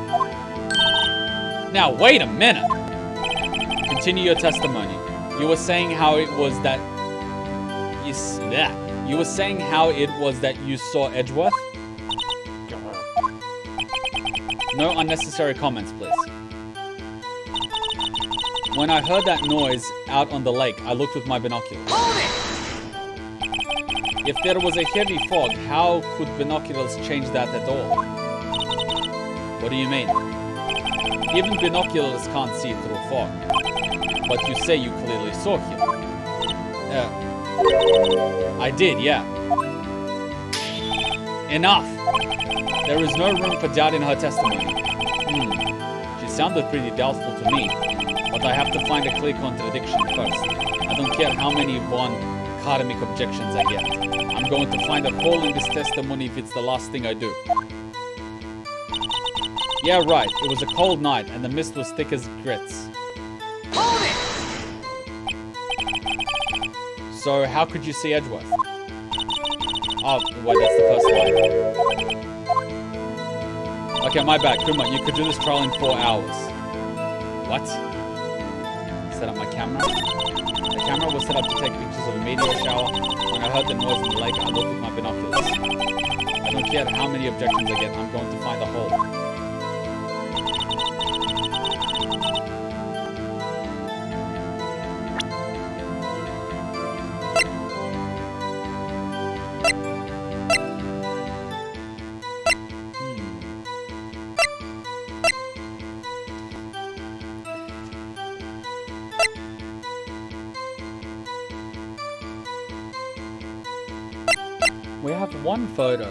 Now, wait a minute! Continue your testimony. You were saying how it was that... You were saying how it was that you saw Edgeworth? No unnecessary comments, please. When I heard that noise out on the lake, I looked with my binoculars. Hold it! If there was a heavy fog, how could binoculars change that at all? What do you mean? Even binoculars can't see through fog. But you say you clearly saw him. I did, yeah. Enough! There is no room for doubt in her testimony. She sounded pretty doubtful to me, but I have to find a clear contradiction first. I don't care how many karmic objections I get. I'm going to find a hole in this testimony if it's the last thing I do. Yeah, right. It was a cold night and the mist was thick as grits. Hold it! So how could you see Edgeworth? Oh, wait, that's the first line. Okay, my bad. Kuma, you could do this trial in 4 hours. What? Set up my camera. The camera was set up to take pictures of a meteor shower. When I heard the noise in the lake, I looked with my binoculars. I don't care how many objections I get, I'm going to find a hole. We have one photo.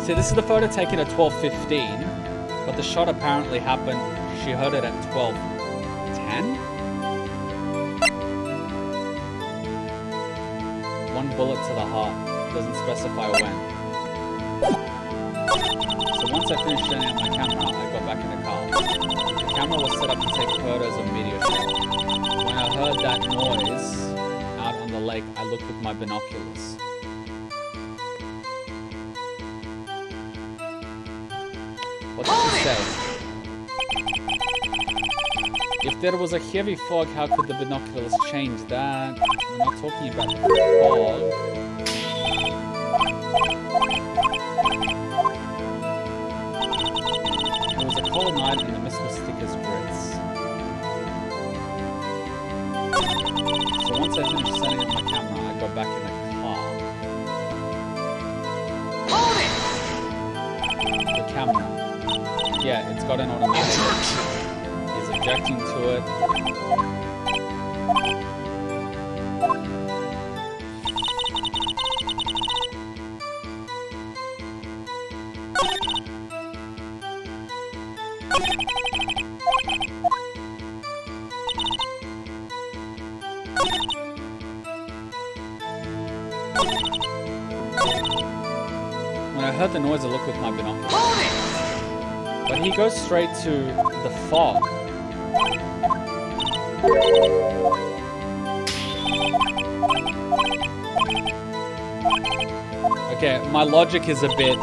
See, this is the photo taken at 12:15, but the shot apparently happened, she heard it at 12:10? One bullet to the heart, doesn't specify when. So once I finished setting up my camera, I got back in the car. The camera was set up to take photos of meteor shower. When I heard that noise out on the lake, I looked with my binoculars. What did she say? If there was a heavy fog, how could the binoculars change that? We're not talking about the fog. It was a cold night and the mist was thick as grits. So once I finished setting up my camera, I got back in the car. Hold it! The camera. Yeah, it's got an automatic. He's objecting to it. When I heard the noise, I looked with my binoculars. Hold it! But he goes straight to the fog. Okay, my logic is a bit...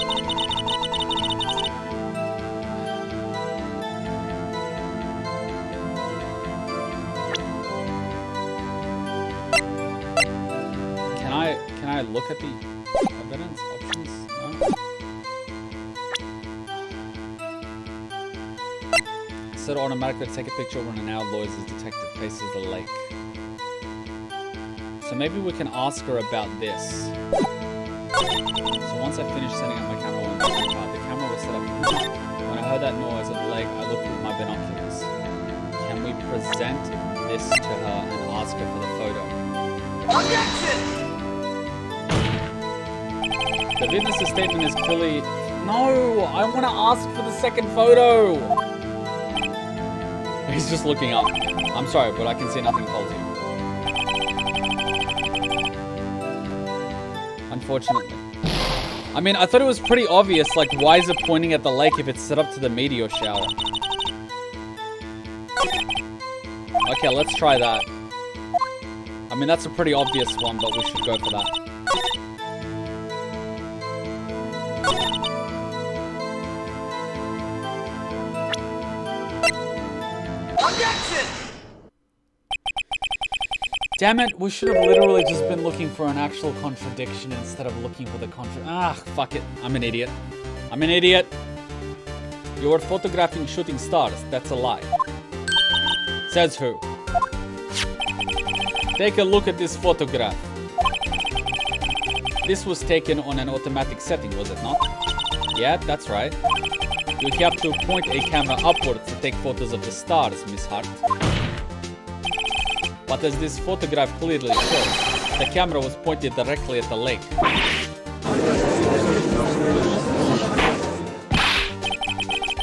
Can I look at the evidence options? No? Set automatically to take a picture when an owl noise is detected faces the lake. So maybe we can ask her about this. So once I finished setting up my camera on the camera was set up. When I heard that noise at the lake, I looked with my binoculars. Can we present this to her and ask her for the photo. Objection! The witness's statement is clearly... No! I want to ask for the second photo! He's just looking up. I'm sorry, but I can see nothing faulty. Unfortunately. I mean, I thought it was pretty obvious, like, why is it pointing at the lake if it's set up to the meteor shower? Okay, let's try that. I mean, that's a pretty obvious one, but we should go for that. Objection! Damn it, we should have literally just been looking for an actual contradiction instead of looking for the fuck it. I'm an idiot. I'm an idiot. You were photographing shooting stars. That's a lie. Says who? Take a look at this photograph. This was taken on an automatic setting, was it not? Yeah, that's right. You have to point a camera upwards to take photos of the stars, Miss Hart. But as this photograph clearly shows, the camera was pointed directly at the lake.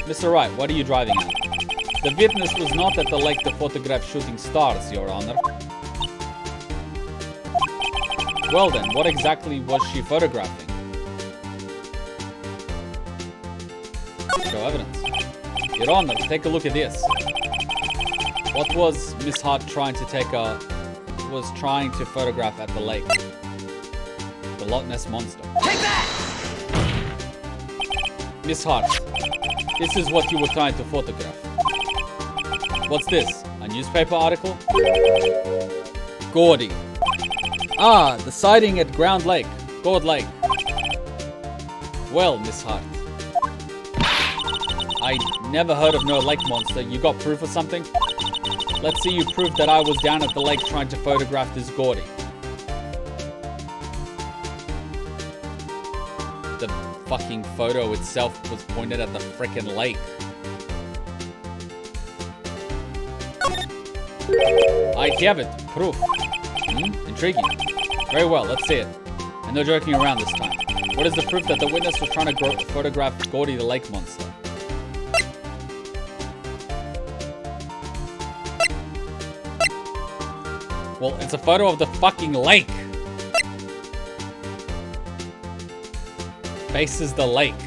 Mr. Wright, what are you driving at? The witness was not at the lake to photograph shooting stars, Your Honor. Well then, what exactly was she photographing? Show evidence. Your Honor, take a look at this. What was Miss Hart trying to photograph at the lake? The Loch Ness Monster. Take that! Miss Hart, this is what you were trying to photograph. What's this? A newspaper article? Gordy. Ah, the sighting at Ground Lake. Gourd Lake. Well, Miss Hart. I never heard of no lake monster. You got proof or something? Let's see you prove that I was down at the lake trying to photograph this Gordy. The fucking photo itself was pointed at the frickin' lake. I have it. Proof. Intriguing. Very well, let's see it. And no joking around this time. What is the proof that the witness was trying to photograph Gordy the lake monster? Well, it's a photo of the fucking lake. Faces the lake.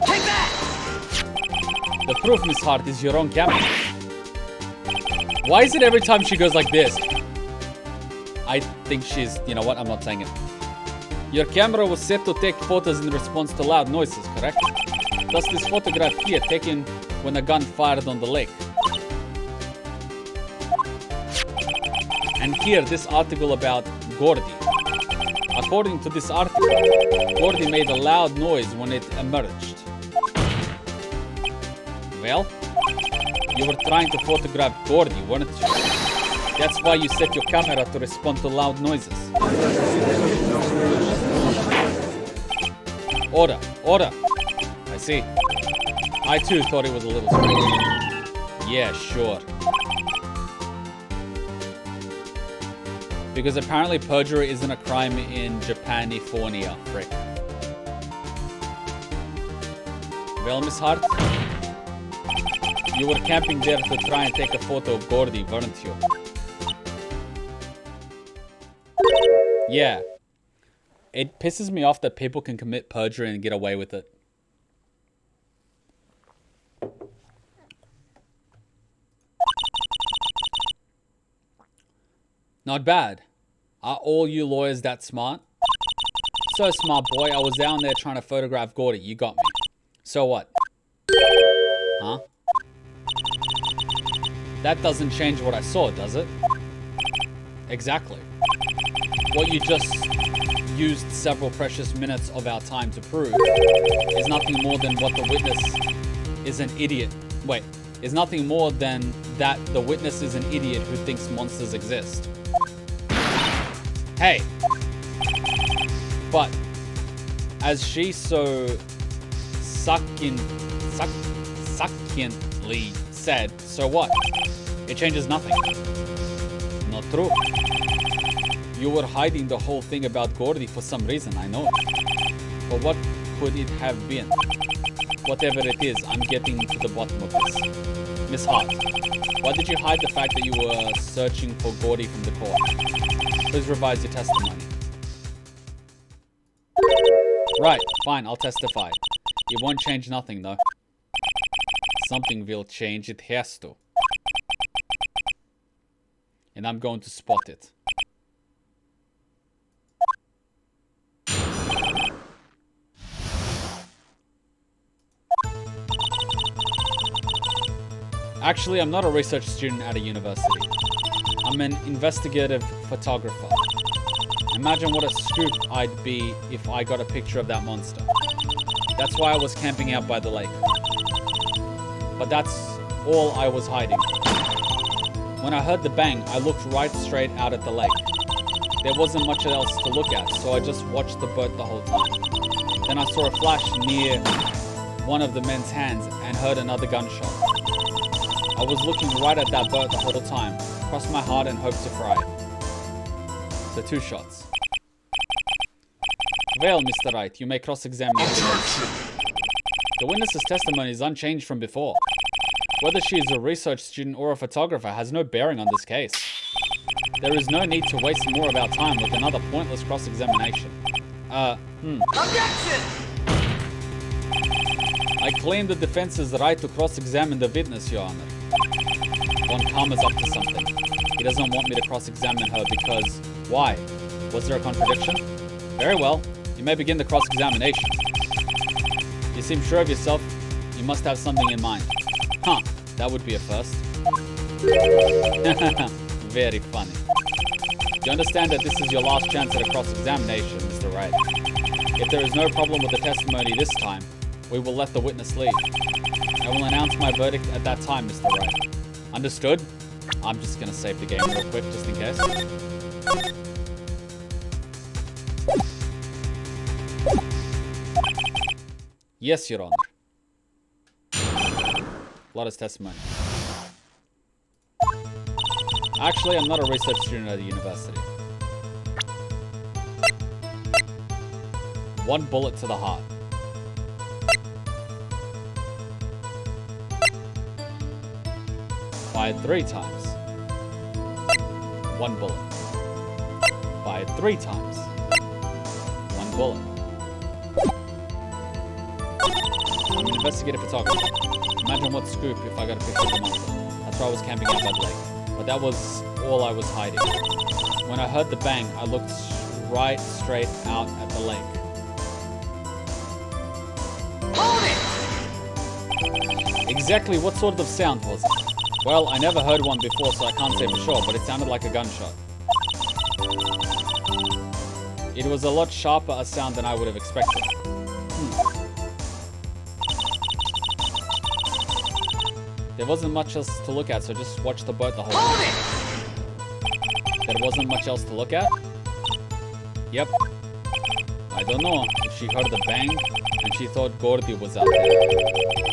Take that! The proof, Miss Hart, is your own camera. Why is it every time she goes like this? I think she's... You know what? I'm not saying it. Your camera was set to take photos in response to loud noises, correct? Thus this photograph here taken when a gun fired on the lake. And here, this article about Gordy. According to this article, Gordy made a loud noise when it emerged. Well, you were trying to photograph Gordy, weren't you? That's why you set your camera to respond to loud noises. Order, order. I see. I too thought it was a little strange. Yeah, sure. Because apparently perjury isn't a crime in Japanifornia, frick. Well, Miss Hart, you were camping there to try and take a photo of Gordy, weren't you? Yeah. It pisses me off that people can commit perjury and get away with it. Not bad. Are all you lawyers that smart? So smart, boy. I was down there trying to photograph Gordy. You got me. So what? Huh? That doesn't change what I saw, does it? Exactly. What you just used several precious minutes of our time to prove is nothing more than what the witness is an idiot. Wait, is nothing more than that the witness is an idiot who thinks monsters exist. Hey! But, as she so succinctly said, so what? It changes nothing. Not true. You were hiding the whole thing about Gordy for some reason, I know. But what could it have been? Whatever it is, I'm getting to the bottom of this. Miss Hart, why did you hide the fact that you were searching for Gordy from the court? Please revise your testimony. Right, fine, I'll testify. It won't change nothing, though. Something will change, it has to. And I'm going to spot it. Actually, I'm not a research student at a university. I'm an investigative photographer. Imagine what a scoop I'd be if I got a picture of that monster. That's why I was camping out by the lake. But that's all I was hiding. When I heard the bang, I looked right straight out at the lake. There wasn't much else to look at, so I just watched the boat the whole time. Then I saw a flash near one of the men's hands and heard another gunshot. I was looking right at that boat the whole time. Crossed my heart and hoped to fry it. So 2 shots. Well, Mr. Wright, you may cross-examine. The witness's testimony is unchanged from before. Whether she is a research student or a photographer has no bearing on this case. There is no need to waste more of our time with another pointless cross-examination. Objection! I claim the defense's right to cross-examine the witness, Your Honor. Von Kama's up to something. He doesn't want me to cross-examine her because... Why? Was there a contradiction? Very well. You may begin the cross-examination. You seem sure of yourself. You must have something in mind. Huh. That would be a first. Very funny. You understand that this is your last chance at a cross-examination, Mr. Wright. If there is no problem with the testimony this time, we will let the witness leave. I will announce my verdict at that time, Mr. Wright. Understood? I'm just gonna save the game real quick, just in case. Yes, Your Honor. Lotta's testimony. Actually, I'm not a research student at the university. 1 bullet to the heart. Fired 3 times. 1 bullet. Fired 3 times. 1 bullet. I'm an investigative photographer. Imagine what scoop if I got a picture of the monster. That's why I was camping out by the lake. But that was all I was hiding. When I heard the bang, I looked right straight out at the lake. Hold it! Exactly what sort of sound was it? Well, I never heard one before, so I can't say for sure, but it sounded like a gunshot. It was a lot sharper a sound than I would have expected. There wasn't much else to look at, so just watch the boat the whole time. There wasn't much else to look at? Yep. I don't know if she heard the bang and she thought Gordy was out there.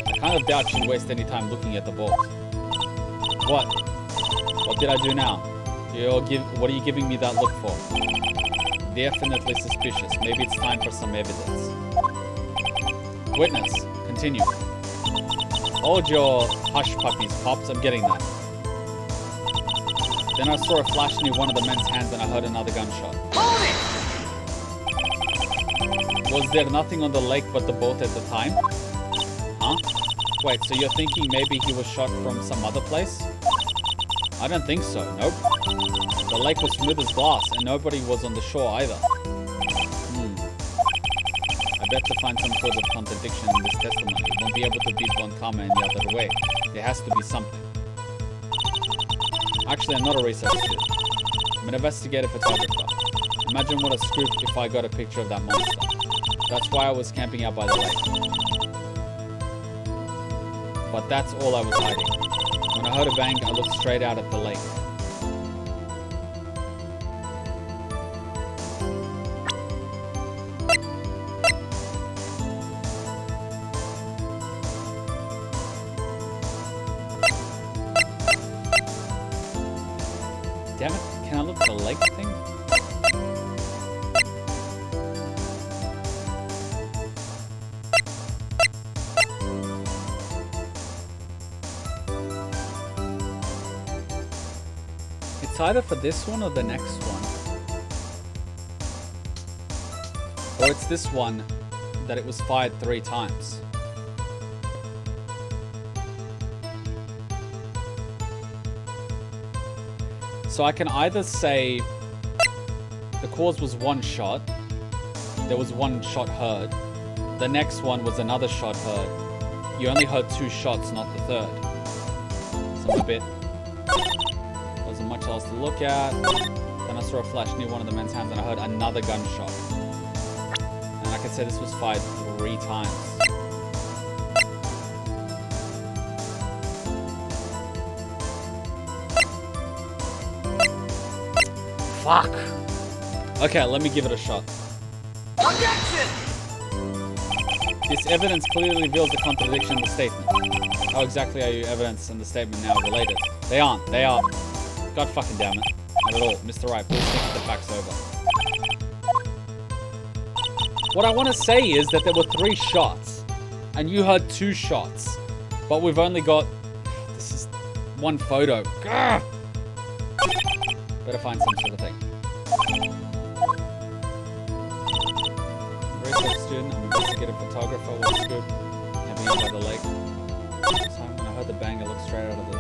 I kind of doubt she'd waste any time looking at the boat. What? What did I do now? What are you giving me that look for? Definitely suspicious. Maybe it's time for some evidence. Witness, continue. Hold your hush puppies, Pops. I'm getting that. Then I saw a flash near one of the men's hands and I heard another gunshot. Hold it! Was there nothing on the lake but the boat at the time? Huh? Wait, so you're thinking maybe he was shot from some other place? I don't think so, nope. The lake was smooth as glass and nobody was on the shore either. I bet to find some sort of contradiction in this testimony. It won't be able to beat Von Kama in the other way. There has to be something. Actually, I'm not a research student. I'm an investigative photographer. Imagine what a scoop if I got a picture of that monster. That's why I was camping out by the lake. But that's all I was hiding. When I heard a bang, I looked straight out at the lake. either for this one or the next one. Or it's this one that it was fired 3 times. So I can either say the cause was 1 shot, there was 1 shot heard, the next one was another shot heard. You only heard 2 shots, not the 3rd. So I'm a bit... Wasn't much else to look at. Then I saw a flash near one of the men's hands and I heard another gunshot. And I could say this was fired 3 times. Fuck! Okay, let me give it a shot. Objection! This evidence clearly reveals the contradiction in the statement. How exactly are your evidence and the statement now related? They aren't. They are. God fucking damn it. Not at all. Mr. Wright, please think the facts over. What I want to say is that there were 3 shots, and you heard 2 shots, but we've only got... This is 1 photo. Gah! Better find some sort of thing. Research student, I'm an investigative photographer. What's good? Camping out by the lake. So when I heard the bang, I looked straight out of the...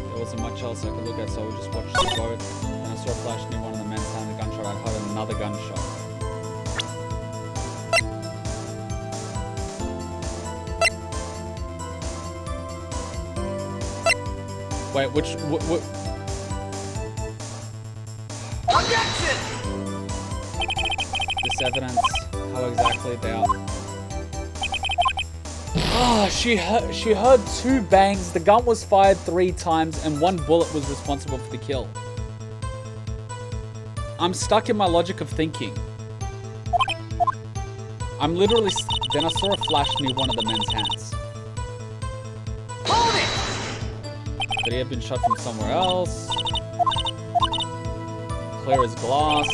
There wasn't much else I could look at, so I would just watch the boat. Then I saw a flash near one of the men's hand, a gunshot. I heard another gunshot. Wait, which... Objection! This evidence, how exactly they are... Ah, she heard 2 bangs, the gun was fired 3 times, and 1 bullet was responsible for the kill. I'm stuck in my logic of thinking. I'm literally... Then I saw a flash near one of the men's hands. Hold it! Could he have been shot from somewhere else? Clear as glass.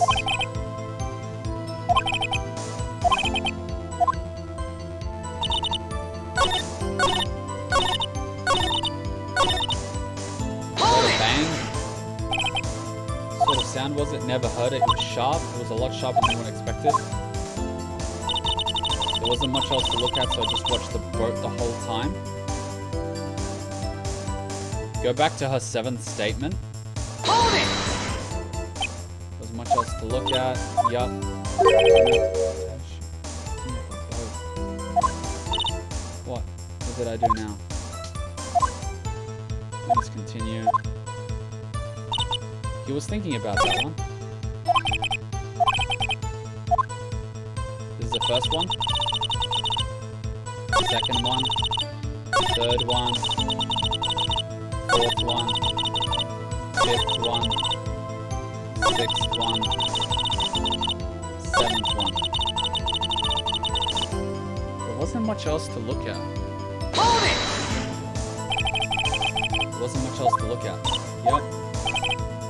Bang. What sort of sound was it? Never heard it. It was sharp. It was a lot sharper than anyone expected. There wasn't much else to look at, so I just watched the boat the whole time. Go back to her 7th statement. Hold it! There wasn't much else to look at. Yup. What? What did I do now? Let's continue. He was thinking about that one. This is the first one. Second one. Third one. 4th one. 5th one. 6th one. 7th one. There wasn't much else to look at. Hold it! There wasn't much else to look at. Yep.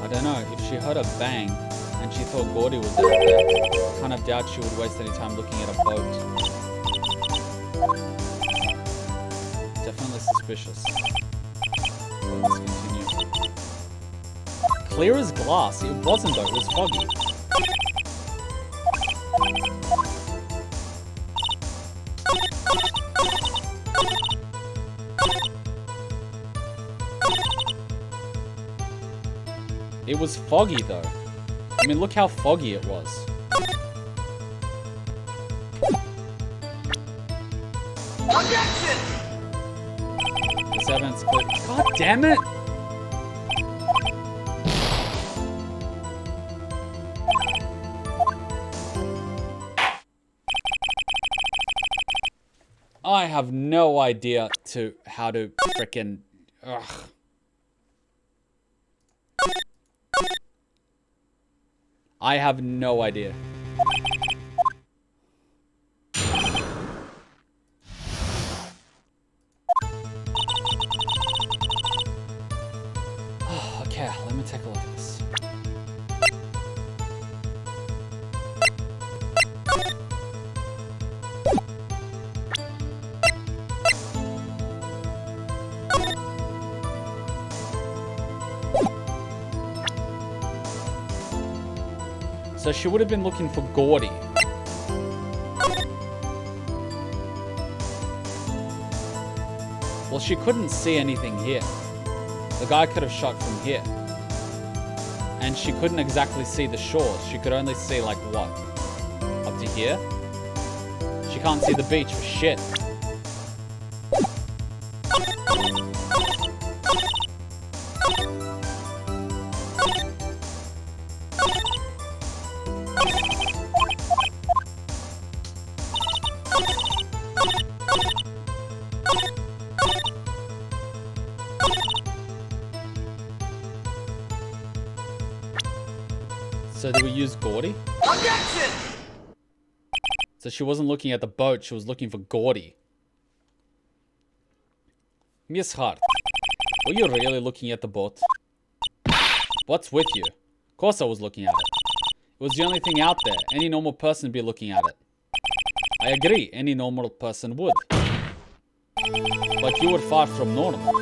I don't know, if she heard a bang and she thought Gordy was out there, I kind of doubt she would waste any time looking at a boat. Definitely suspicious. So let's continue. Clear as glass. It wasn't though, it was foggy. It was foggy though. I mean, look how foggy it was. Objection! This evidence clear. God damn it! I have no idea how to frickin'... Ugh. I have no idea. Okay, let me take a look at this. So she would have been looking for Gordy. Well, she couldn't see anything here. The guy could have shot from here. And she couldn't exactly see the shores. She could only see, like, what? Up to here? She can't see the beach for shit. So do we use Gordy? Objection! So she wasn't looking at the boat, she was looking for Gordy. Miss Hart, were you really looking at the boat? What's with you? Of course I was looking at it. It was the only thing out there. Any normal person would be looking at it. I agree, any normal person would. But you were far from normal.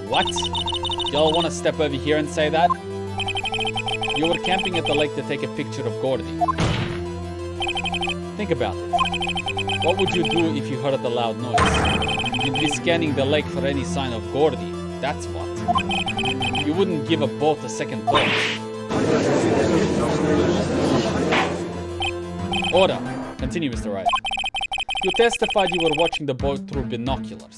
What? Y'all want to step over here and say that? You were camping at the lake to take a picture of Gordy. Think about it. What would you do if you heard the loud noise? You'd be scanning the lake for any sign of Gordy. That's what. You wouldn't give a boat a second thought. Order. Continue, Mr. Wright. You testified you were watching the boat through binoculars.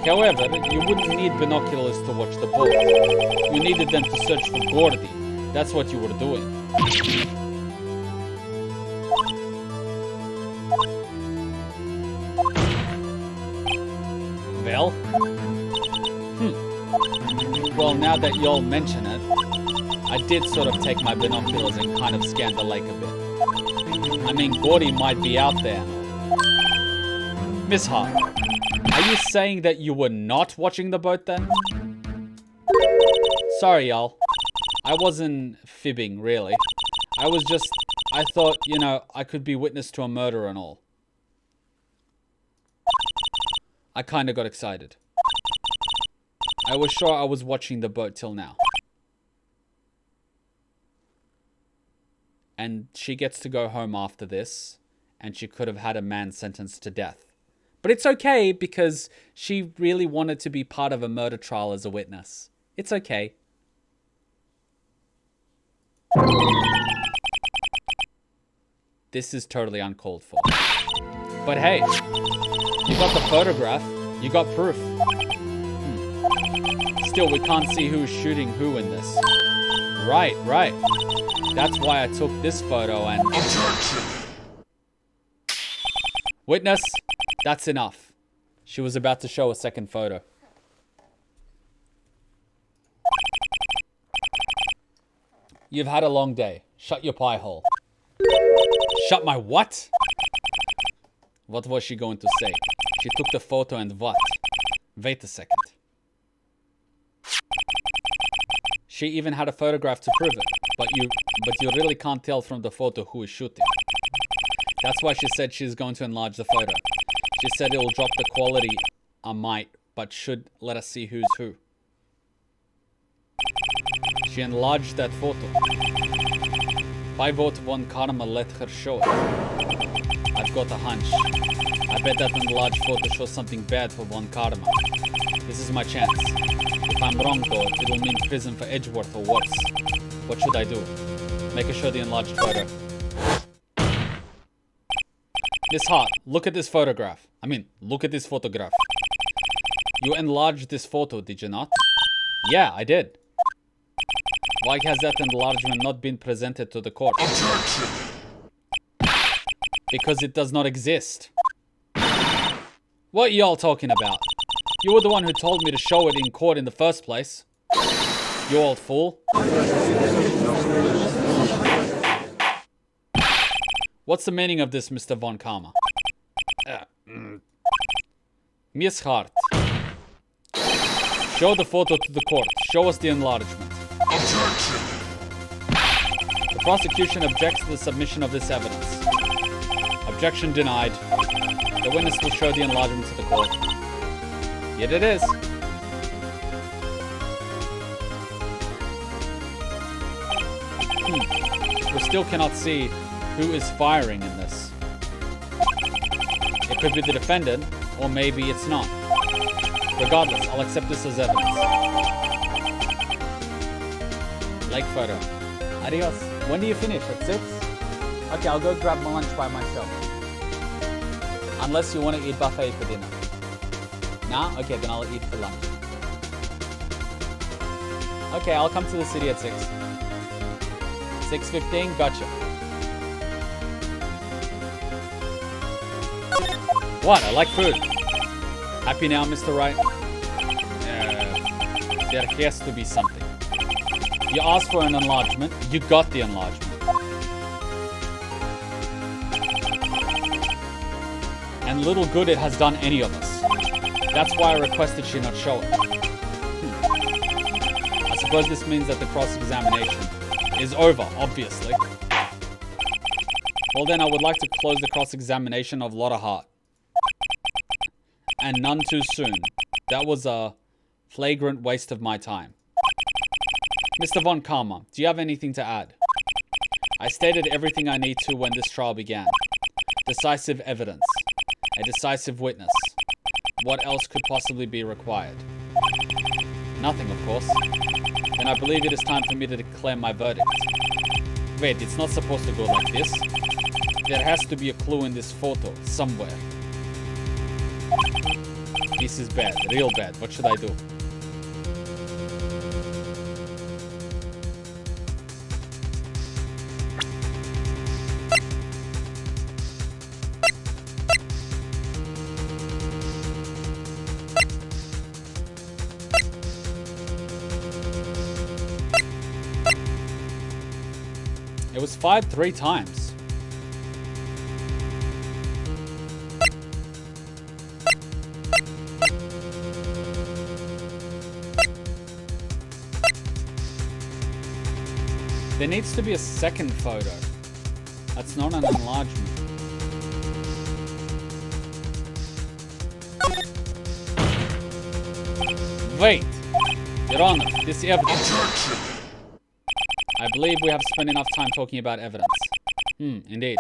However, you wouldn't need binoculars to watch the boat. You needed them to search for Gordy. That's what you were doing. Well? Well, now that y'all mention it, I did sort of take my binoculars and kind of scan the lake a bit. I mean, Gordy might be out there. Miss Hart, are you saying that you were not watching the boat then? Sorry, y'all. I wasn't fibbing, really. I thought, you know, I could be witness to a murder and all. I kinda got excited. I was sure I was watching the boat till now. And she gets to go home after this, and she could have had a man sentenced to death. But it's okay, because she really wanted to be part of a murder trial as a witness. It's okay. This is totally uncalled for. But hey, you got the photograph. You got proof. Still, we can't see who's shooting who in this. Right. That's why I took this photo and... Objection! Witness, that's enough. She was about to show a second photo. You've had a long day. Shut your pie hole. Shut my what? What was she going to say? She took the photo and what? Wait a second. She even had a photograph to prove it. But you really can't tell from the photo who is shooting. That's why she said she's going to enlarge the photo. She said it will drop the quality a mite, but should let us see who's who. She enlarged that photo. By vote von Karma, let her show it. I've got a hunch. I bet that enlarged photo shows something bad for von Karma. This is my chance. If I'm wrong though, it will mean prison for Edgeworth or worse. What should I do? Make her show the enlarged photo. Miss Hart, look at this photograph. Look at this photograph. You enlarged this photo, did you not? Yeah, I did. Why has that enlargement not been presented to the court? Objection! Because it does not exist. What are y'all talking about? You were the one who told me to show it in court in the first place. You old fool. What's the meaning of this, Mr. Von Karma? Miss Hart. Show the photo to the court. Show us the enlargement. Objection. The prosecution objects to the submission of this evidence. Objection denied. The witness will show the enlargement to the court. Yet it is. We still cannot see who is firing in this. It could be the defendant, or maybe it's not. Regardless, I'll accept this as evidence. Lake photo. Adios. When do you finish? At 6? Okay, I'll go grab my lunch by myself. Unless you want to eat buffet for dinner. Nah? Okay, then I'll eat for lunch. Okay, I'll come to the city at 6. 6:15? Gotcha. What? I like food. Happy now, Mr. Wright? There has to be something. You asked for an enlargement. You got the enlargement. And little good it has done any of us. That's why I requested she not show it. I suppose this means that the cross-examination is over, obviously. Well then, I would like to close the cross-examination of Lotta Hart. And none too soon. That was a flagrant waste of my time. Mr. von Karma, do you have anything to add? I stated everything I need to when this trial began. Decisive evidence. A decisive witness. What else could possibly be required? Nothing, of course. Then I believe it is time for me to declare my verdict. Wait, it's not supposed to go like this. There has to be a clue in this photo, somewhere. This is bad, real bad. What should I do? It was fired 3 times. There needs to be a second photo. That's not an enlargement. Wait! Your Honor, this evidence... I believe we have spent enough time talking about evidence. Indeed.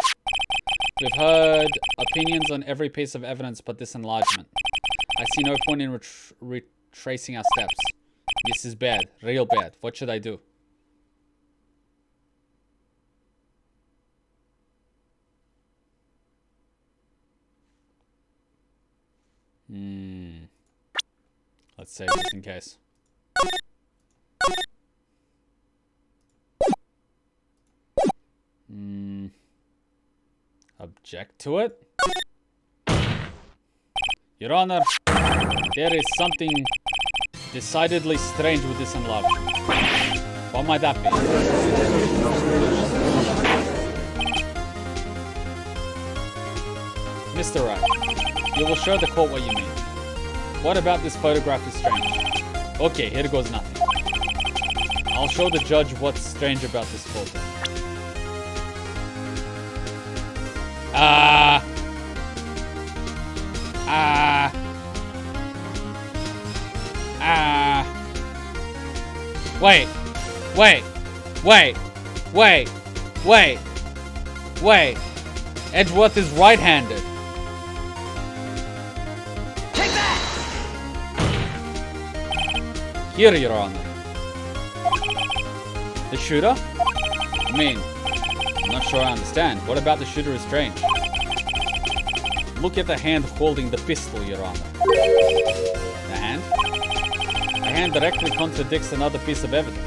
We've heard opinions on every piece of evidence but this enlargement. I see no point in retracing our steps. This is bad, real bad. What should I do? Let's save just in case. Object to it? Your Honor, there is something decidedly strange with this enlargement. What might that be? Mr. Wright, you will show the court what you mean. What about this photograph is strange? Okay, here goes nothing. I'll show the judge what's strange about this photo. Wait. Edgeworth is right-handed. Take that! Here, Your Honor. The shooter? I mean, I'm not sure I understand. What about the shooter is strange? Look at the hand holding the pistol, Your Honor. The hand? The hand directly contradicts another piece of evidence.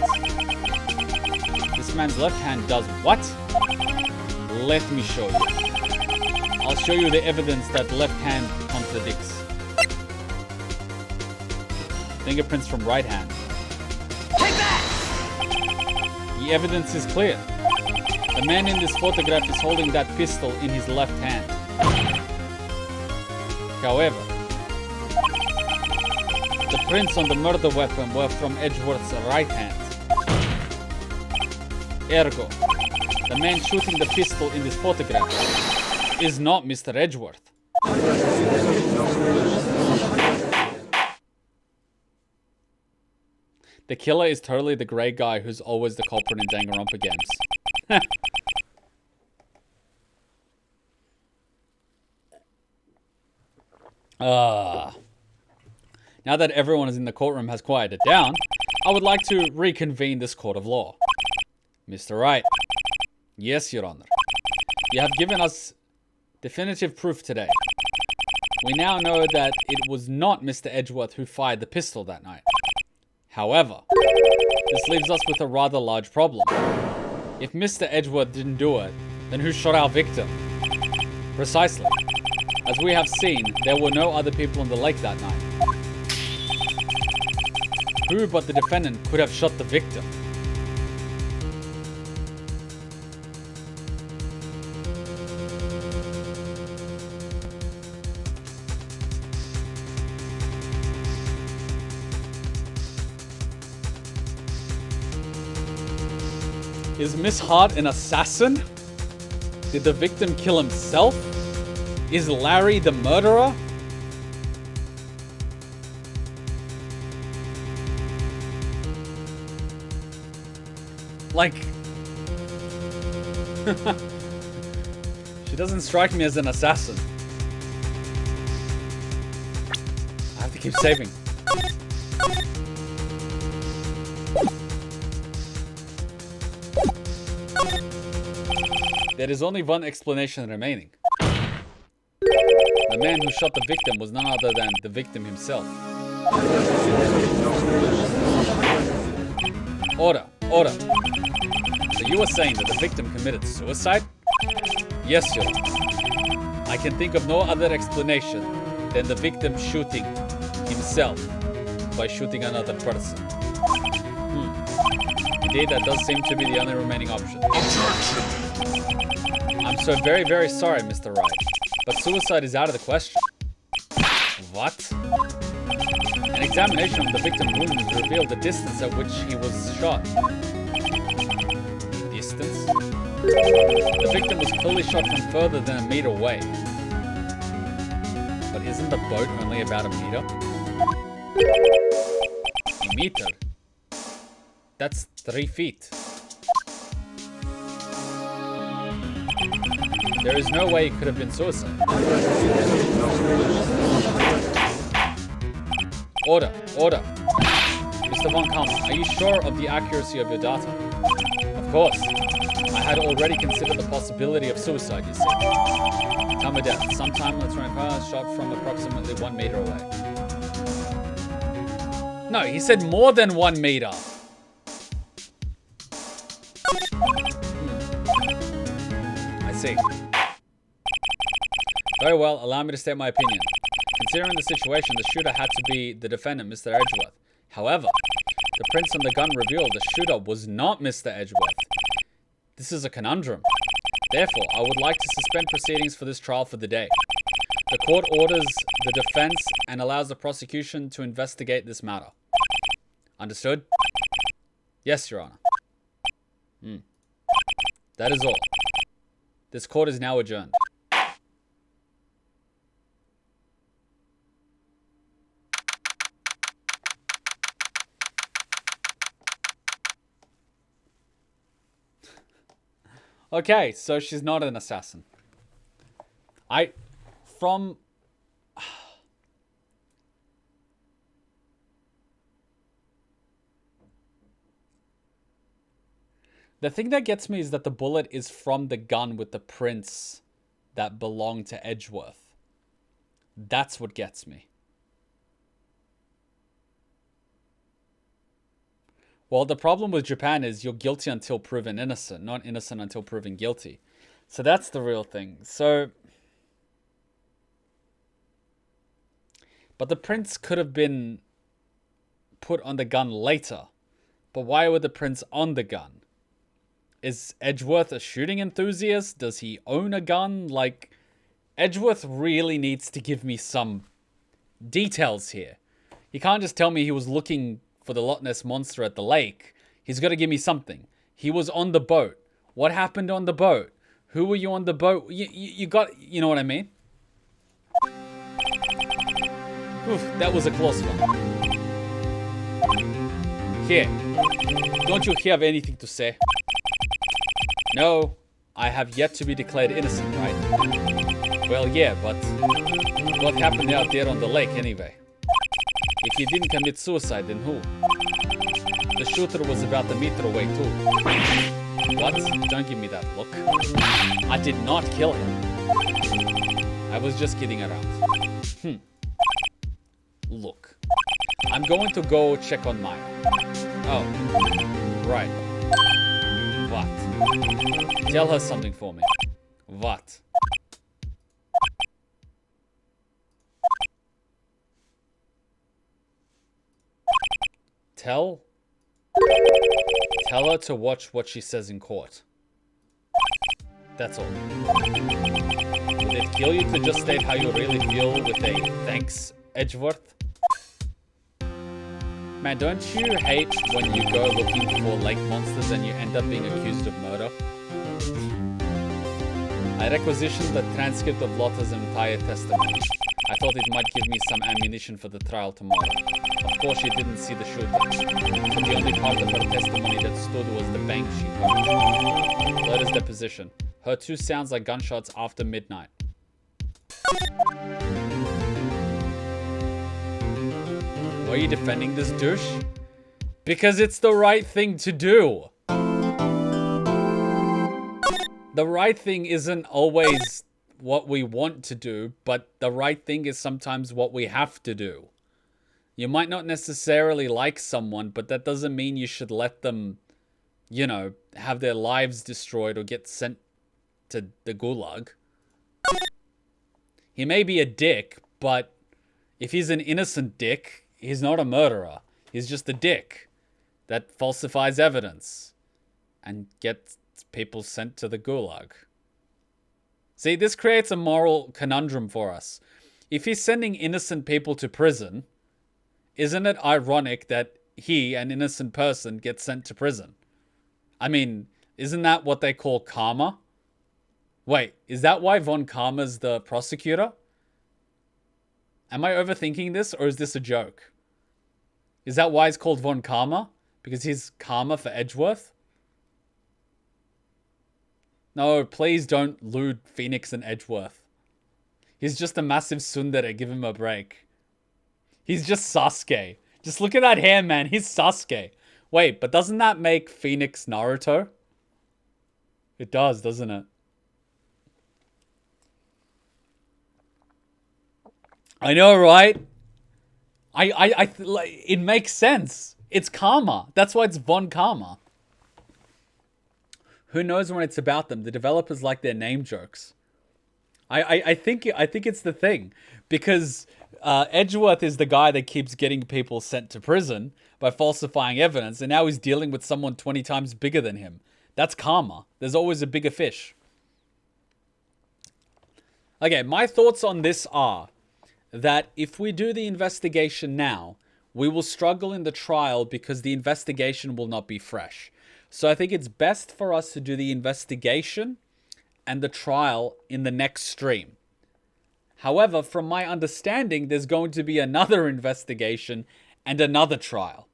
This man's left hand does what? Let me show you. I'll show you the evidence that left hand contradicts. Fingerprints from right hand. Take that! The evidence is clear. The man in this photograph is holding that pistol in his left hand. However, the prints on the murder weapon were from Edgeworth's right hand. Ergo, the man shooting the pistol in this photograph is not Mr. Edgeworth. The killer is totally the grey guy who's always the culprit in Danganronpa games. Now that everyone is in the courtroom has quieted down, I would like to reconvene this court of law. Mr. Wright. Yes, Your Honor. You have given us definitive proof today. We now know that it was not Mr. Edgeworth who fired the pistol that night. However, this leaves us with a rather large problem. If Mr. Edgeworth didn't do it, then who shot our victim? Precisely. As we have seen, there were no other people in the lake that night. Who but the defendant could have shot the victim? Is Miss Hart an assassin? Did the victim kill himself? Is Larry the murderer? Like... she doesn't strike me as an assassin. I have to keep saving. There is only one explanation remaining. The man who shot the victim was none other than the victim himself. Order, order. So you were saying that the victim committed suicide? Yes, Your Honor. I can think of no other explanation than the victim shooting himself by shooting another person. Indeed, that does seem to be the only remaining option. I'm so very, very sorry, Mr. Wright, but suicide is out of the question. What? An examination of the victim's wounds revealed the distance at which he was shot. Distance? The victim was clearly shot from further than a meter away. But isn't the boat only about a meter? A meter? That's 3 feet. There is no way it could have been suicide. Order, order. Mr. Von Kalmer, are you sure of the accuracy of your data? Of course. I had already considered the possibility of suicide, you said. Time of death, sometime in the 24 shot from approximately 1 meter away. No, he said more than 1 meter. I see. Very well, allow me to state my opinion. Considering the situation, the shooter had to be the defendant, Mr. Edgeworth. However, the prints on the gun reveal the shooter was not Mr. Edgeworth. This is a conundrum. Therefore, I would like to suspend proceedings for this trial for the day. The court orders the defense and allows the prosecution to investigate this matter. Understood? Yes, Your Honor. That is all. This court is now adjourned. Okay, so she's not an assassin. The thing that gets me is that the bullet is from the gun with the prints that belong to Edgeworth. That's what gets me. Well, the problem with Japan is you're guilty until proven innocent, not innocent until proven guilty. So that's the real thing. But the prints could have been put on the gun later. But why were the prints on the gun? Is Edgeworth a shooting enthusiast? Does he own a gun? Like, Edgeworth really needs to give me some details here. He can't just tell me he was looking for the Loch Ness Monster at the lake. He's got to give me something. He was on the boat. What happened on the boat? Who were you on the boat? You know what I mean? Oof, that was a close one. Here. Don't you have anything to say? No, I have yet to be declared innocent, right? Well, yeah, but what happened out there on the lake anyway? If you didn't commit suicide, then who? The shooter was about a meter away too. What? Don't give me that look. I did not kill him. I was just kidding around. Look. I'm going to go check on Maya. Oh. Right. What? Tell her something for me. What? Tell her to watch what she says in court. That's all. Would it kill you to just state how you really feel with a thanks, Edgeworth? Man, don't you hate when you go looking for lake monsters and you end up being accused of murder? I requisitioned the transcript of Lotta's entire testimony. I thought it might give me some ammunition for the trial tomorrow. Of course, she didn't see the shooter. But the only part of her testimony that stood was the bang she heard. Lotta's deposition. Her two sounds like gunshots after midnight. Why are you defending this douche? Because it's the right thing to do. The right thing isn't always what we want to do, but the right thing is sometimes what we have to do. You might not necessarily like someone, but that doesn't mean you should let them, you know, have their lives destroyed or get sent to the gulag. He may be a dick, but if he's an innocent dick, he's not a murderer. He's just a dick that falsifies evidence and gets people sent to the gulag. See, this creates a moral conundrum for us. If he's sending innocent people to prison, isn't it ironic that he, an innocent person, gets sent to prison? I mean, isn't that what they call karma? Wait, is that why Von Karma's the prosecutor? Am I overthinking this, or is this a joke? Is that why it's called Von Karma? Because he's karma for Edgeworth? No, please don't lewd Phoenix and Edgeworth. He's just a massive tsundere, give him a break. He's just Sasuke. Just look at that hair, man. He's Sasuke. Wait, but doesn't that make Phoenix Naruto? It does, doesn't it? I know, right? It makes sense. It's karma. That's why it's Von Karma. Who knows when it's about them? The developers like their name jokes. I think it's the thing, because Edgeworth is the guy that keeps getting people sent to prison by falsifying evidence, and now he's dealing with someone 20 times bigger than him. That's karma. There's always a bigger fish. Okay, my thoughts on this are that if we do the investigation now, we will struggle in the trial because the investigation will not be fresh. So I think it's best for us to do the investigation and the trial in the next stream. However, from my understanding, there's going to be another investigation and another trial.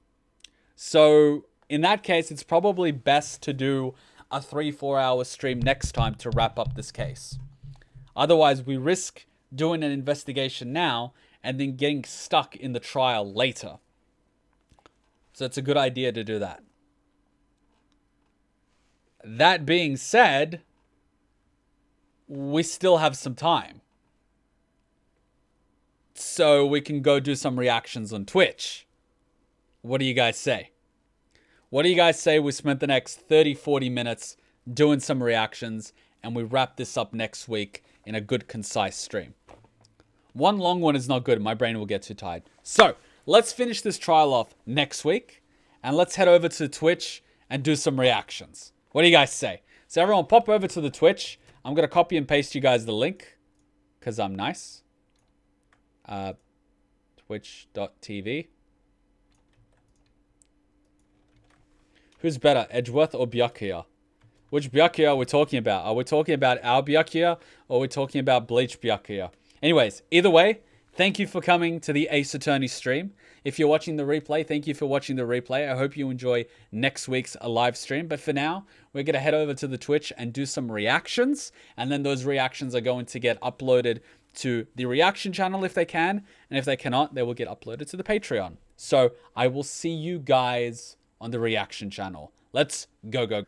So in that case, it's probably best to do a 3-4 hour stream next time to wrap up this case. Otherwise, we risk doing an investigation now and then getting stuck in the trial later. So it's a good idea to do that. That being said, we still have some time. So we can go do some reactions on Twitch. What do you guys say? What do you guys say we spent the next 30-40 minutes doing some reactions and we wrap this up next week in a good, concise stream? One long one is not good. My brain will get too tired. So let's finish this trial off next week and let's head over to Twitch and do some reactions. What do you guys say? So everyone pop over to the Twitch. I'm going to copy and paste you guys the link because I'm nice. Twitch.tv. Who's better, Edgeworth or Byakuya? Which Byakuya are we talking about? Are we talking about our Byakuya or are we talking about Bleach Byakuya? Anyways, either way, thank you for coming to the Ace Attorney stream. If you're watching the replay, thank you for watching the replay. I hope you enjoy next week's live stream. But for now, we're going to head over to the Twitch and do some reactions. And then those reactions are going to get uploaded to the reaction channel if they can. And if they cannot, they will get uploaded to the Patreon. So I will see you guys on the reaction channel. Let's go.